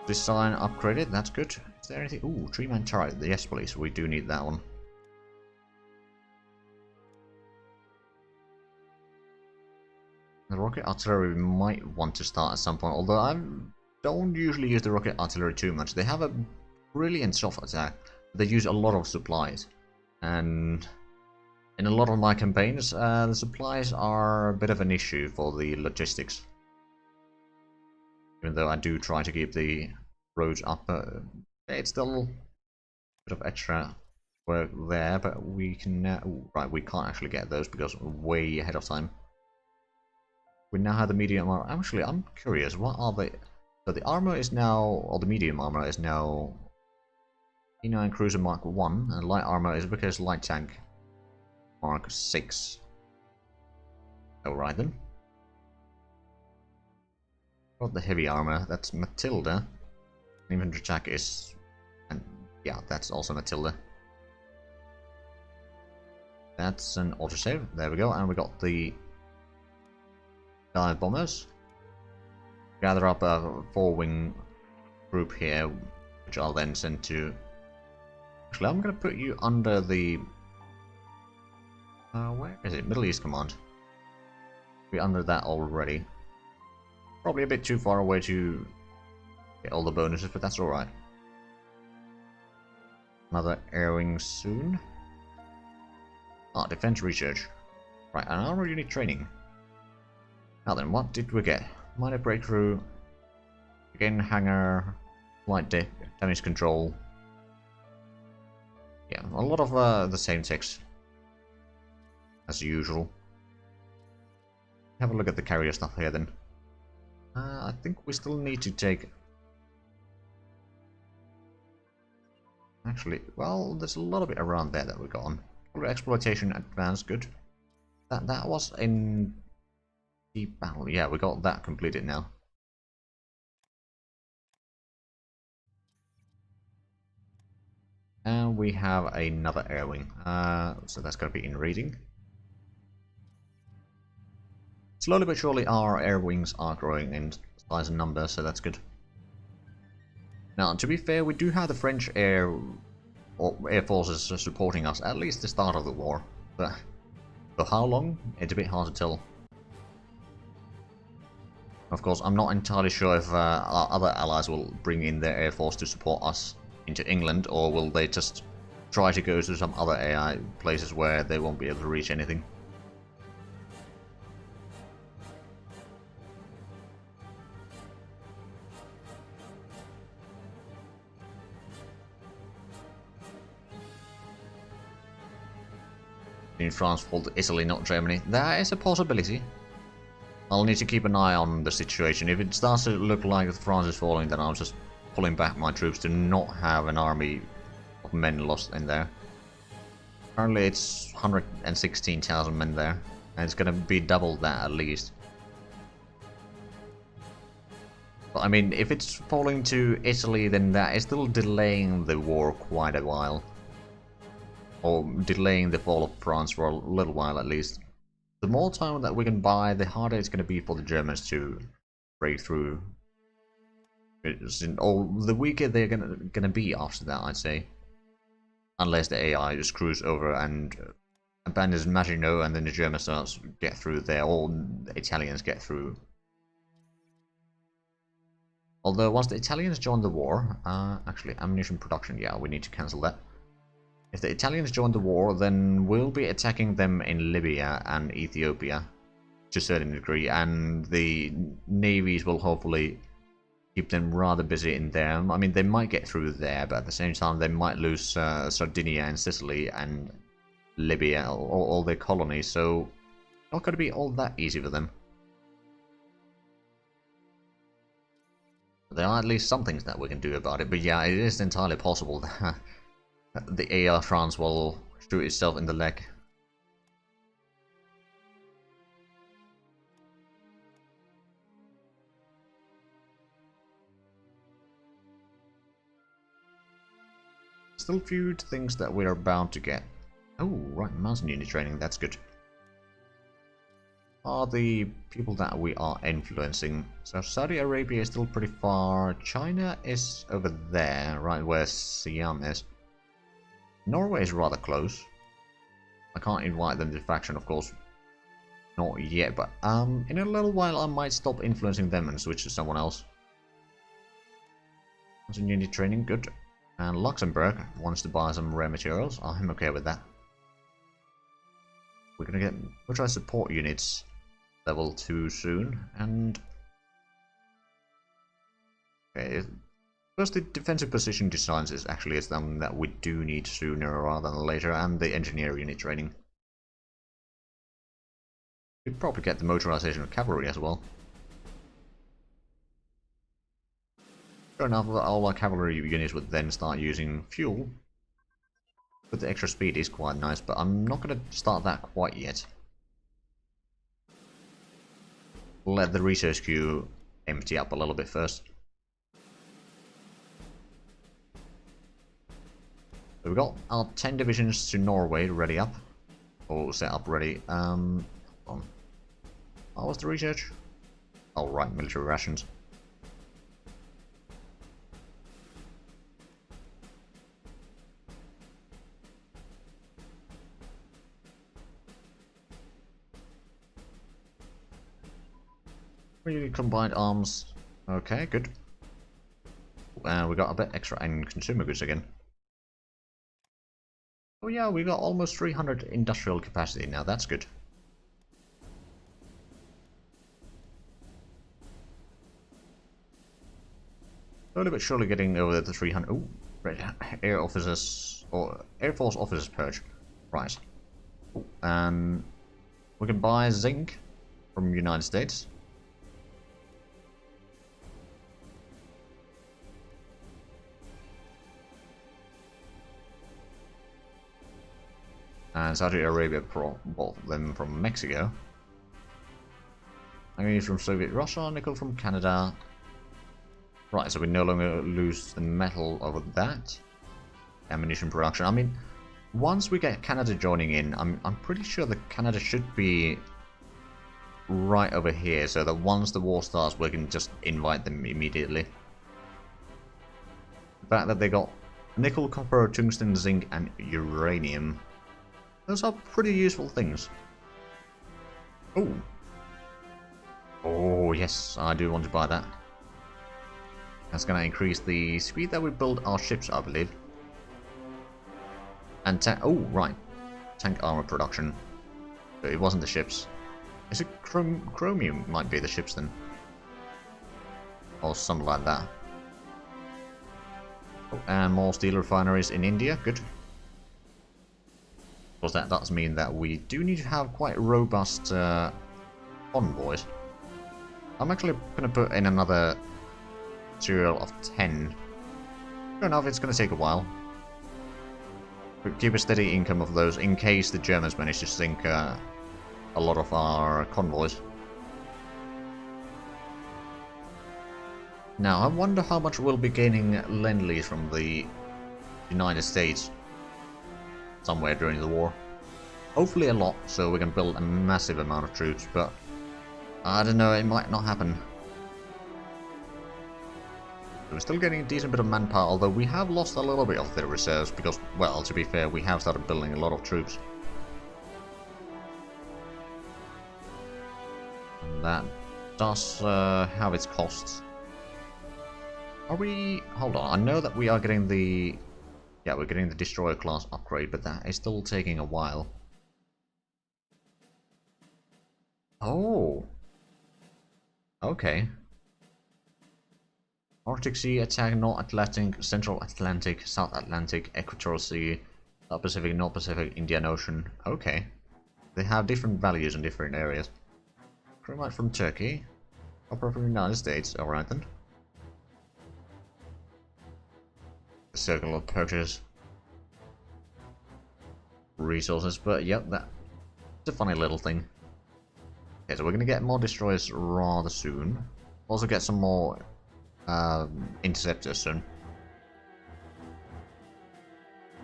Speaker 1: design upgraded, that's good. Is there anything? Ooh, 3-man turret. Yes, please, we do need that one. The rocket artillery we might want to start at some point, although I don't usually use the rocket artillery too much. They have a brilliant soft attack, but they use a lot of supplies. And in a lot of my campaigns, the supplies are a bit of an issue for the logistics. Even though I do try to keep the roads up, it's still a bit of extra work there, but we can... ooh, right, we can't actually get those because we're way ahead of time. We now have the medium armor. Actually, I'm curious, what are they? So the armor is now, or the medium armor is now E9 Cruiser Mark 1, and light armor is because light tank Mark 6. Alright then. Got the heavy armor, that's Matilda. Infantry attack is, and yeah, that's also Matilda. That's an autosave, there we go, and we got the Naval Bombers. Gather up a 4-wing group here, which I'll then send to... actually, I'm going to put you under the... where is it? Middle East Command. We're under that already. Probably a bit too far away to get all the bonuses, but that's alright. Another air wing soon. Ah, defense research. Right, and armor unit training. Now then, what did we get? Minor breakthrough, again hangar, light damage control. Yeah, a lot of the same text as usual. Have a look at the carrier stuff here then. I think we still need to take... actually, well, there's a lot of it around there that we got on. Exploitation advanced, good. That was in... battle. Yeah, we got that completed now. And we have another air wing. So that's going to be in raiding. Slowly but surely our air wings are growing in size and number, so that's good. Now, to be fair, we do have the French air forces supporting us, at least the start of the war. But For how long? It's a bit hard to tell. Of course, I'm not entirely sure if our other allies will bring in their air force to support us into England, or will they just try to go to some other AI places where they won't be able to reach anything. In France, fall to Italy, not Germany. That is a possibility. I'll need to keep an eye on the situation. If it starts to look like France is falling, then I'll just pulling back my troops to not have an army of men lost in there. Currently it's 116,000 men there, and it's gonna be double that at least. But I mean, if it's falling to Italy, then that is still delaying the war quite a while. Or delaying the fall of France for a little while at least. The more time that we can buy, the harder it's going to be for the Germans to break through. Or the weaker they're going to be after that, I'd say. Unless the AI just screws over and abandons Maginot, and then the Germans starts to get through there, or the Italians get through. Although once the Italians join the war, actually ammunition production, yeah, we need to cancel that. If the Italians join the war, then we'll be attacking them in Libya and Ethiopia to a certain degree, and the navies will hopefully keep them rather busy in there. I mean, they might get through there, but at the same time they might lose Sardinia and Sicily and Libya, all their colonies, so not going to be all that easy for them. There are at least some things that we can do about it, but yeah, it is entirely possible that the AI France will shoot itself in the leg. Still few things that we're about to get. Oh, right, mountain unit training, that's good. Are the people that we are influencing. So Saudi Arabia is still pretty far. China is over there, right where Siam is. Norway is rather close. I can't invite them to faction, of course. Not yet, but in a little while I might stop influencing them and switch to someone else. Mountain unit training, good. And Luxembourg wants to buy some rare materials. I'm okay with that. We're gonna get military support units level 2 soon, and okay, first the defensive position designs is actually something that we do need sooner rather than later, and the engineer unit training. We'd probably get the motorization of cavalry as well. Sure enough, all our cavalry units would then start using fuel. But the extra speed is quite nice, but I'm not going to start that quite yet. Let the research queue empty up a little bit first. So we've got our 10 divisions to Norway ready up. Or set up ready. Hold on. What was the research? Oh right, military rations. Really combined arms. Okay, good. We got a bit extra in consumer goods again. Oh yeah, we got almost 300 industrial capacity now, that's good. Slowly but surely getting over the 300. Ooh, air officers or Air Force officers purge. Right. Ooh, and we can buy zinc from the United States. And Saudi Arabia bought them from Mexico. Manganese from Soviet Russia, nickel from Canada. Right, so we no longer lose the metal over that. Ammunition production. I mean, once we get Canada joining in, I'm pretty sure that Canada should be right over here, so that once the war starts, we can just invite them immediately. The fact that they got nickel, copper, tungsten, zinc, and uranium. Those are pretty useful things. Oh. Oh, yes, I do want to buy that. That's going to increase the speed that we build our ships, I believe. And oh, right. Tank armor production. But it wasn't the ships. Is it chromium might be the ships then? Or something like that. Oh, and more steel refineries in India. Good. Of course, that does mean that we do need to have quite robust convoys. I'm actually going to put in another serial of 10. I don't know if it's going to take a while. But keep a steady income of those in case the Germans manage to sink a lot of our convoys. Now, I wonder how much we'll be gaining Lend-Lease from the United States somewhere during the war. Hopefully a lot, so we can build a massive amount of troops, but I don't know, it might not happen. We're still getting a decent bit of manpower, although we have lost a little bit of their reserves because, well, to be fair, we have started building a lot of troops. And that does have its costs. Are we... Hold on, I know that we are getting the... Yeah, we're getting the Destroyer class upgrade, but that is still taking a while. Oh! Okay. Arctic Sea, attack North Atlantic, Central Atlantic, South Atlantic, Equatorial Sea, South Pacific, North Pacific, Indian Ocean. Okay. They have different values in different areas. Chromite from Turkey. Copper from the United States. Alright then. The circle of purchase. Resources, but yep, that's a funny little thing. Okay, so we're gonna get more destroyers rather soon. Also get some more interceptors soon.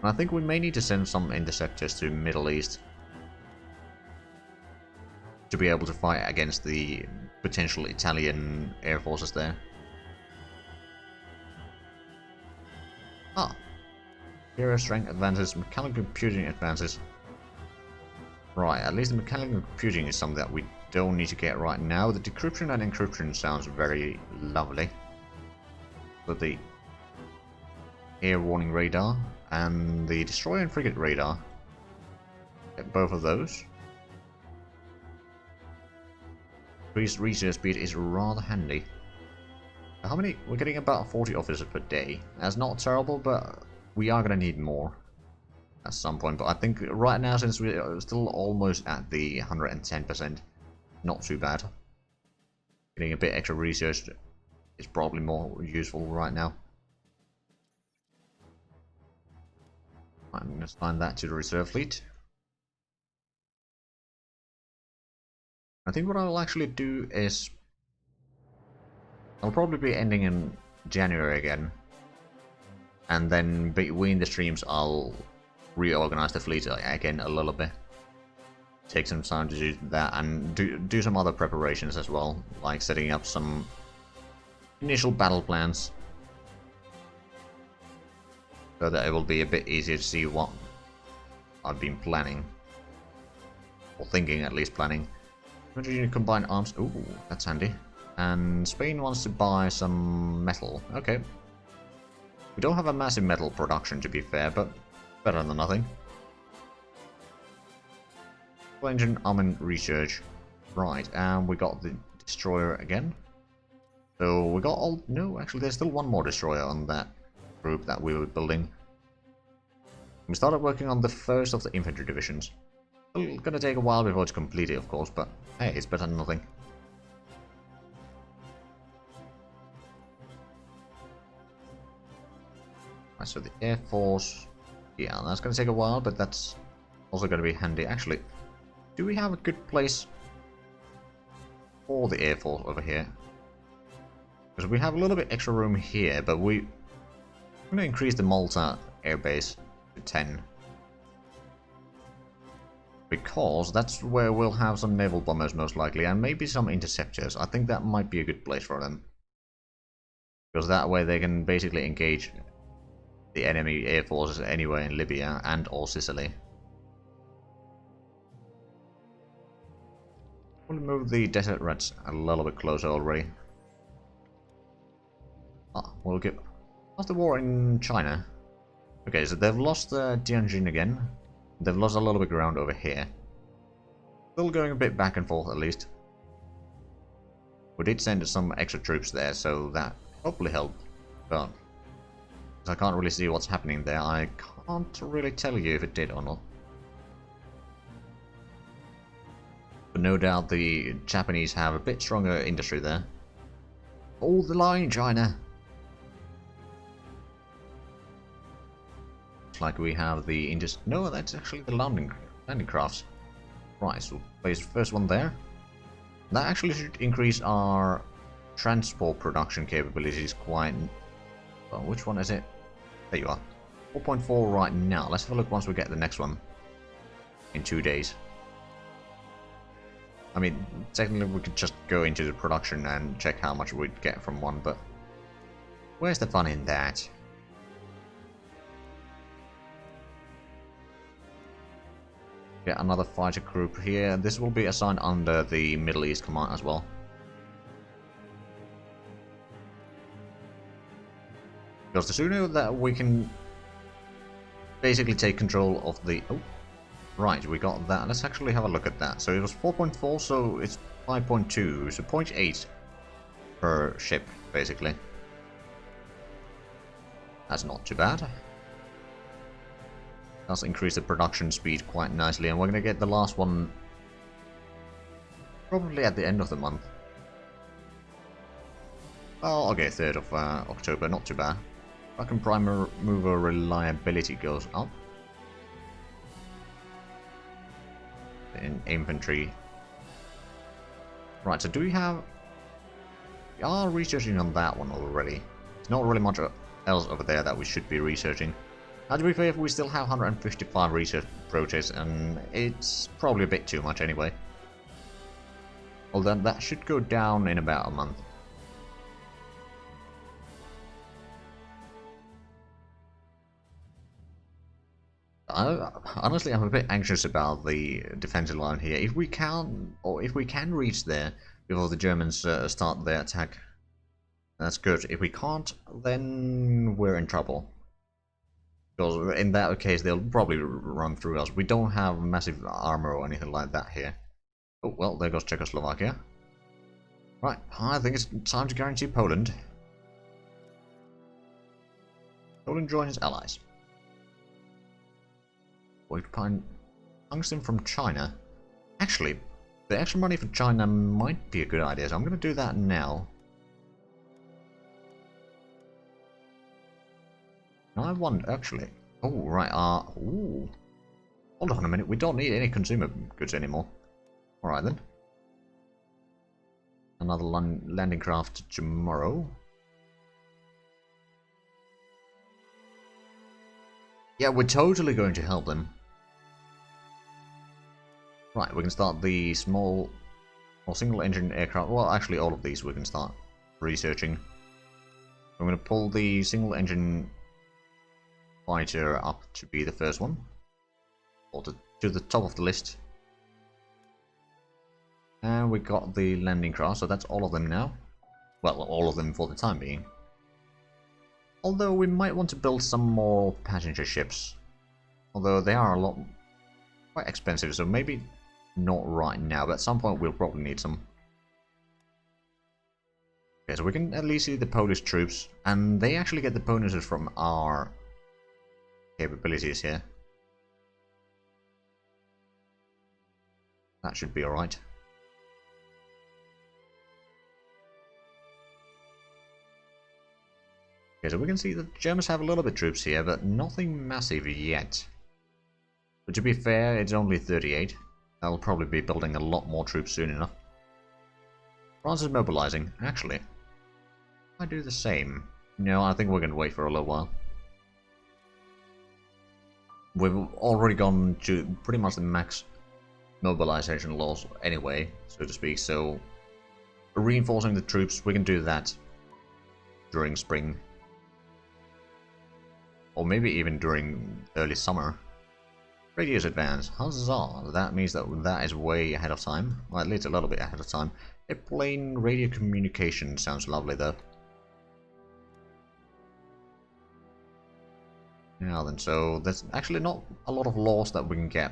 Speaker 1: And I think we may need to send some interceptors to Middle East to be able to fight against the potential Italian air forces there. Ah, Hero strength advances, mechanical computing advances. Right, at least the mechanical computing is something that we don't need to get right now. The decryption and encryption sounds very lovely. But the air warning radar and the destroyer and frigate radar, get both of those. Increased research speed is rather handy. How many? We're getting about 40 officers per day. That's not terrible, but we are going to need more at some point. But I think right now, since we're still almost at the 110%, not too bad. Getting a bit extra research is probably more useful right now. I'm going to assign that to the reserve fleet. I think what I'll actually do is I'll probably be ending in January again, and then between the streams I'll reorganize the fleet again a little bit. Take some time to do that and do some other preparations as well, like setting up some initial battle plans, so that it will be a bit easier to see what I've been planning, or thinking at least planning. Combined arms, ooh, that's handy. And Spain wants to buy some metal. Okay. We don't have a massive metal production, to be fair, but better than nothing. Engine armament research. Right, and we got the destroyer again. So we got all... No, actually there's still one more destroyer on that group that we were building. We started working on the first of the infantry divisions. Still gonna take a while before it's completed, of course, but hey, it's better than nothing. Right, so the Air Force... Yeah, that's gonna take a while, but that's also gonna be handy. Actually, do we have a good place for the Air Force over here? Because we have a little bit extra room here, but I'm gonna increase the Malta Air Base to 10. Because that's where we'll have some Naval Bombers most likely, and maybe some interceptors. I think that might be a good place for them. Because that way they can basically engage the enemy air forces anywhere in Libya and or Sicily. We'll move the desert rats a little bit closer already. We'll get... How's the war in China? Okay, so they've lost Tianjin again. They've lost a little bit of ground over here. Still going a bit back and forth at least. We did send some extra troops there, so that hopefully helped. But I can't really see what's happening there. I can't really tell you if it did or not. But no doubt the Japanese have a bit stronger industry there. Hold the line, China! Looks like we have the No, that's actually the landing crafts. Right, so we'll place the first one there. That actually should increase our transport production capabilities quite... Well, which one is it? There you are. 4.4 right now. Let's have a look once we get the next one. In 2 days. I mean, technically we could just go into the production and check how much we'd get from one, but... Where's the fun in that? Get another fighter group here. This will be assigned under the Middle East Command as well. Because the sooner that we can basically take control of the... Oh, right, we got that. Let's actually have a look at that. So it was 4.4, so it's 5.2, so 0.8 per ship, basically. That's not too bad. Does increase the production speed quite nicely, and we're going to get the last one probably at the end of the month. Well, okay, 3rd of October, not too bad. Fucking primer mover reliability goes up. In infantry. Right, so do we have... We are researching on that one already. There's not really much else over there that we should be researching. Now, to be fair, we still have 155 research projects, and it's probably a bit too much anyway. Although that should go down in about a month. Honestly, I'm a bit anxious about the defensive line here. If we can reach there before the Germans start their attack, that's good. If we can't, then we're in trouble. Because in that case, they'll probably run through us. We don't have massive armor or anything like that here. Oh, well, there goes Czechoslovakia. Right, I think it's time to guarantee Poland. Poland joins allies. We find tungsten from China. Actually, the extra money for China might be a good idea, so I'm going to do that now. I wonder, actually. Oh, right, ooh. Hold on a minute, we don't need any consumer goods anymore. Alright then. Another landing craft tomorrow. Yeah, we're totally going to help them. Right, we can start the small or single engine aircraft. Well, actually all of these we can start researching. I'm going to pull the single engine fighter up to be the first one. Or to the top of the list. And we got the landing craft, so that's all of them now. Well, all of them for the time being. Although we might want to build some more passenger ships. Although they are a lot quite expensive, so maybe not right now, but at some point we'll probably need some. Okay, so we can at least see the Polish troops, and they actually get the bonuses from our capabilities here. That should be alright. Okay, so we can see the Germans have a little bit of troops here, but nothing massive yet. But to be fair, it's only 38. They'll probably be building a lot more troops soon enough. France is mobilizing. Actually, I do the same. No, I think we're going to wait for a little while. We've already gone to pretty much the max mobilization laws anyway, so to speak, so reinforcing the troops, we can do that during spring. Or maybe even during early summer. Radius advance. Huzzah! That means that that is way ahead of time. Well, at least a little bit ahead of time. Airplane radio communication sounds lovely though. Now then, so there's actually not a lot of laws that we can get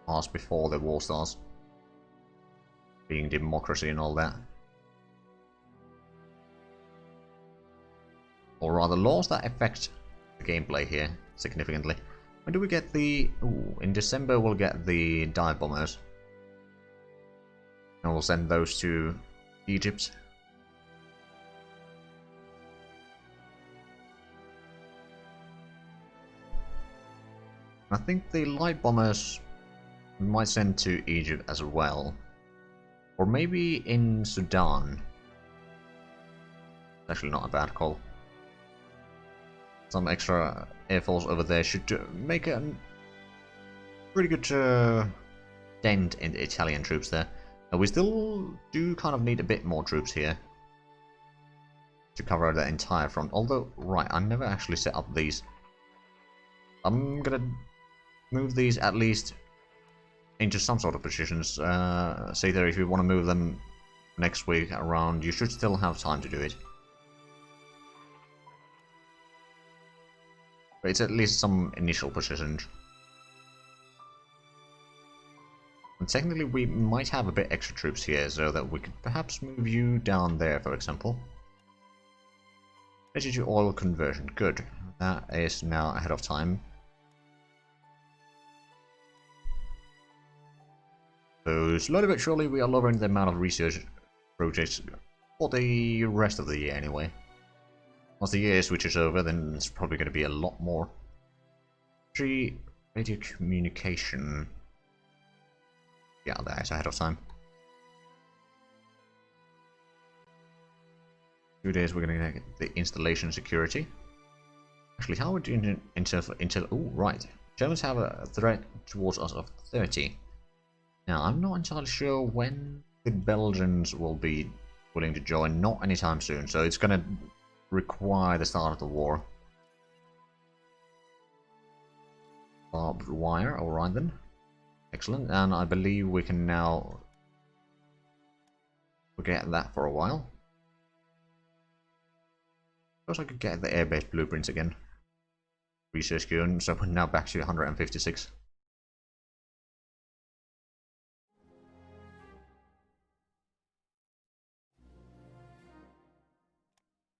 Speaker 1: past before the war starts. Being democracy and all that. Or rather, laws that affect the gameplay here significantly. When do we get the... Ooh, in December we'll get the dive bombers. And we'll send those to Egypt. I think the light bombers we might send to Egypt as well. Or maybe in Sudan. Actually not a bad call. Some extra air force over there should make a pretty good dent in the Italian troops there. Now we still do kind of need a bit more troops here to cover the entire front. Although, right, I never actually set up these. I'm gonna move these at least into some sort of positions. Say there, if you want to move them next week around, you should still have time to do it. But it's at least some initial positions. And technically we might have a bit extra troops here, so that we could perhaps move you down there, for example. Energy to oil conversion, good. That is now ahead of time. So slowly but surely we are lowering the amount of research projects for the rest of the year anyway. Once the year switches over, then it's probably going to be a lot more. Radio communication. Yeah, that's ahead of time. 2 days we're going to get the installation security. Actually, how would you intel? Oh, right. Germans have a threat towards us of 30. Now, I'm not entirely sure when the Belgians will be willing to join. Not anytime soon, so it's going to require the start of the war. Barbed wire, alright then. Excellent, and I believe we can now forget that for a while. I suppose I could get the airbase blueprints again. Research going, so we're now back to 156.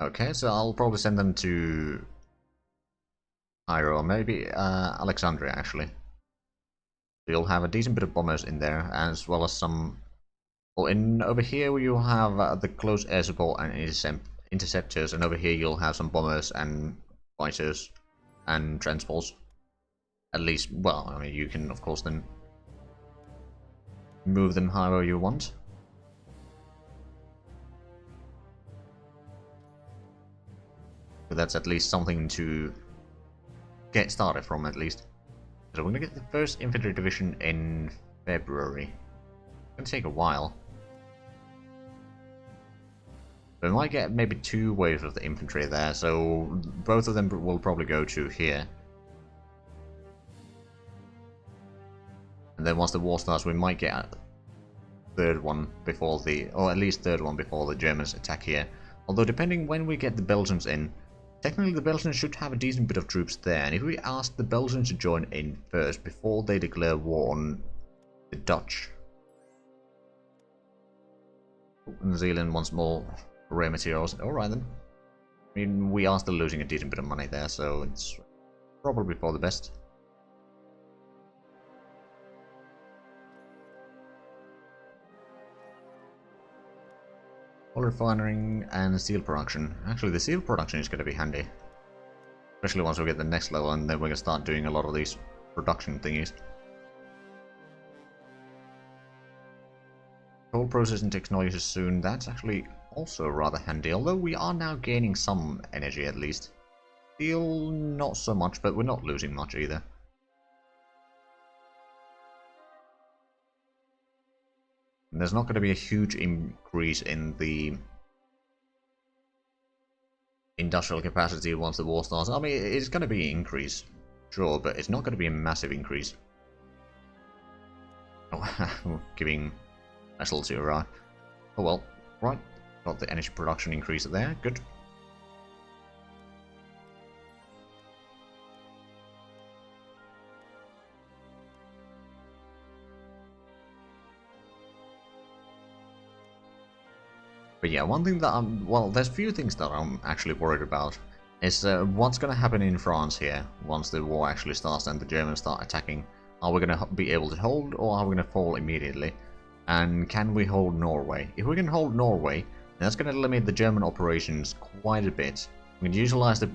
Speaker 1: Okay, so I'll probably send them to Cairo, or maybe Alexandria actually. You'll have a decent bit of bombers in there, as well as some... Well, over here you'll have the close air support and interceptors, and over here you'll have some bombers and fighters and transports. At least, well, I mean, you can of course then move them however you want. But that's at least something to get started from, at least. So we're gonna get the first infantry division in February. It's gonna take a while. But we might get maybe 2 waves of the infantry there, so both of them will probably go to here. And then once the war starts, we might get a 3rd one before the, or at least 3rd one before the Germans attack here. Although depending when we get the Belgians in, technically the Belgians should have a decent bit of troops there, and if we ask the Belgians to join in first before they declare war on the Dutch. New Zealand wants more rare materials. Alright then. I mean, we are still losing a decent bit of money there, so it's probably for the best. Oil refining and steel production. Actually, the steel production is going to be handy. Especially once we get the next level, and then we're going to start doing a lot of these production thingies. Coal processing technology soon. That's actually also rather handy, although we are now gaining some energy at least. Steel, not so much, but we're not losing much either. And there's not going to be a huge increase in the industrial capacity once the war starts. I mean, it's going to be an increase, sure, but it's not going to be a massive increase. Oh, giving vessels 0. Oh well, right. Got the energy production increase there, good. But yeah, one thing that well, there's a few things that I'm actually worried about. Is what's gonna happen in France here once the war actually starts and the Germans start attacking. Are we gonna be able to hold, or are we gonna fall immediately? And can we hold Norway? If we can hold Norway, that's gonna limit the German operations quite a bit. We can utilize the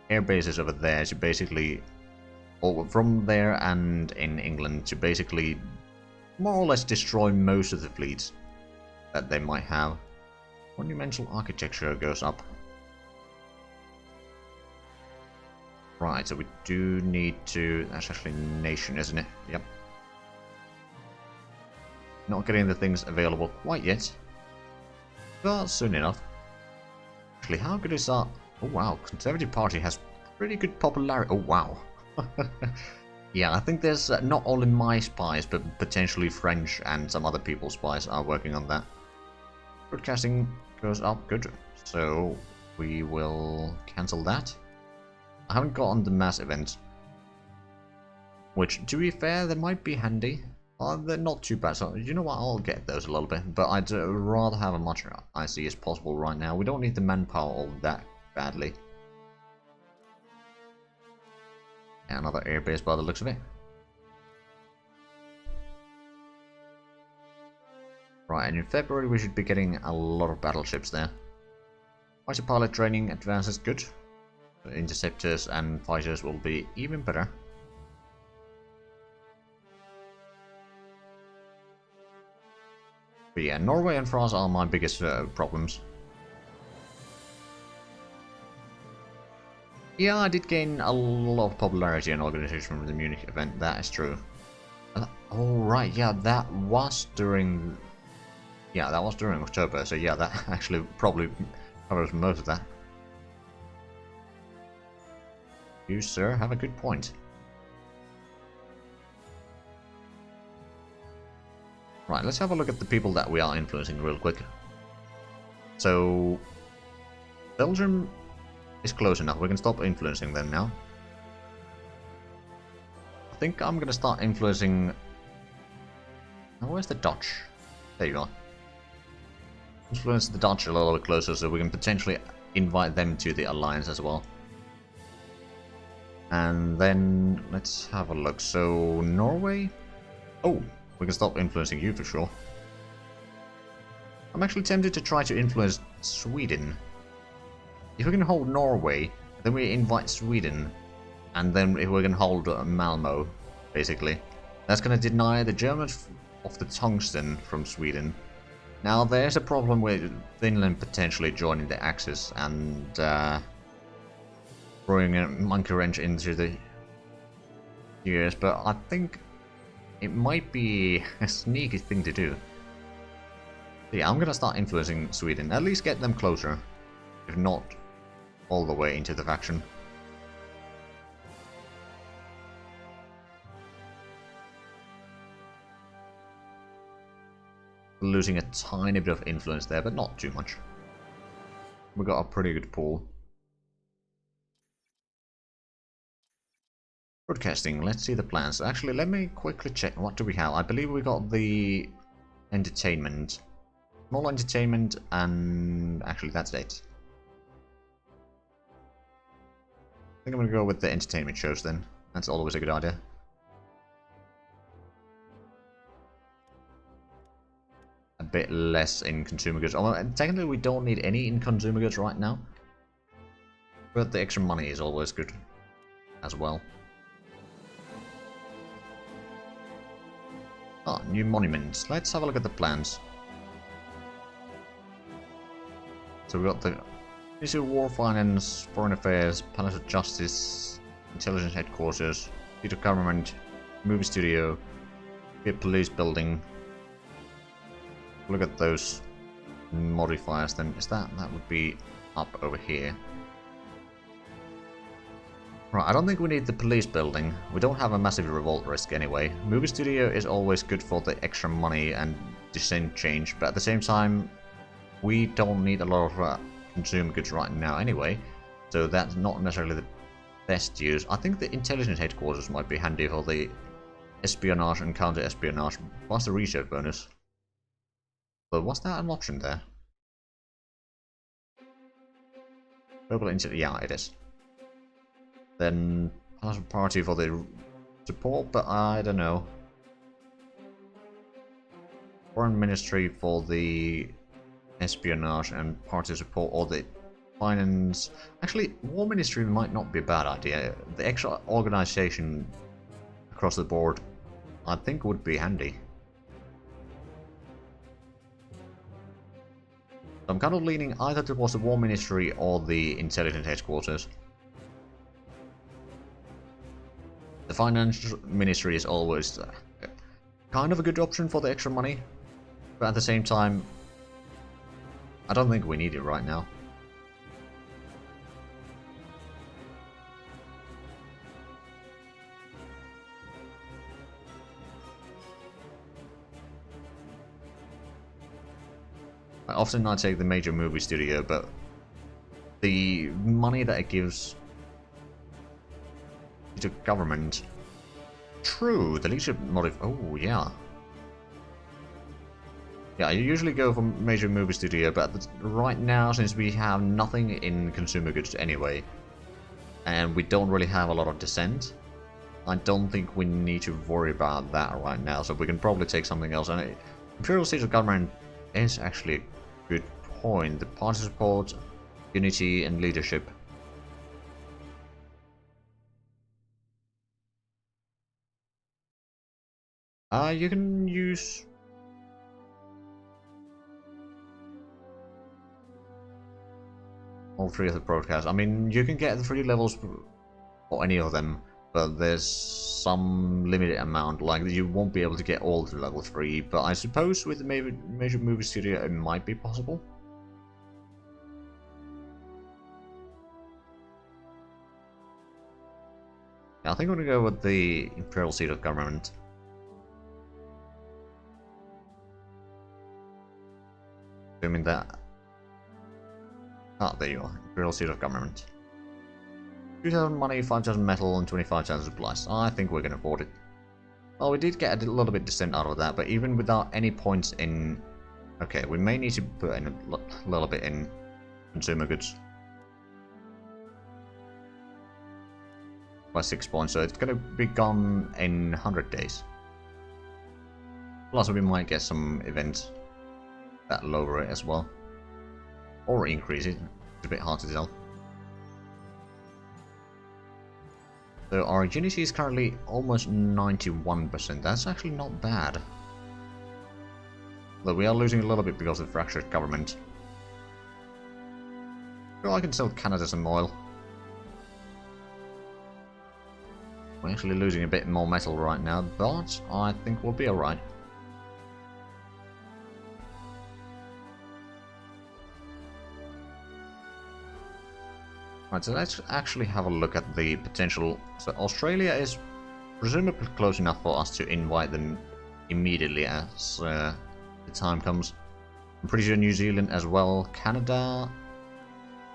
Speaker 1: air bases over there to basically, or from there and in England, to basically more or less destroy most of the fleets that they might have. Monumental architecture goes up. Right, so we do need to... That's actually nation, isn't it? Yep. Not getting the things available quite yet. But soon enough. Actually, how good is that? Oh wow, Conservative Party has pretty good popularity. Oh wow. Yeah, I think there's not only my spies, but potentially French and some other people's spies are working on that. Broadcasting goes up, good. So we will cancel that. I haven't gotten the mass event, which, to be fair, they might be handy. They're not too bad, so you know what, I'll get those a little bit, but I'd rather have as much IC as possible right now. We don't need the manpower all that badly. And another airbase by the looks of it. Right, and in February we should be getting a lot of battleships there. Fighter pilot training advances, good. Interceptors and fighters will be even better. But yeah, Norway and France are my biggest problems. Yeah, I did gain a lot of popularity and organization from the Munich event, that is true. Oh right, yeah, that was during... Yeah, that was during October, so yeah, that actually probably covers most of that. You, sir, have a good point. Right, let's have a look at the people that we are influencing real quick. So, Belgium is close enough. We can stop influencing them now. I think I'm gonna start influencing... Oh, where's the Dutch? There you are. Influence the Dutch a little bit closer so we can potentially invite them to the alliance as well. And then let's have a look. So Norway? Oh, we can stop influencing you for sure. I'm actually tempted to try to influence Sweden. If we can hold Norway, then we invite Sweden. And then if we can hold Malmo, basically. That's going to deny the Germans of the tungsten from Sweden. Now there's a problem with Finland potentially joining the Axis and throwing a monkey wrench into the years, but I think it might be a sneaky thing to do. So yeah, I'm gonna start influencing Sweden, at least get them closer, if not all the way into the faction. Losing a tiny bit of influence there, but not too much. We got a pretty good pool. Broadcasting, let's see the plans. Actually, let me quickly check. What do we have? I believe we got the entertainment. Small entertainment, and actually that's it. I think I'm gonna go with the entertainment shows then. That's always a good idea. A bit less in consumer goods. Although technically we don't need any in consumer goods right now. But the extra money is always good as well. Ah, new monuments. Let's have a look at the plans. So we've got the Ministry of War, Finance, Foreign Affairs, Palace of Justice, Intelligence Headquarters, Seat of Government, Movie Studio, Police Building. Look at those modifiers then. Is that would be up over here. Right, I don't think we need the police building. We don't have a massive revolt risk anyway. Movie studio is always good for the extra money and dissent change, but at the same time, we don't need a lot of consumer goods right now anyway, so that's not necessarily the best use. I think the intelligence headquarters might be handy for the espionage and counter-espionage, plus the research bonus. But was that an option there? Global yeah, it is. Then party for the support, but I don't know. Foreign Ministry for the espionage and party support, or the finance. Actually, War Ministry might not be a bad idea. The extra organization across the board, I think, would be handy. So I'm kind of leaning either towards the War Ministry or the Intelligence Headquarters. The Finance Ministry is always kind of a good option for the extra money, but at the same time, I don't think we need it right now. Often I take the major movie studio, but the money that it gives to government... True, the leadership motive... Oh, yeah. Yeah, I usually go for major movie studio, but right now, since we have nothing in consumer goods anyway, and we don't really have a lot of dissent, I don't think we need to worry about that right now, so we can probably take something else. And Imperial State of Government is actually a good point. The party support, unity, and leadership. You can use... all three of the broadcasts. I mean, you can get the 3 levels for any of them, but there's some limited amount. Like, you won't be able to get all to level 3, but I suppose with the major movie studio it might be possible. Yeah, I think I'm gonna go with the Imperial Seat of Government. Assuming that... Ah, there you are. Imperial Seat of Government. 2,000 money, 5,000 metal, and 25,000 supplies. I think we're gonna afford it. Well, we did get a little bit dissent out of that, but even without any points in... Okay, we may need to put in a little bit in consumer goods. By 6 points, so it's gonna be gone in 100 days. Plus, we might get some events that lower it as well. Or increase it. It's a bit hard to tell. So our unity is currently almost 91%. That's actually not bad. Though we are losing a little bit because of the fractured government. Well, I can sell Canada some oil. We're actually losing a bit more metal right now, but I think we'll be alright. Right, so let's actually have a look at the potential. So Australia is presumably close enough for us to invite them immediately as the time comes. I'm pretty sure New Zealand as well. Canada,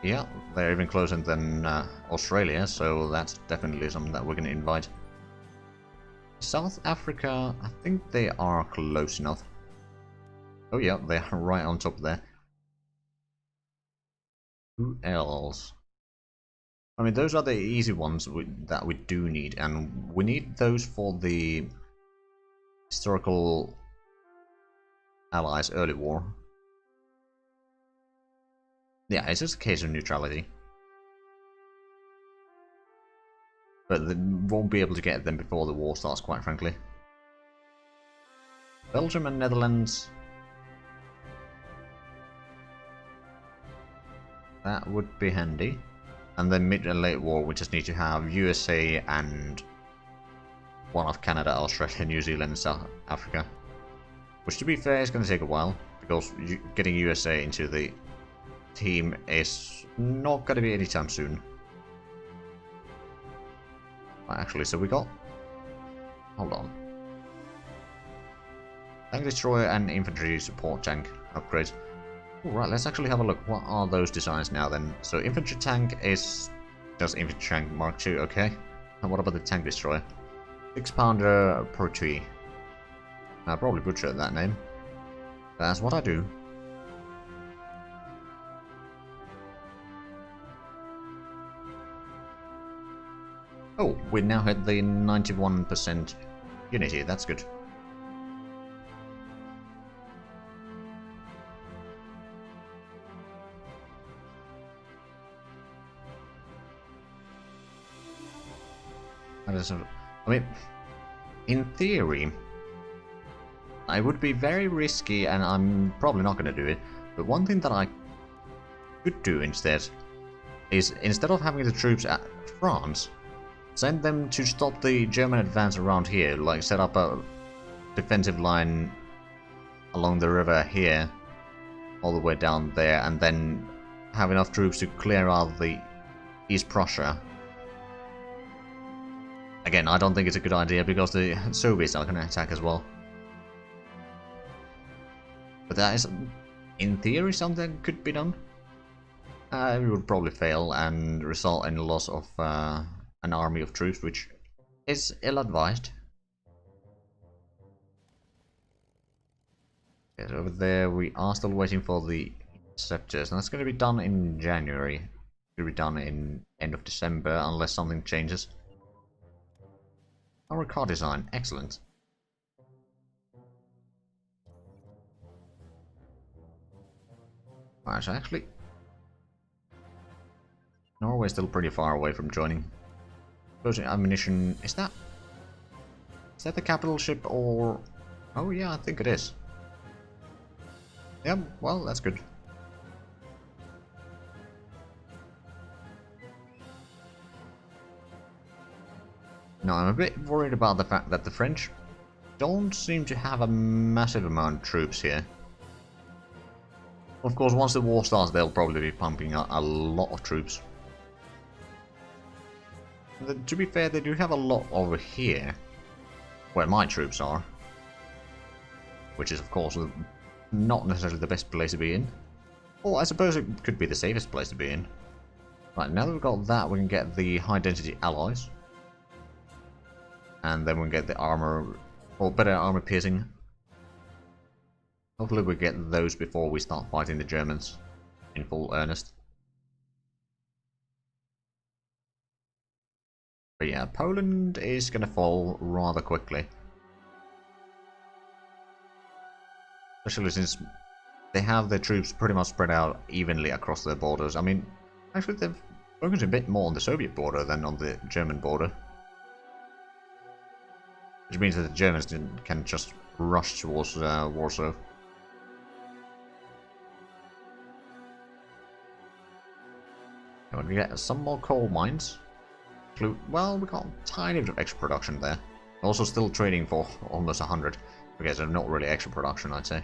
Speaker 1: yeah, they're even closer than Australia, so that's definitely something that we're going to invite. South Africa, I think they are close enough. Oh yeah, they are right on top there. Who else? I mean, those are the easy ones that we do need, and we need those for the historical allies early war. Yeah, it's just a case of neutrality. But they won't be able to get them before the war starts, quite frankly. Belgium and Netherlands. That would be handy. And then mid and late war, we just need to have USA and one of Canada, Australia, New Zealand, and South Africa. Which, to be fair, is going to take a while, because getting USA into the team is not going to be anytime soon. Actually, so we got... Hold on. Tank destroyer and infantry support tank upgrades. Alright, let's actually have a look. What are those designs now then? So infantry tank is just infantry tank Mark II, okay. And what about the tank destroyer? 6-pounder Protui. I probably butchered that name. That's what I do. Oh, we now hit the 91% unity, that's good. I mean, in theory, I would be very risky, and I'm probably not going to do it, but one thing that I could do instead is, instead of having the troops at France, send them to stop the German advance around here, like set up a defensive line along the river here, all the way down there, and then have enough troops to clear out the East Prussia. Again, I don't think it's a good idea because the Soviets are going to attack as well. But that is, in theory, something that could be done. It would probably fail and result in the loss of an army of troops, which is ill-advised. Yes, over there we are still waiting for the interceptors, and that's going to be done in January. It will be done in end of December, unless something changes. Our car design, excellent. Alright, so actually, Norway's still pretty far away from joining. Closing ammunition, is that the capital ship or... Oh yeah, I think it is. Yeah, well, that's good. Now, I'm a bit worried about the fact that the French don't seem to have a massive amount of troops here. Of course, once the war starts, they'll probably be pumping out a lot of troops. To be fair, they do have a lot over here, where my troops are. Which is, of course, not necessarily the best place to be in. Or I suppose it could be the safest place to be in. Right, now that we've got that, we can get the high-density alloys. And then we get the armor, or better armor piercing. Hopefully we get those before we start fighting the Germans in full earnest. But yeah, Poland is gonna fall rather quickly. Especially since they have their troops pretty much spread out evenly across their borders. I mean, actually they've focused a bit more on the Soviet border than on the German border. Which means that the Germans can just rush towards Warsaw. And we get some more coal mines. Well, we got a tiny bit of extra production there. Also still trading for almost 100. Okay, so not really extra production, I'd say.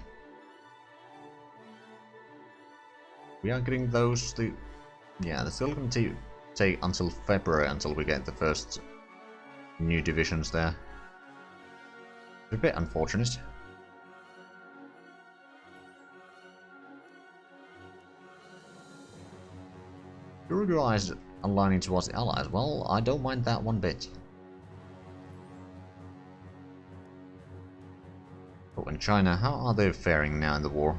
Speaker 1: We are getting those... Yeah, they're still going to take until February until we get the first new divisions there. A bit unfortunate. Uruguay is aligning towards the Allies. Well, I don't mind that one bit. Oh, and China, how are they faring now in the war?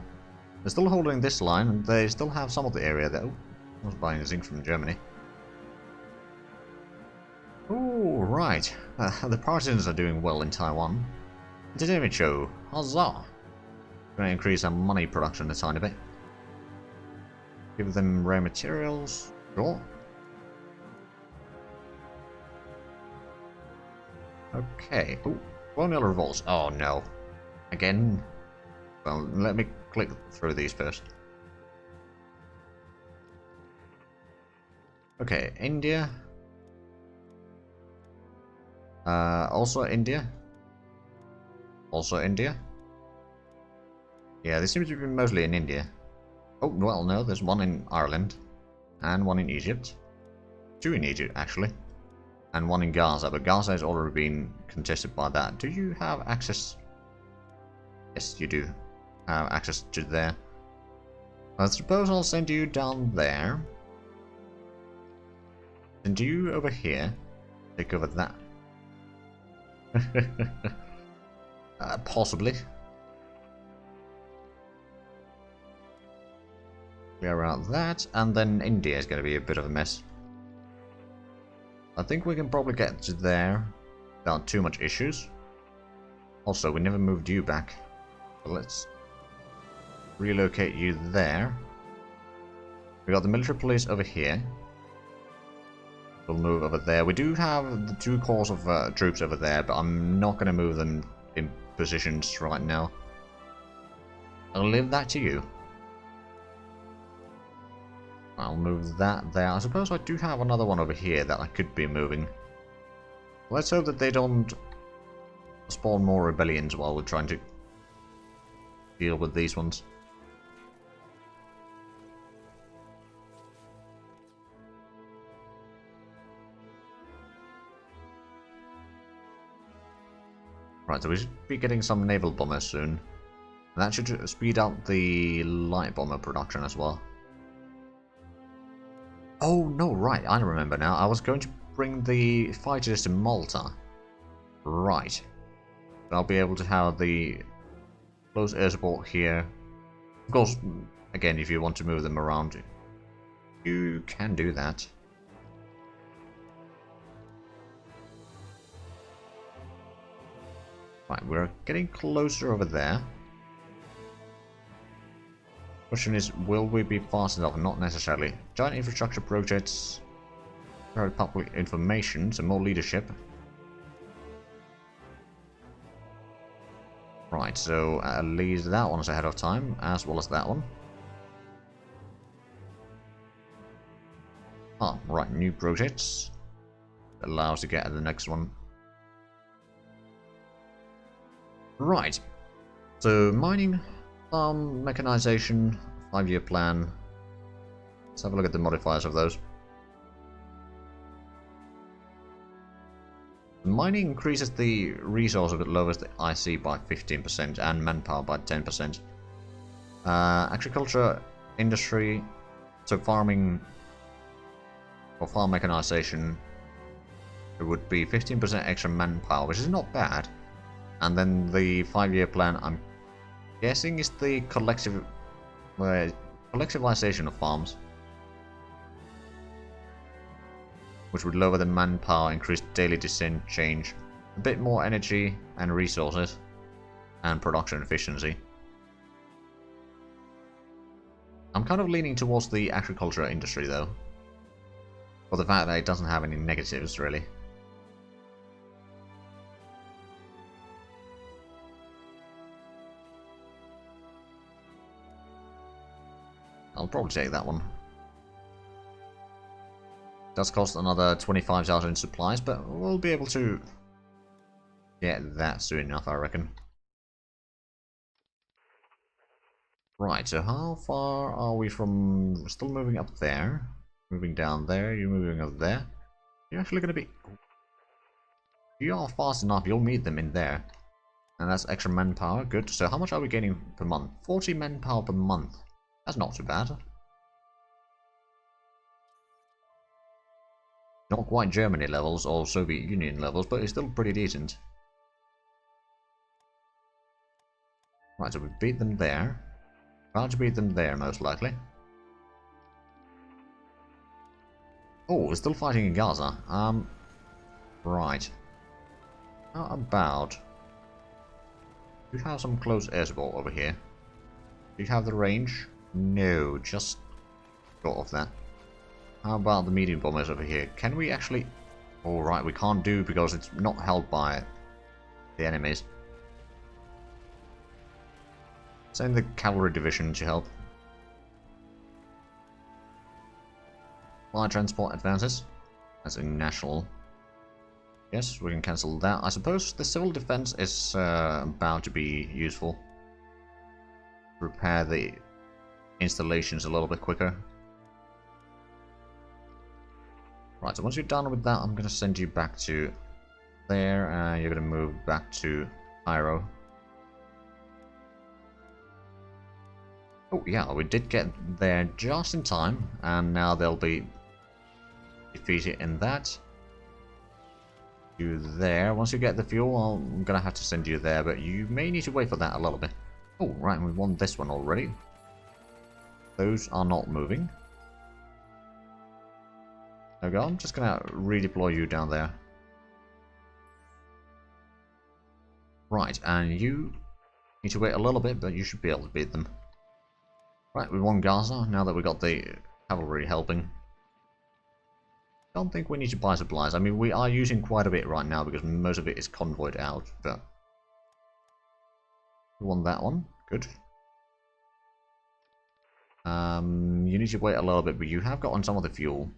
Speaker 1: They're still holding this line, and they still have some of the area there. Oh, I was buying zinc from Germany. Oh, right. The partisans are doing well in Taiwan. Entertainment show. Huzzah! Gonna increase our money production a tiny bit. Give them rare materials. Sure. Okay. Oh, colonial revolts. Oh no. Again. Well, let me click through these first. Okay, India. Also India. Also India. Yeah, they seem to be mostly in India. Oh, well, no, there's one in Ireland. And one in Egypt. Two in Egypt, actually. and one in Gaza, but Gaza has already been contested by that. Do you have access? Yes, you do have access to there. I suppose I'll send you down there. Send you over here. Take over that. Possibly. Clear out that, and then India is going to be a bit of a mess. I think we can probably get to there without too much issues. Also, we never moved you back. So let's relocate you there. We got the military police over here. We'll move over there. We do have the 2 corps of troops over there, but I'm not going to move them in positions right now. I'll leave that to you. I'll move that there. I suppose I do have another one over here that I could be moving. Let's hope that they don't spawn more rebellions while we're trying to deal with these ones. Right, so we should be getting some Naval Bombers soon. And that should speed up the light bomber production as well. Oh, no, right, I remember now. I was going to bring the fighters to Malta. Right. I'll be able to have the close air support here. Of course, again, if you want to move them around, you can do that. Right, we're getting closer over there. Question is, will we be fast enough? Not necessarily. Giant infrastructure projects, public information, some more leadership. Right, so at least that one's ahead of time, as well as that one. Ah, right, new projects. Allows to get to the next one. Right, so mining, farm, mechanization, 5-year plan. Let's have a look at the modifiers of those. Mining increases the resource of it, lowers the IC by 15% and manpower by 10%. Agriculture, industry, so farming or farm mechanization, it would be 15% extra manpower, which is not bad. And then the 5-year plan, I'm guessing, is the collectivization of farms, which would lower the manpower, increase daily descent change, a bit more energy and resources, and production efficiency. I'm kind of leaning towards the agriculture industry though, for the fact that it doesn't have any negatives really. I'll probably take that one. Does cost another 25,000 in supplies, but we'll be able to get that soon enough, I reckon. Right, so how far are we from... We're still moving up there. Moving down there, you're moving up there. You're actually going to be... You are fast enough, you'll meet them in there. And that's extra manpower, good. So how much are we getting per month? 40 manpower per month. That's not too bad. Not quite Germany levels or Soviet Union levels, but it's still pretty decent. Right, so we beat them there. About to beat them there, most likely. Oh, we're still fighting in Gaza. Right. How about... Do you have some close air support over here? Do you have the range? No, just short of that. How about the medium bombers over here? Can we actually... Oh, right, we can't do because it's not held by the enemies. Send the cavalry division to help. Fire transport advances. That's a national. Yes, we can cancel that. I suppose the civil defense is bound to be useful. Repair the installations a little bit quicker. Right, so once you're done with that, I'm going to send you back to there, and you're going to move back to Cairo. Oh yeah, we did get there just in time, and now they'll be defeated in that. You there. Once you get the fuel, I'm going to have to send you there, but you may need to wait for that a little bit. Oh, right, we won this one already. Those are not moving. There we go, I'm just gonna redeploy you down there. Right, and you need to wait a little bit, but you should be able to beat them. Right, we won Gaza, now that we got the cavalry helping. Don't think we need to buy supplies. I mean, we are using quite a bit right now because most of it is convoyed out, but... We won that one, good. You need to wait a little bit, but you have gotten some of the fuel.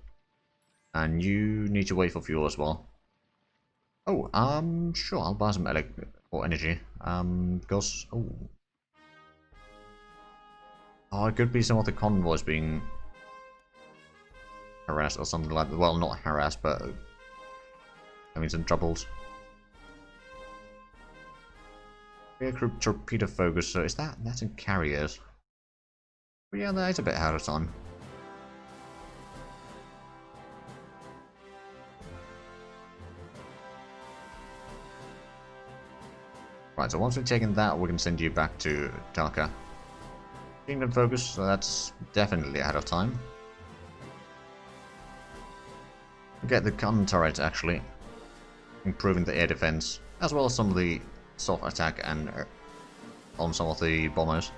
Speaker 1: And you need to wait for fuel as well. Oh, sure, I'll buy some energy. Because, oh, it could be some of the convoys being harassed or something like that. Well, not harassed, but having some troubles. Aircraft torpedo focus, so is that's in carriers? But yeah, that is a bit out of time. Right, so once we've taken that, we can send you back to Dhaka. Kingdom focus, so that's definitely ahead of time. We get the gun turret actually, improving the air defense, as well as some of the soft attack and on some of the bombers.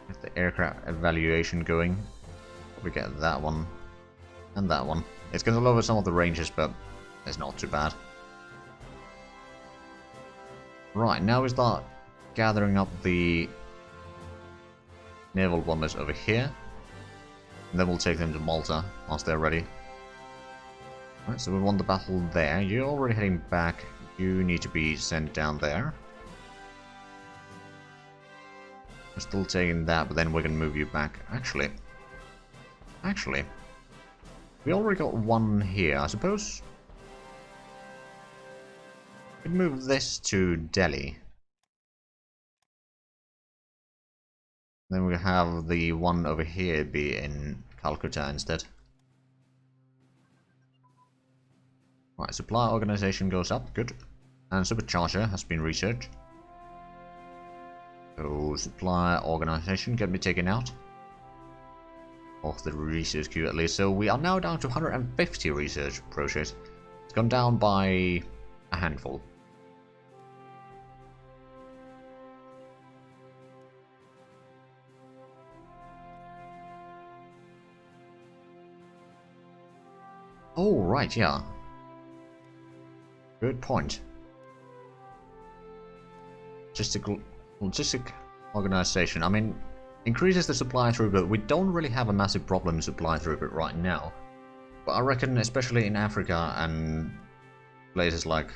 Speaker 1: Get the aircraft evaluation going. We get that one and that one. It's going to lower some of the ranges, but it's not too bad. Right, now we start gathering up the Naval Bombers over here. And then we'll take them to Malta once they're ready. Right, so we won the battle there. You're already heading back. You need to be sent down there. We're still taking that, but then we're going to move you back. Actually, we already got one here. I suppose we could move this to Delhi. Then we have the one over here be in Calcutta instead. Right, supply organization goes up, good. And supercharger has been researched. So supply organization can be taken out of the research queue at least. So we are now down to 150 research projects. It's gone down by a handful. Oh, right, yeah. Good point. Logistic organization. I mean, increases the supply throughput. We don't really have a massive problem in supply throughput right now. But I reckon, especially in Africa and places like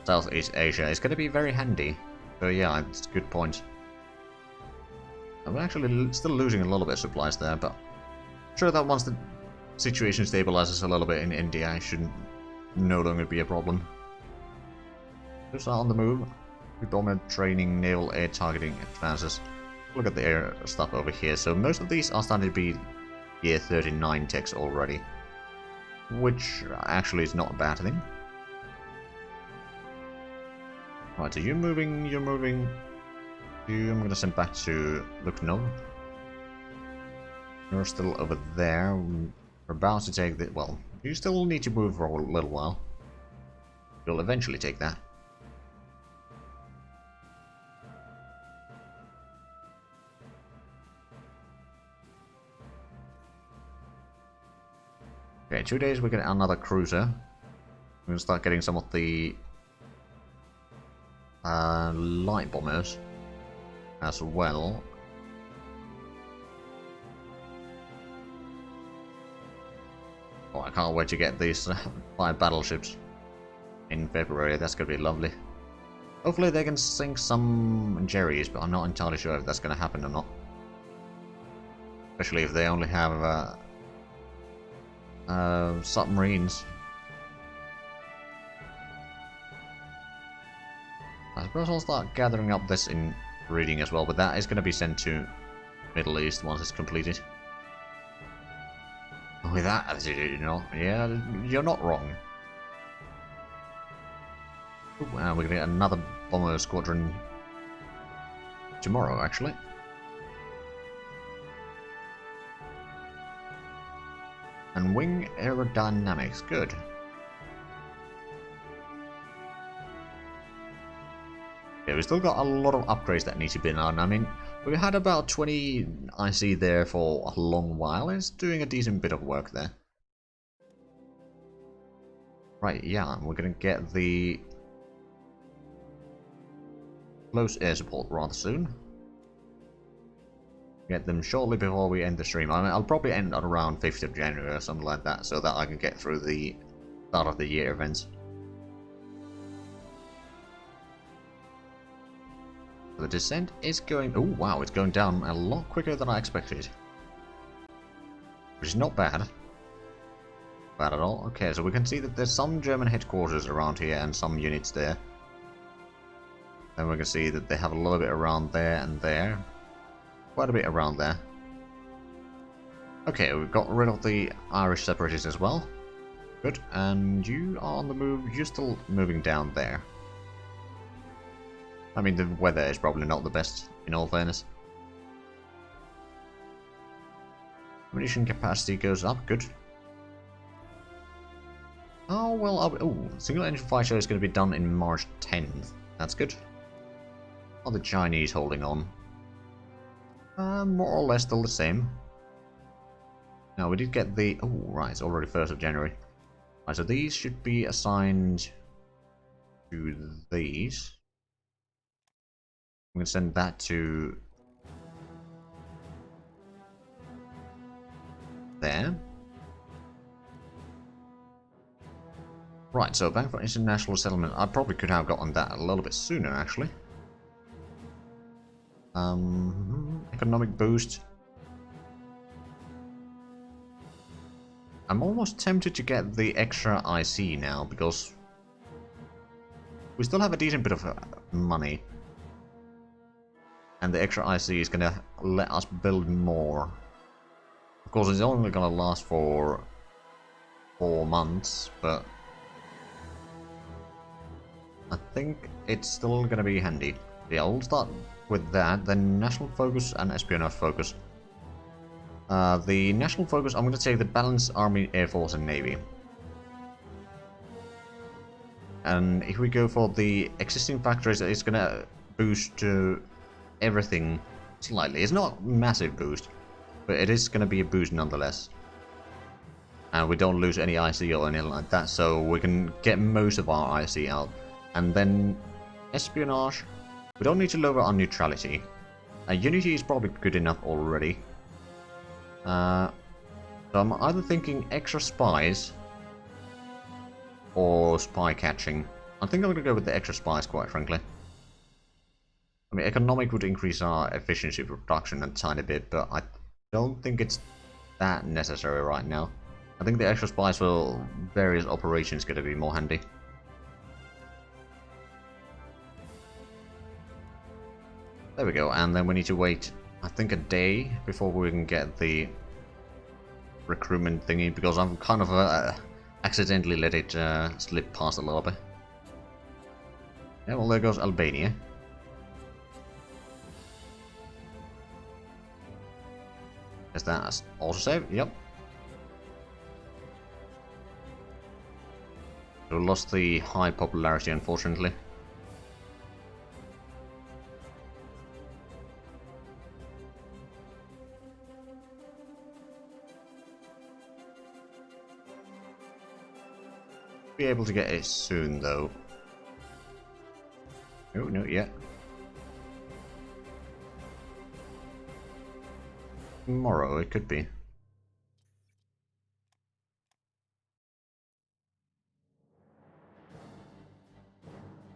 Speaker 1: Southeast Asia, it's going to be very handy. So yeah, it's a good point. I'm actually still losing a little bit of supplies there, but I'm sure that once the situation stabilizes a little bit in India, it shouldn't no longer be a problem. Just on the move. Bomber training, naval air targeting advances. Look at the air stuff over here. So most of these are starting to be year 39 techs already, which actually is not a bad thing. Right, so you're moving. I'm gonna send back to Lucknow. You're still over there. We're about to take the... well, you still need to move for a little while. You'll eventually take that. Okay, 2 days we get another cruiser. We're gonna start getting some of the light bombers as well. Oh, I can't wait to get these 5 battleships in February. That's gonna be lovely. Hopefully they can sink some Jerrys, but I'm not entirely sure if that's gonna happen or not. Especially if they only have submarines. I suppose I'll start gathering up this in reading as well, but that is going to be sent to Middle East once it's completed. With that attitude, you know, yeah, you're not wrong. Ooh, and we're going to get another bomber squadron tomorrow, actually. And wing aerodynamics, good. Yeah, we've still got a lot of upgrades that need to be done. I mean, we had about 20 IC there for a long while. It's doing a decent bit of work there. Right, yeah, we're gonna get the close air support rather soon. Get them shortly before we end the stream. I mean, I'll probably end at around 5th of January or something like that, so that I can get through the start of the year events. The descent is going... Oh, wow, it's going down a lot quicker than I expected. Which is not bad. Bad at all. Okay, so we can see that there's some German headquarters around here and some units there. Then we can see that they have a little bit around there and there. Quite a bit around there. Okay, we've got rid of the Irish separatists as well. Good, and you are on the move. You're still moving down there. I mean, the weather is probably not the best, in all fairness. Ammunition capacity goes up, good. Oh, well, oh, single engine fighter is going to be done in March 10th. That's good. Are the Chinese holding on? More or less still the same. Now, we did get the... Oh, right, it's already 1st of January. Right, so these should be assigned to these. I'm going to send that to there. Right, so Bank for International Settlement. I probably could have gotten that a little bit sooner, actually. Economic boost. I'm almost tempted to get the extra IC now, because we still have a decent bit of money. And the extra IC is going to let us build more. Of course, it's only going to last for 4 months, but I think it's still going to be handy. Yeah, we'll start with that, then National Focus and Espionage Focus. The National Focus, I'm going to take the Balanced Army, Air Force and Navy. And if we go for the existing factories, it's going to boost everything slightly. It's not a massive boost, but it is going to be a boost nonetheless. And we don't lose any IC or anything like that, so we can get most of our IC out. And then espionage, we don't need to lower our neutrality. Unity is probably good enough already. So I'm either thinking extra spies or spy catching. I think I'm going to go with the extra spies, quite frankly. I mean, economic would increase our efficiency of production a tiny bit, but I don't think it's that necessary right now. I think the extra spies for various operations going to be more handy. There we go, and then we need to wait, I think, a day before we can get the recruitment thingy, because I'm kind of accidentally let it slip past a little bit. Yeah, well, there goes Albania. Is that also saved? Yep. We lost the high popularity, unfortunately. Be able to get it soon, though. No, not yet. Tomorrow, it could be.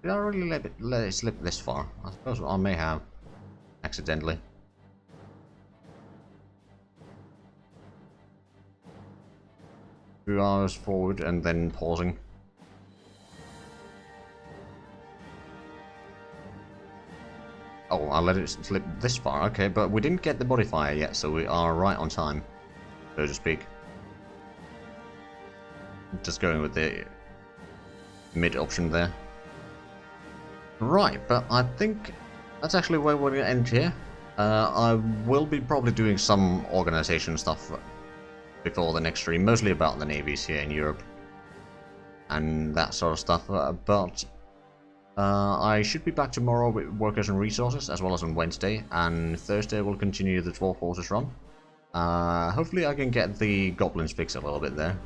Speaker 1: Did I really let it slip this far? I suppose I may have, accidentally. 2 hours forward and then pausing. Oh, I let it slip this far, okay, but we didn't get the modifier yet, so we are right on time, so to speak. Just going with the mid option there. Right, but I think that's actually where we're going to end here. I will be probably doing some organization stuff before the next stream, mostly about the navies here in Europe and that sort of stuff, but I should be back tomorrow with workers and resources, as well as on Wednesday, and Thursday we'll continue the 12 forces run. Hopefully I can get the goblins fixed a little bit there.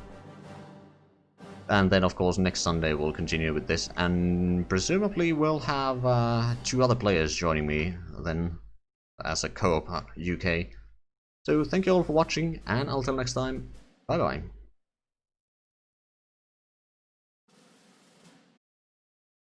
Speaker 1: And then of course next Sunday we'll continue with this, and presumably we'll have 2 other players joining me then as a co-op UK. So thank you all for watching, and until next time, bye bye.